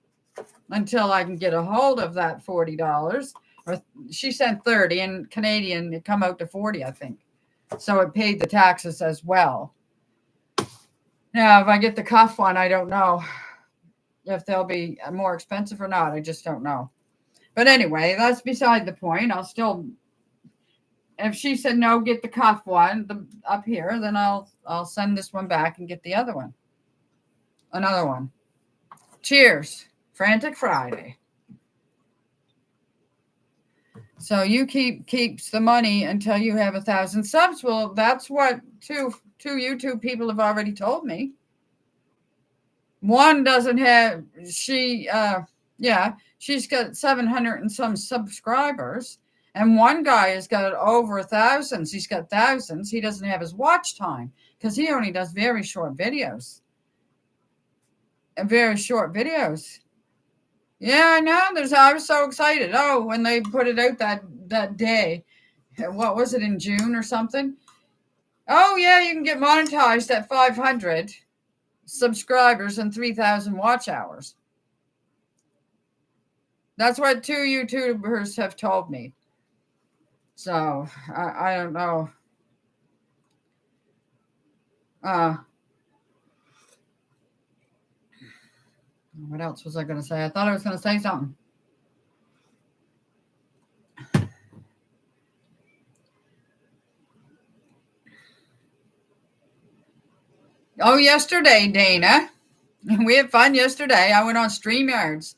until I can get a hold of that $40. Or she sent 30 and Canadian, it come out to 40, I think. So it paid the taxes as well. Now, if I get the cuff one, I don't know if they'll be more expensive or not. I just don't know. But anyway, that's beside the point. I'll still, if she said no, get the cuff one up here, then I'll send this one back and get the other one. Another one. Cheers. Frantic Friday. So you keeps the money until you have 1,000 subs. Well, that's what two YouTube people have already told me. One doesn't have, she's got 700 and some subscribers. And one guy has got over 1,000. He's got thousands. He doesn't have his watch time because he only does very short videos. And very short videos. Yeah, I know. I was so excited. Oh, when they put it out that day. What was it, in June or something? Oh, yeah, you can get monetized at 500 subscribers and 3,000 watch hours. That's what two YouTubers have told me. So, I don't know. What else was I going to say? I thought I was going to say something. Oh, yesterday, Dana. We had fun yesterday. I went on StreamYards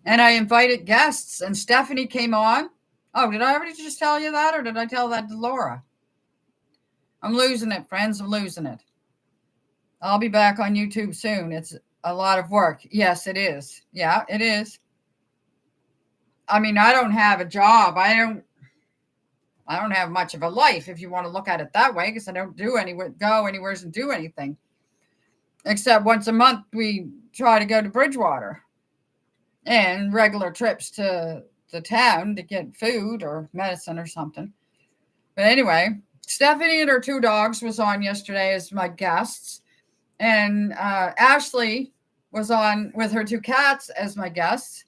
and I invited guests and Stephanie came on. Oh, did I already just tell you that or did I tell that to Laura? I'm losing it, friends. I'm losing it. I'll be back on YouTube soon. It's a lot of work. Yes, it is. Yeah, it is. I mean, I don't have a job. I don't have much of a life if you want to look at it that way because I don't go anywhere and do anything. Except once a month we try to go to Bridgewater and regular trips to the town to get food or medicine or something. But anyway, Stephanie and her 2 dogs was on yesterday as my guests. And Ashley was on with her 2 cats as my guests.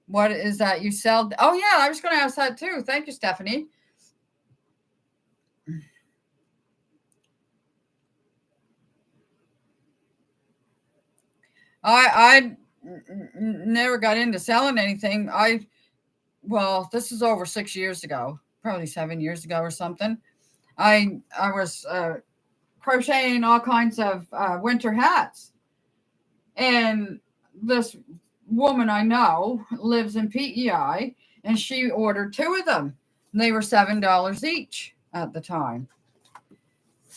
What is that you sell? Oh, yeah, I was going to ask that too. Thank you, Stephanie. I never got into selling anything. This is over 6 years ago, probably 7 years ago or something. I was crocheting all kinds of winter hats. And this woman I know lives in PEI, and she ordered 2 of them. And they were $7 each at the time.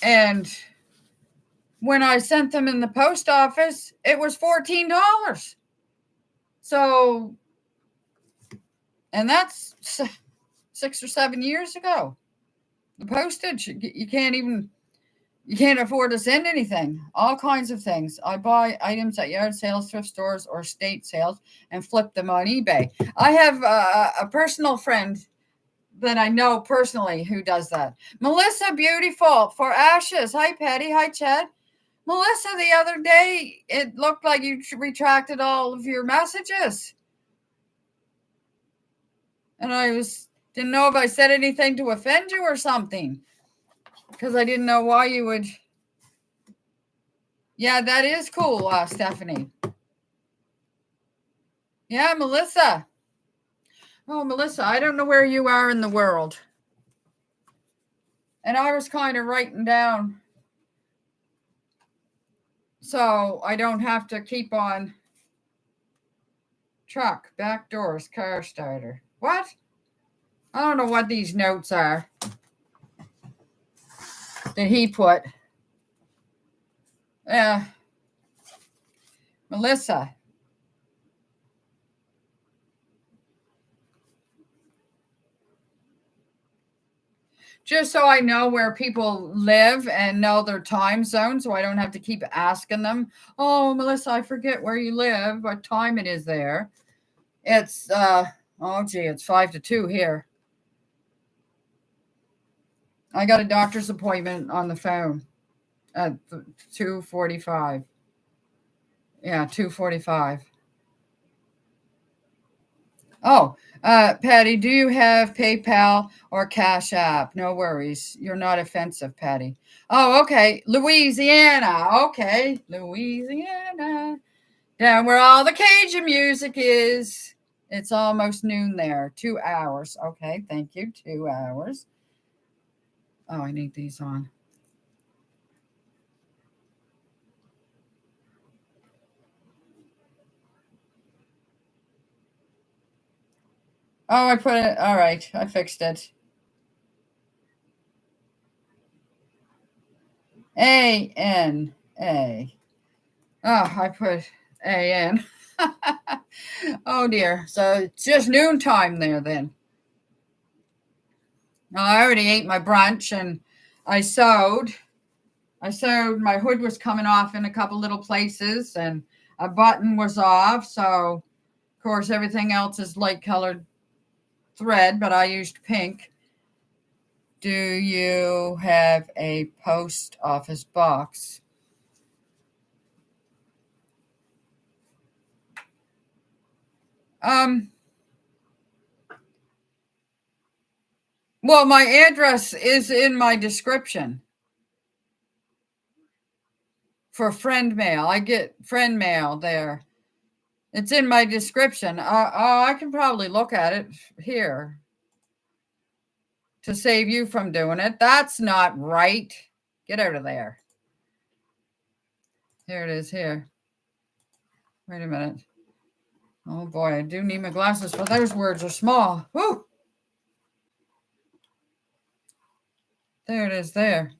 And when I sent them in the post office, it was $14. So, and that's 6 or 7 years ago. The postage, you can't afford to send anything. All kinds of things. I buy items at yard sales, thrift stores, or estate sales and flip them on eBay. I have a personal friend that I know personally who does that. Melissa Beautiful for Ashes. Hi, Patty. Hi, Chad. Melissa, the other day, it looked like you retracted all of your messages. And I didn't know if I said anything to offend you or something. Because I didn't know why you would. Yeah, that is cool, Stephanie. Yeah, Melissa. Oh, Melissa, I don't know where you are in the world. And I was kind of writing down so I don't have to keep on. Truck, back doors, car starter. What? I don't know what these notes are that he put. Yeah. Melissa. Just so I know where people live and know their time zone, so I don't have to keep asking them, oh, Melissa, I forget where you live, what time it is there. It's, it's 5 to 2 here. I got a doctor's appointment on the phone at 2:45. Yeah, 2:45. Oh, Patty, do you have PayPal or Cash App? No worries. You're not offensive, Patty. Oh, okay. Louisiana. Okay. Louisiana. Down where all the Cajun music is. It's almost noon there. 2 hours. Okay. Thank you. 2 hours. Oh, I need these on. Oh, I put it. All right. I fixed it. A-N-A. Oh, I put A-N. Oh, dear. So it's just noontime there then. Well, I already ate my brunch and I sewed. My hood was coming off in a couple little places and a button was off. So, of course, everything else is light colored thread, but I used pink. Do you have a post office box? Well, my address is in my description for friend mail. I get friend mail there. It's in my description. I can probably look at it here to save you from doing it. That's not right. Get out of there. Here it is here. Wait a minute. Oh boy, I do need my glasses, but those words are small. Woo! There it is there.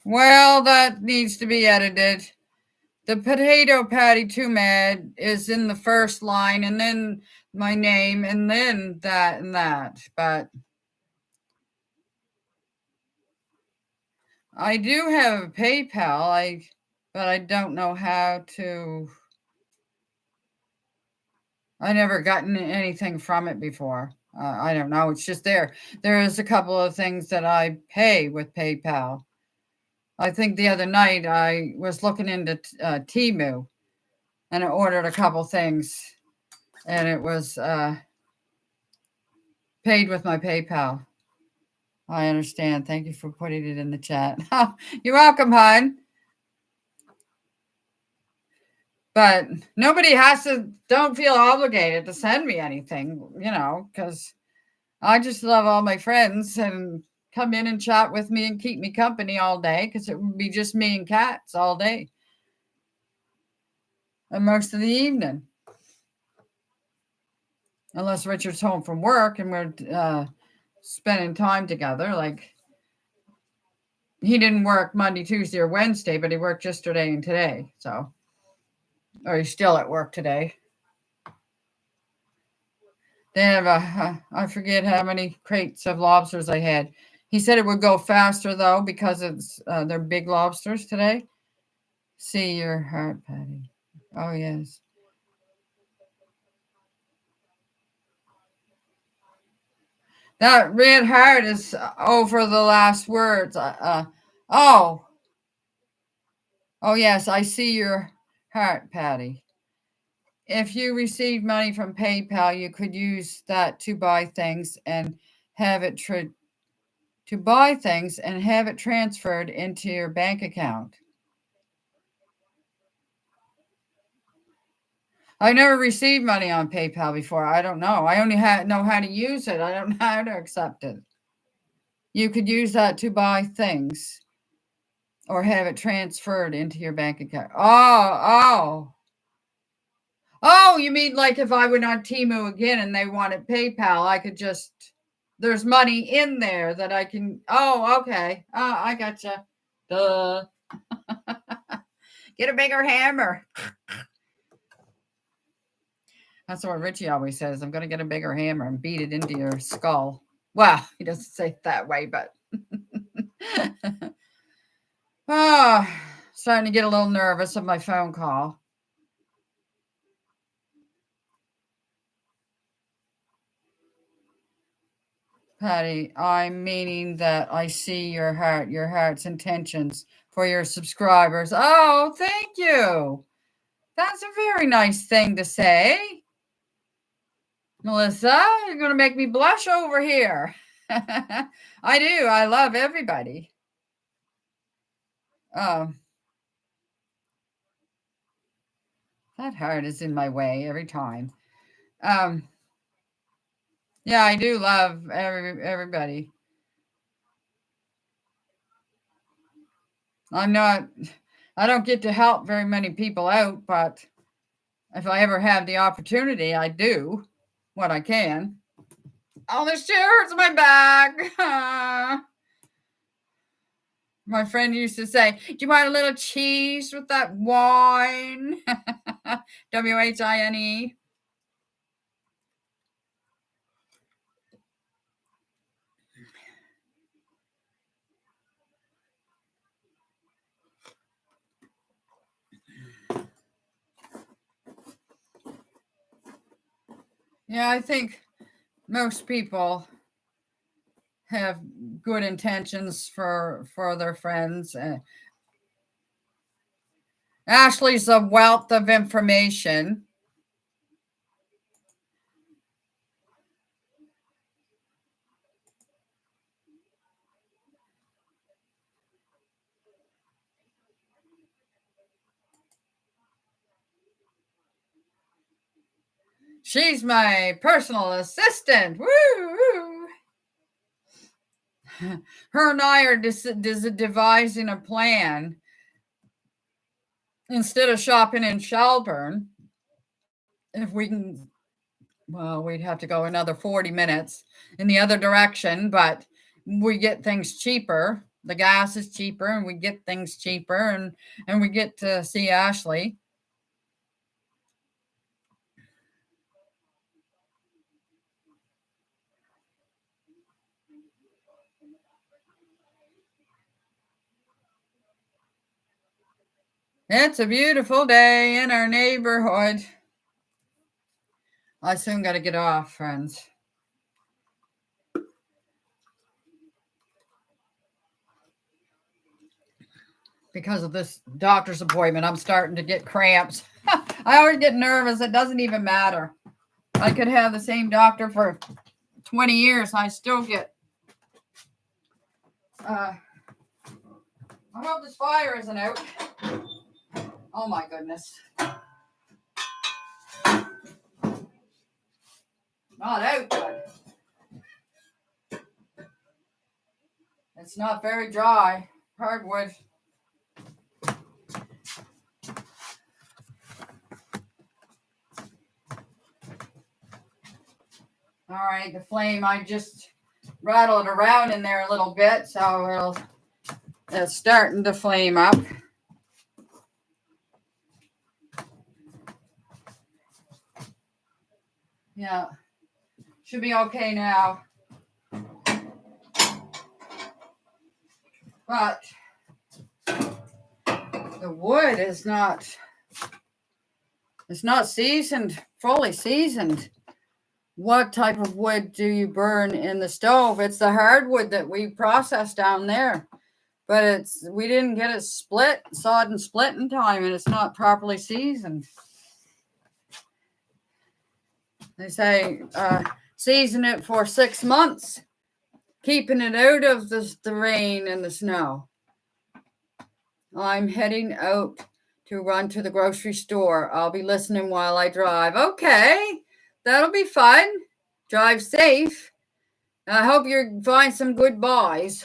Well, that needs to be edited. The potato patty too mad is in the first line and then my name and then that and that. But I do have a PayPal, but I don't know how to. I never gotten anything from it before. I don't know. It's just there. There is a couple of things that I pay with PayPal. I think the other night I was looking into Temu and I ordered a couple things and it was paid with my PayPal. I understand. Thank you for putting it in the chat. You're welcome, hon. But nobody don't feel obligated to send me anything, because I just love all my friends and come in and chat with me and keep me company all day because it would be just me and cats all day and most of the evening. Unless Richard's home from work and we're spending time together. Like, he didn't work Monday, Tuesday, or Wednesday, but he worked yesterday and today. So, or he's still at work today. They have I forget how many crates of lobsters I had. He said it would go faster though because they're big lobsters today. See your heart, Patty. Oh yes. That red heart is over the last words. Oh yes, I see your heart, Patty. If you receive money from PayPal, you could use that to buy things and have it transferred into your bank account. I never received money on PayPal before. I don't know. I only know how to use it. I don't know how to accept it. you could use that to buy things or have it transferred into your bank account. Oh, you mean like if I went on Temu again and they wanted PayPal, I could just, there's money in there that I can, okay. I gotcha. Duh. Get a bigger hammer. That's what Richie always says. I'm going to get a bigger hammer and beat it into your skull. Well, he doesn't say it that way, but. Starting to get a little nervous of my phone call. Patty, I'm meaning that I see your heart's intentions for your subscribers. Oh, thank you. That's a very nice thing to say. Melissa, you're going to make me blush over here. I do. I love everybody. That heart is in my way every time. Yeah, I do love everybody. I don't get to help very many people out, but if I ever have the opportunity, I do what I can. Oh, this chair hurts my back. My friend used to say, do you want a little cheese with that wine? WHINE. Yeah, I think most people have good intentions for their friends. Ashley's a wealth of information. She's my personal assistant. Woo! Her and I are devising a plan. Instead of shopping in Shelburne, if we can, well, we'd have to go another 40 minutes in the other direction, but we get things cheaper. The gas is cheaper and we get things cheaper and we get to see Ashley. It's a beautiful day in our neighborhood. I soon got to get off, friends. Because of this doctor's appointment, I'm starting to get cramps. I always get nervous. It doesn't even matter. I could have the same doctor for 20 years. I still get. I hope this fire isn't out. Oh my goodness. Not out, but it's not very dry. Hardwood. All right, the flame, I just rattled it around in there a little bit, so it's starting to flame up. Yeah, should be okay now. But the wood is not, it's not seasoned, fully seasoned. What type of wood do you burn in the stove? It's the hardwood that we process down there. But we didn't get it sawed and split in time, and it's not properly seasoned. They say season it for 6 months, keeping it out of the rain and the snow. I'm heading out to run to the grocery store. I'll be listening while I drive. Okay, that'll be fun. Drive safe. I hope you find some good buys.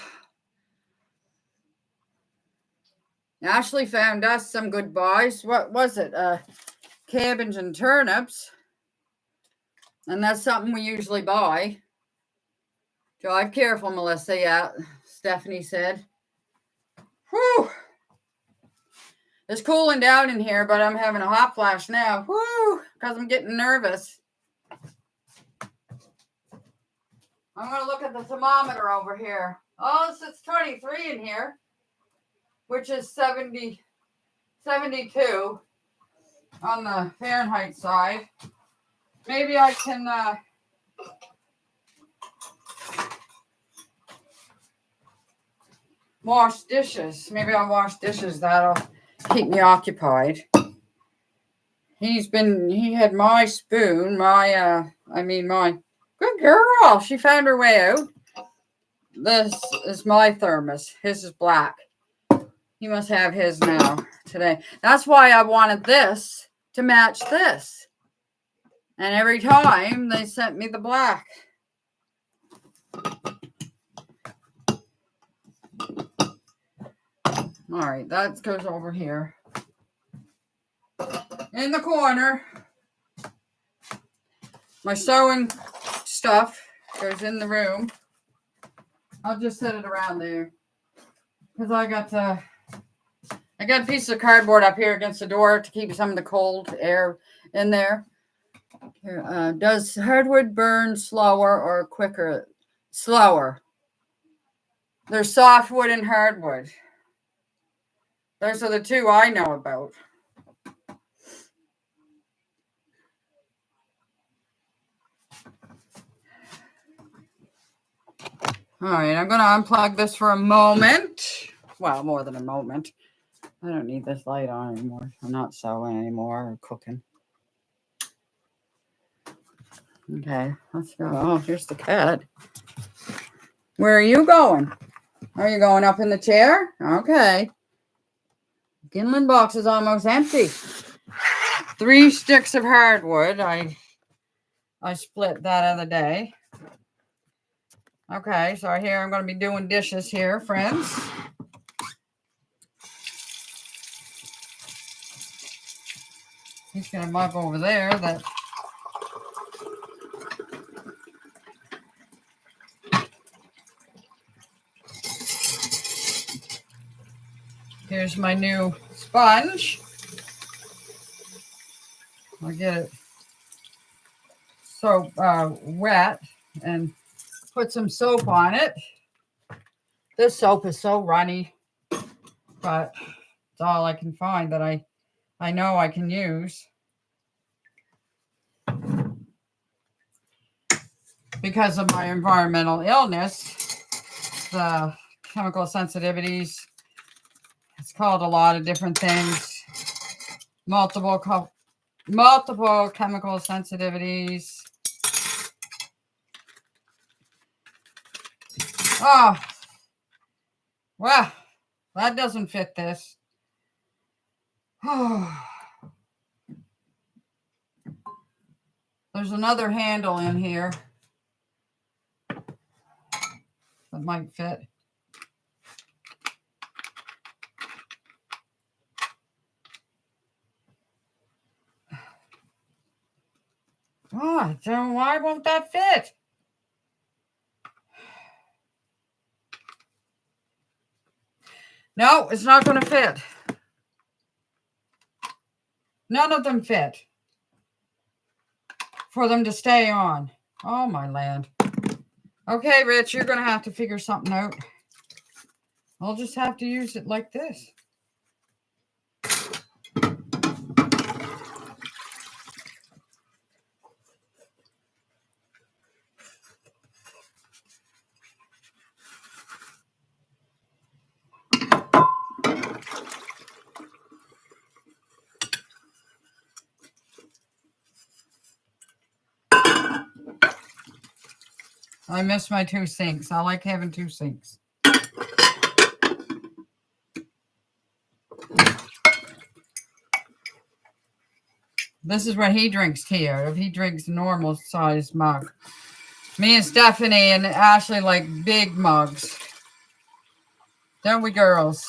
Ashley found us some good buys. What was it? Cabbage and turnips. And that's something we usually buy. Drive careful, Melissa. Yeah, Stephanie said. Whew. It's cooling down in here, but I'm having a hot flash now. Whew, because I'm getting nervous. I'm going to look at the thermometer over here. Oh, it's 23 in here, which is 72 on the Fahrenheit side. Maybe I can wash dishes. Maybe I'll wash dishes. That'll keep me occupied. He had my spoon, my good girl. She found her way out. This is my thermos. His is black. He must have his now today. That's why I wanted this to match this. And every time they sent me the black. All right, that goes over here. In the corner. My sewing stuff goes in the room. I'll just set it around there. Because I got a piece of cardboard up here against the door to keep some of the cold air in there. Here, does hardwood burn slower or quicker? Slower. There's softwood and hardwood. Those are the two I know about. All right, I'm going to unplug this for a moment. Well, more than a moment. I don't need this light on anymore. I'm not sewing anymore or cooking. Okay, let's go. Oh, here's the cat. Where are you going? Are you going up in the chair? Okay. Kindling box is almost empty. 3 sticks of hardwood. I split that other day. Okay, so here I'm going to be doing dishes here, friends. He's going to mug over there. Here's my new sponge. I'll get it so wet and put some soap on it. This soap is so runny, but it's all I can find that I know I can use. Because of my environmental illness, the chemical sensitivities, it's called a lot of different things. Multiple chemical sensitivities. Oh, well, that doesn't fit this. Oh. There's another handle in here that might fit. Oh, so why won't that fit? No, it's not going to fit. None of them fit for them to stay on. Oh, my land. Okay, Rich, you're going to have to figure something out. I'll just have to use it like this. I miss my 2 sinks. I like having 2 sinks. This is what he drinks tea out of. He drinks a normal size mug. Me and Stephanie and Ashley like big mugs. Don't we, girls?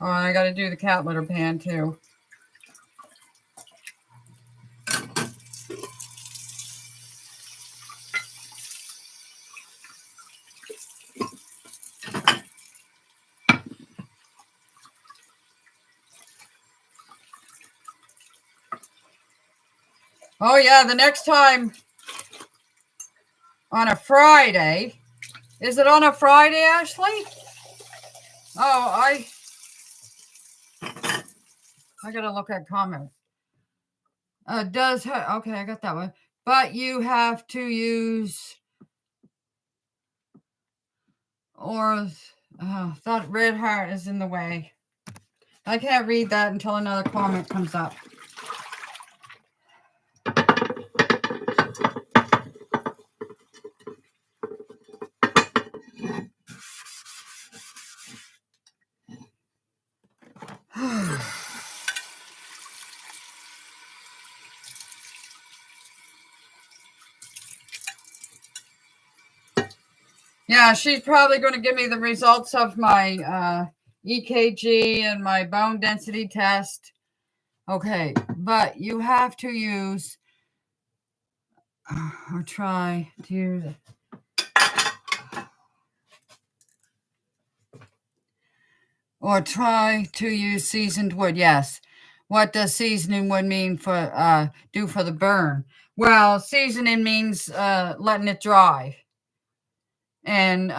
Oh, I got to do the cat litter pan too. Oh yeah, the next time on a Friday. Is it on a Friday, Ashley? Oh, I gotta look at comments. Okay, I got that one. But you have to use that red heart is in the way. I can't read that until another comment comes up. Yeah, she's probably going to give me the results of my EKG and my bone density test. Okay, but you have to use or try to use seasoned wood. Yes. What does seasoning wood mean for do for the burn? Well, seasoning means letting it dry. And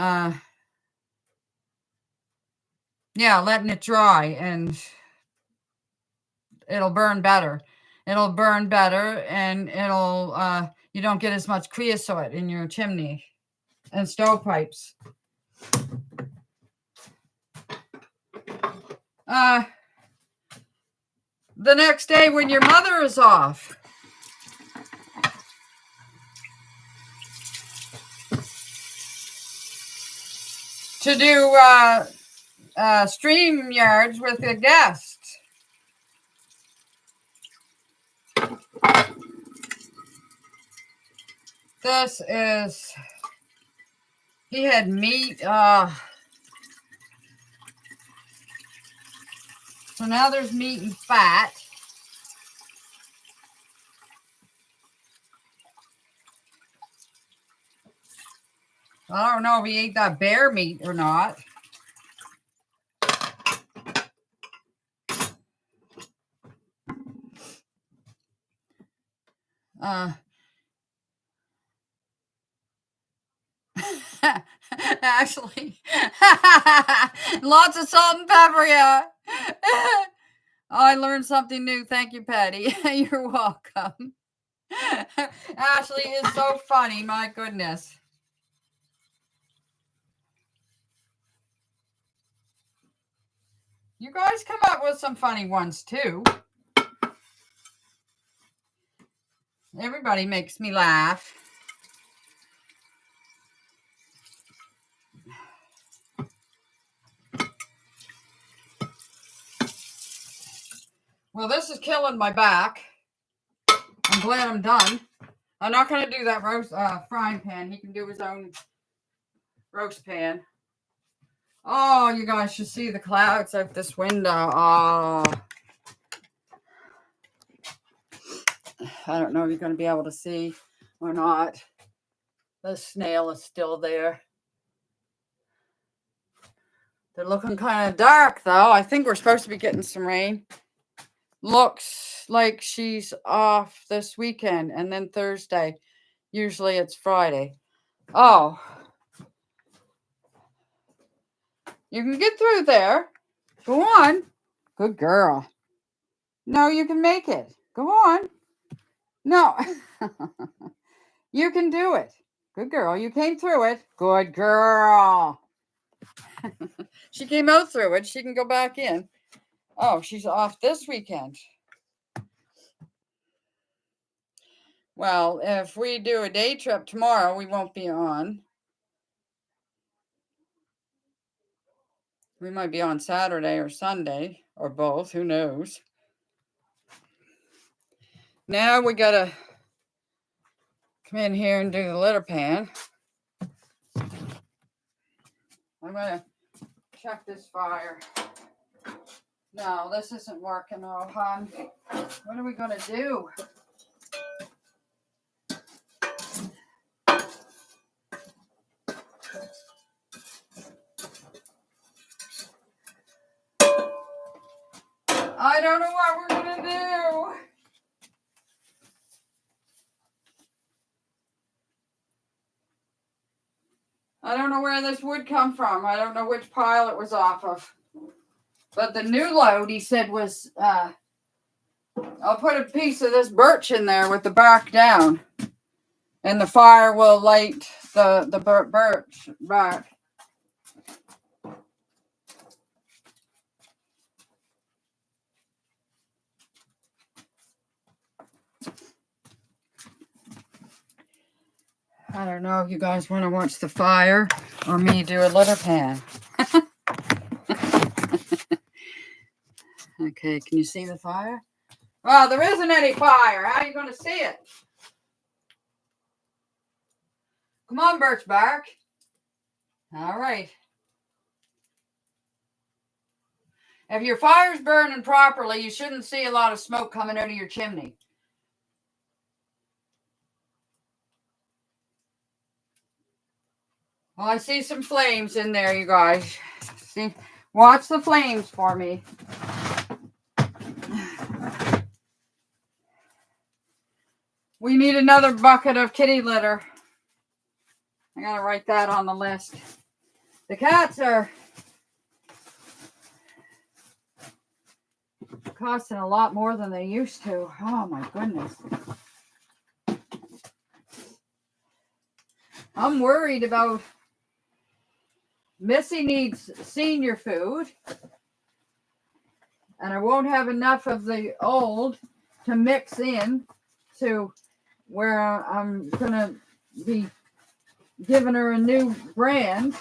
yeah, letting it dry, and it'll burn better. It'll burn better, and it'll you don't get as much creosote in your chimney and stovepipes. The next day when your mother is off, to do stream yards with a guest. This is, he had meat. So now there's meat and fat. I don't know if he ate that bear meat or not. Actually, lots of salt and pepper, yeah. I learned something new. Thank you, Patty. You're welcome. Ashley is so funny. My goodness. You guys come up with some funny ones, too. Everybody makes me laugh. Well, this is killing my back. I'm glad I'm done. I'm not going to do that roast frying pan. He can do his own roast pan. Oh, you guys should see the clouds out this window. Oh. I don't know if you're going to be able to see or not. The snail is still there. They're looking kind of dark, though. I think we're supposed to be getting some rain. Looks like she's off this weekend and then Thursday. Usually it's Friday. Oh. You can get through there. Go on. Good girl. No, you can make it. Go on. No. You can do it. Good girl. You came through it. Good girl. She came out through it. She can go back in. Oh, she's off this weekend. Well, if we do a day trip tomorrow, we won't be on. We might be on Saturday or Sunday or both. Who knows? Now we got to come in here and do the litter pan. I'm going to check this fire. No, this isn't working, oh, hon. What are we going to do? I don't know what we're going to do. I don't know where this wood come from. I don't know which pile it was off of. But the new load, he said, was, I'll put a piece of this birch in there with the bark down. And the fire will light the birch bark. I don't know if you guys want to watch the fire or me do a litter pan. Okay, can you see the fire? Well, there isn't any fire. How are you going to see it? Come on, birch bark. All right. If your fire's burning properly, you shouldn't see a lot of smoke coming out of your chimney. Well, I see some flames in there, you guys. See, watch the flames for me. We need another bucket of kitty litter. I gotta write that on the list. The cats are costing a lot more than they used to. Oh my goodness. I'm worried about Missy needs senior food, and I won't have enough of the old to mix in to where I'm gonna be giving her a new brand,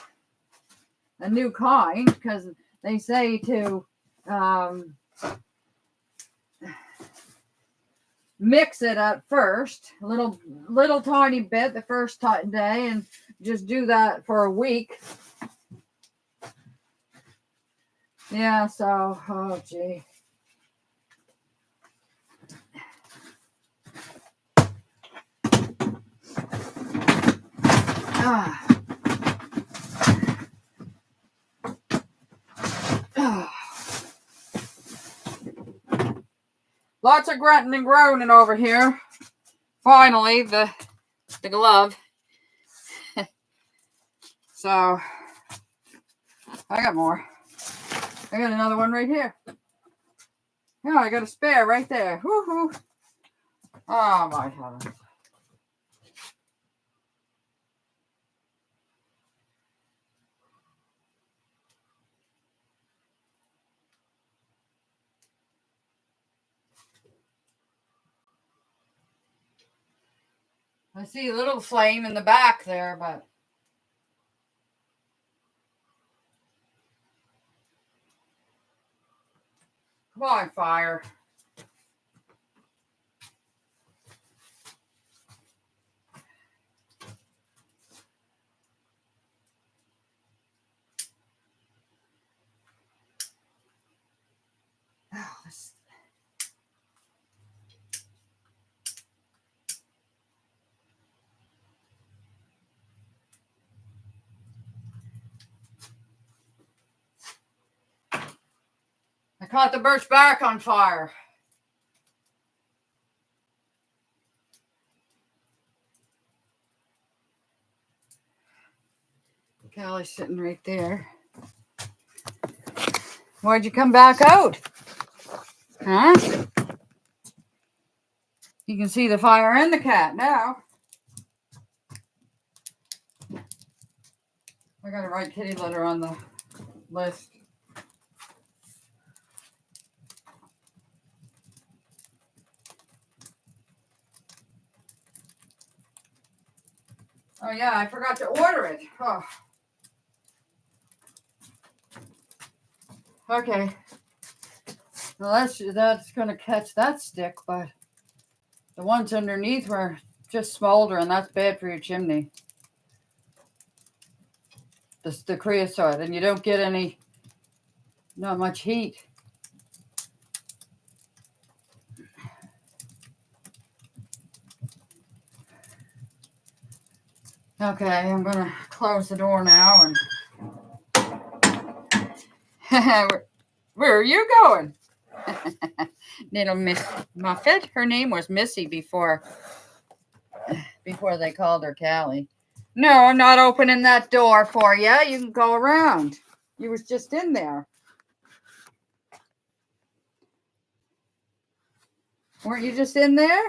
a new kind, because they say to mix it up first, a little tiny bit the first day, and just do that for a week. Yeah, so, oh gee. Lots of grunting and groaning over here. Finally, the glove. So, I got more. I got another one right here. Yeah, I got a spare right there. Woohoo! Oh my heavens. I see a little flame in the back there, but come on, fire. Oh, I caught the birch bark on fire. Callie's sitting right there. Why'd you come back out? Huh? You can see the fire and the cat now. I gotta write kitty litter on the list. Oh, yeah, I forgot to order it. Oh. Okay. Well, that's going to catch that stick, but the ones underneath were just smoldering. That's bad for your chimney. The creosote, and you don't get not much heat. Okay, I'm going to close the door now. And where are you going? Little Miss Muffet. Her name was Missy before they called her Callie. No, I'm not opening that door for you. You can go around. You was just in there. Weren't you just in there?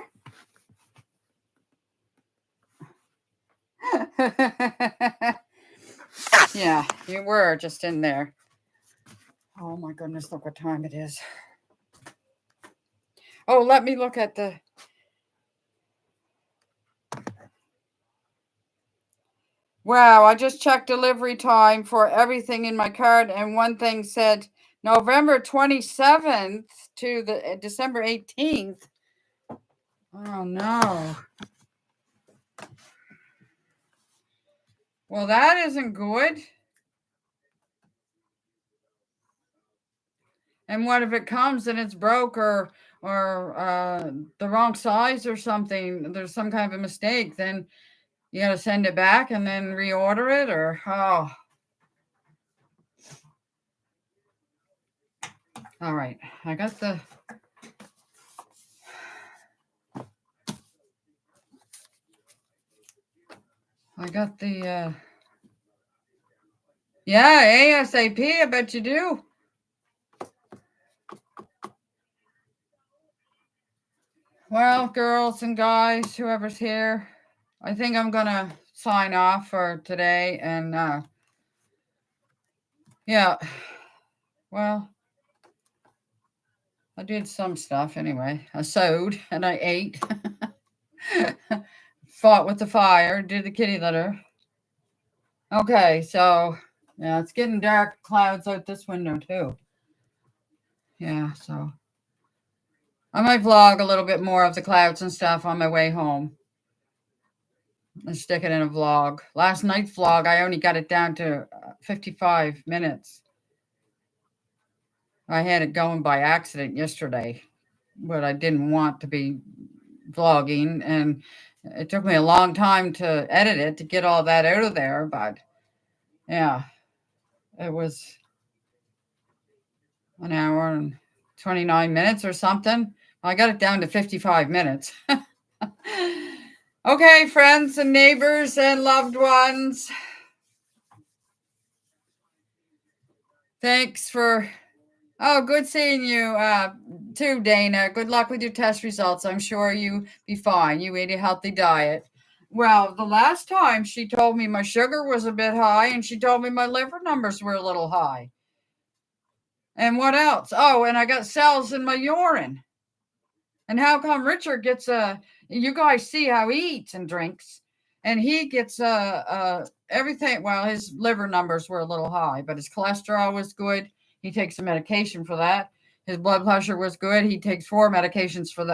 Yeah, you were just in there. Oh my goodness, look what time it is. Oh, let me look at the... Wow, I just checked delivery time for everything in my cart, and one thing said November 27th to the December 18th. Oh no. Well, that isn't good. And what if it comes and it's broke or the wrong size or something? There's some kind of a mistake. Then you got to send it back and then reorder it, or oh. All right, I got the. Yeah, ASAP. I bet you do. Well, girls and guys, whoever's here, I think I'm going to sign off for today. And yeah, well, I did some stuff anyway. I sewed and I ate, fought with the fire, did the kitty litter. Okay, so yeah, it's getting dark. Clouds out this window too. Yeah, so I might vlog a little bit more of the clouds and stuff on my way home. And stick it in a vlog. Last night's vlog, I only got it down to 55 minutes. I had it going by accident yesterday, but I didn't want to be vlogging, and it took me a long time to edit it to get all that out of there. But yeah, it was an hour and 29 minutes or something. I got it down to 55 minutes. Okay, friends and neighbors and loved ones. Thanks for... Oh, good seeing you too, Dana. Good luck with your test results. I'm sure you'll be fine. You ate a healthy diet. Well, the last time she told me my sugar was a bit high, and she told me my liver numbers were a little high. And what else? Oh, and I got cells in my urine. And how come Richard gets you guys see how he eats and drinks, and he gets everything. Well, his liver numbers were a little high, but his cholesterol was good. He takes some medication for that. His blood pressure was good. He takes 3 medications for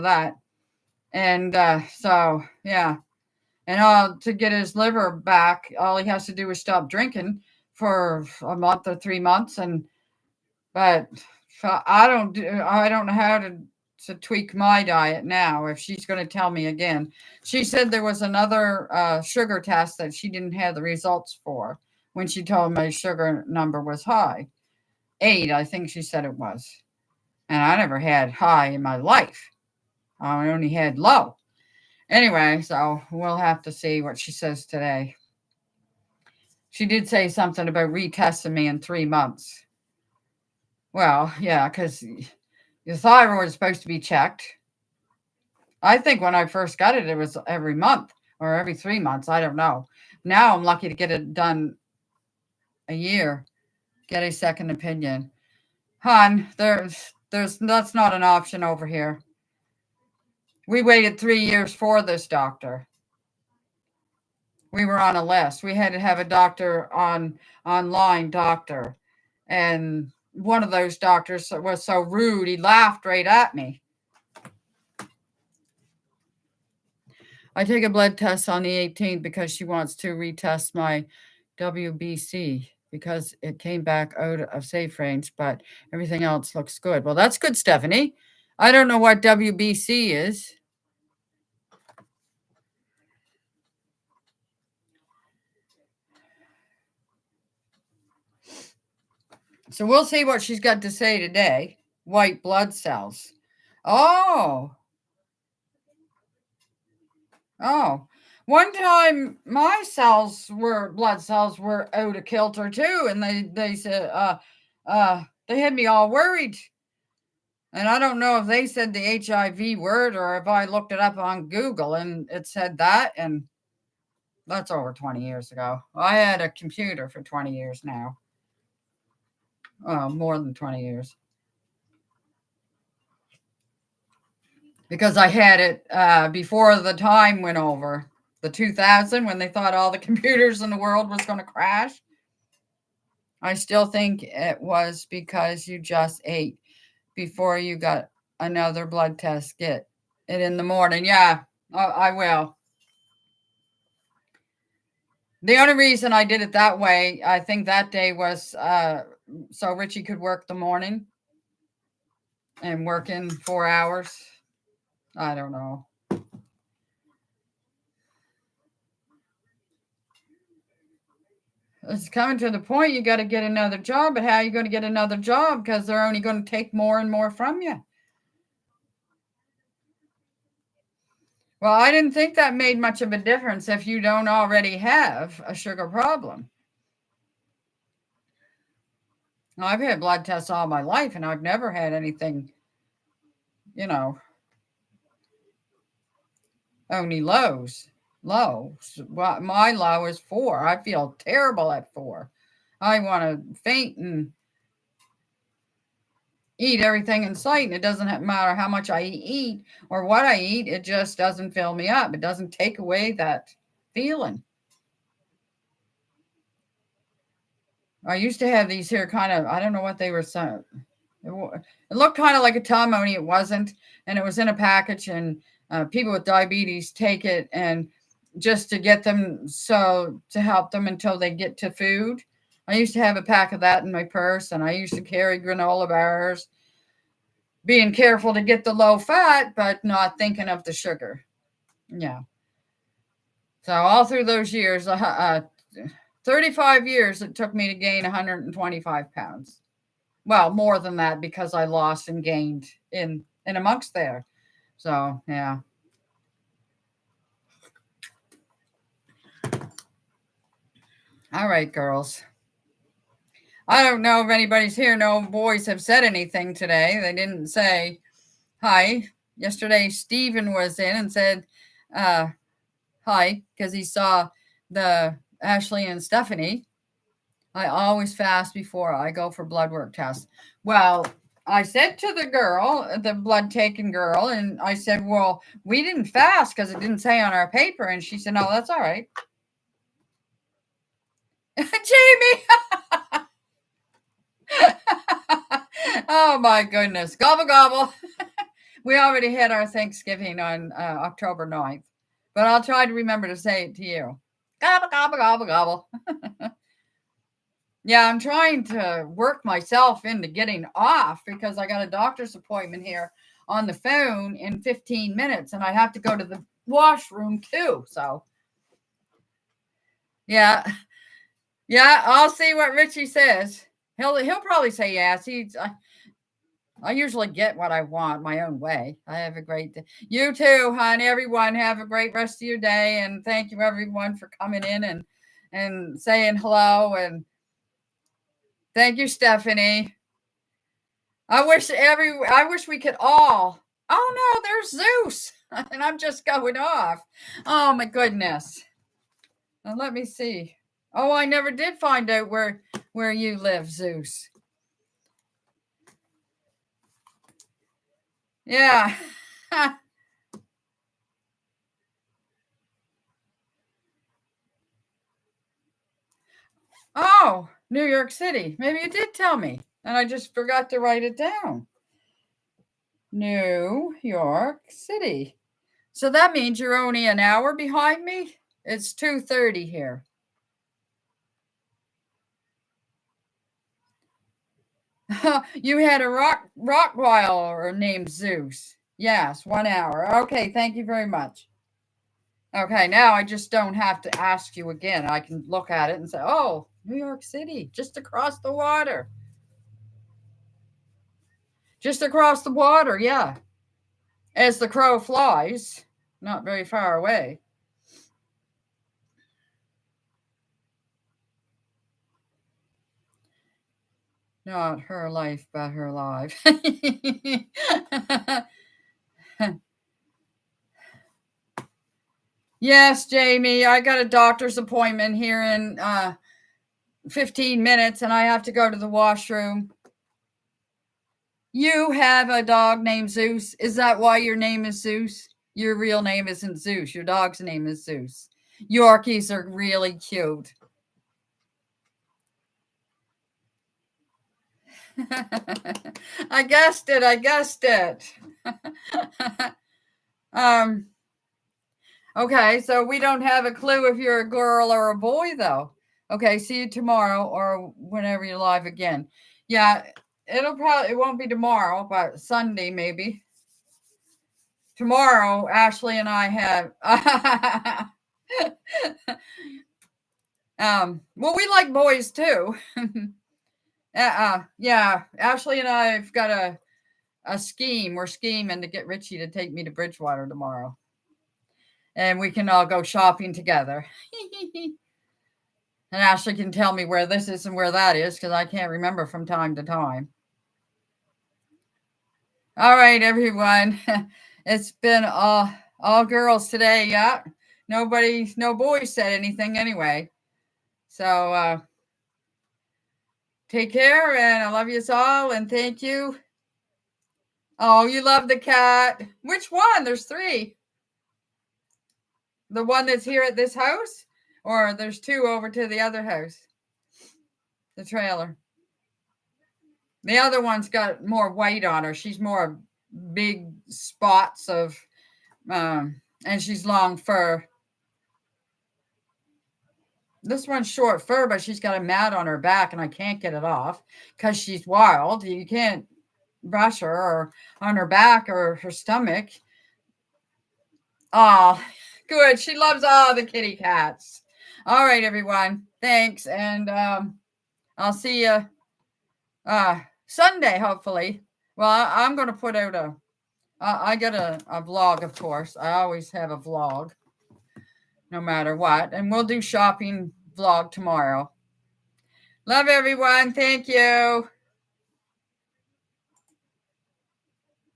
that. And so, yeah. And to get his liver back, all he has to do is stop drinking for a month or 3 months. But I don't know how to tweak my diet now if she's going to tell me again. She said there was another sugar test that she didn't have the results for when she told me my sugar number was high. 8, I think she said it was. And I never had high in my life. I only had low. Anyway, so we'll have to see what she says today. She did say something about retesting me in 3 months. Well, yeah, because your thyroid is supposed to be checked. I think when I first got it, it was every month or every 3 months. I don't know. Now I'm lucky to get it done a year. Get a second opinion. Hon, that's not an option over here. We waited 3 years for this doctor. We were on a list. We had to have a doctor online doctor. And one of those doctors was so rude, he laughed right at me. I take a blood test on the 18th because she wants to retest my WBC because it came back out of safe range, but everything else looks good. Well, that's good, Stephanie. I don't know what WBC is. So we'll see what she's got to say today. White blood cells. Oh. One time my blood cells were out of kilter too, and they said they had me all worried. And I don't know if they said the HIV word or if I looked it up on Google and it said that, and that's over 20 years ago. I had a computer for 20 years now. More than 20 years. Because I had it before the time went over, the 2000, when they thought all the computers in the world was going to crash. I still think it was because you just ate before you got another blood test. Get it in the morning. Yeah, I will. The only reason I did it that way, I think that day was so Richie could work the morning and work in 4 hours. I don't know. It's coming to the point you got to get another job, but how are you going to get another job? Because they're only going to take more and more from you. Well, I didn't think that made much of a difference if you don't already have a sugar problem. I've had blood tests all my life, and I've never had anything, only lows. My low is 4. I feel terrible at 4. I want to faint and eat everything in sight, and it doesn't matter how much I eat or what I eat. It just doesn't fill me up. It doesn't take away that feeling. I used to have these here kind of, I don't know what they were. It looked kind of like a tum, only it wasn't, and it was in a package, and people with diabetes take it and just to get them, to help them until they get to food. I used to have a pack of that in my purse, and I used to carry granola bars, being careful to get the low fat, but not thinking of the sugar. Yeah. So all through those years, 35 years, it took me to gain 125 pounds. Well, more than that because I lost and gained in amongst there. So, yeah. All right, girls. I don't know if anybody's here. No boys have said anything today. They didn't say hi. Yesterday, Stephen was in and said hi because he saw the Ashley and Stephanie. I always fast before I go for blood work tests. Well, I said to the girl, the blood taken girl, and I said, well, we didn't fast because it didn't say on our paper. And she said, no, that's all right. Jamie. Oh, my goodness. Gobble, gobble. We already had our Thanksgiving on October 9th, but I'll try to remember to say it to you. Gobble, gobble, gobble, gobble. Yeah, I'm trying to work myself into getting off because I got a doctor's appointment here on the phone in 15 minutes, and I have to go to the washroom too. So, yeah, I'll see what Richie says. He'll probably say yes. I usually get what I want my own way. I have a great day. You too, hon. Everyone have a great rest of your day, and thank you everyone for coming in and saying hello, and thank you, Stephanie. I wish we could all. Oh no, there's Zeus, and I'm just going off. Oh my goodness. Now let me see. Oh, I never did find out where you live, Zeus. Yeah. Oh, New York City. Maybe you did tell me, and I just forgot to write it down. New York City. So that means you're only an hour behind me? It's 2:30 here. You had a Rottweiler named Zeus. Yes, 1 hour. Okay, thank you very much. Okay, now I just don't have to ask you again. I can look at it and say, oh, New York City, just across the water. Just across the water, yeah. As the crow flies, not very far away. Not her life, but her life. Yes, Jamie, I got a doctor's appointment here in 15 minutes and I have to go to the washroom. You have a dog named Zeus. Is that why your name is Zeus? Your real name isn't Zeus. Your dog's name is Zeus. Yorkies are really cute. I guessed it. Okay, so we don't have a clue if you're a girl or a boy, though. Okay, see you tomorrow or whenever you're live again. Yeah, it won't be tomorrow, but Sunday maybe. Tomorrow, Ashley and I have. Well, we like boys too. Yeah, Ashley and I have got a scheme. We're scheming to get Richie to take me to Bridgewater tomorrow. And we can all go shopping together. And Ashley can tell me where this is and where that is because I can't remember from time to time. All right, everyone. It's been all girls today. Yeah. No boys said anything anyway. So take care and I love you all and thank you. Oh, you love the cat. Which one? There's 3. The one that's here at this house? Or there's 2 over to the other house? The trailer. The other one's got more white on her. She's more big spots of, and she's long fur. This one's short fur, but she's got a mat on her back, and I can't get it off because she's wild. You can't brush her or on her back or her stomach. Oh, good. She loves all the kitty cats. All right, everyone. Thanks, and I'll see you Sunday, hopefully. Well, I'm going to put out I got a vlog, of course. I always have a vlog, no matter what. And we'll do shopping vlog tomorrow. Love everyone. Thank you.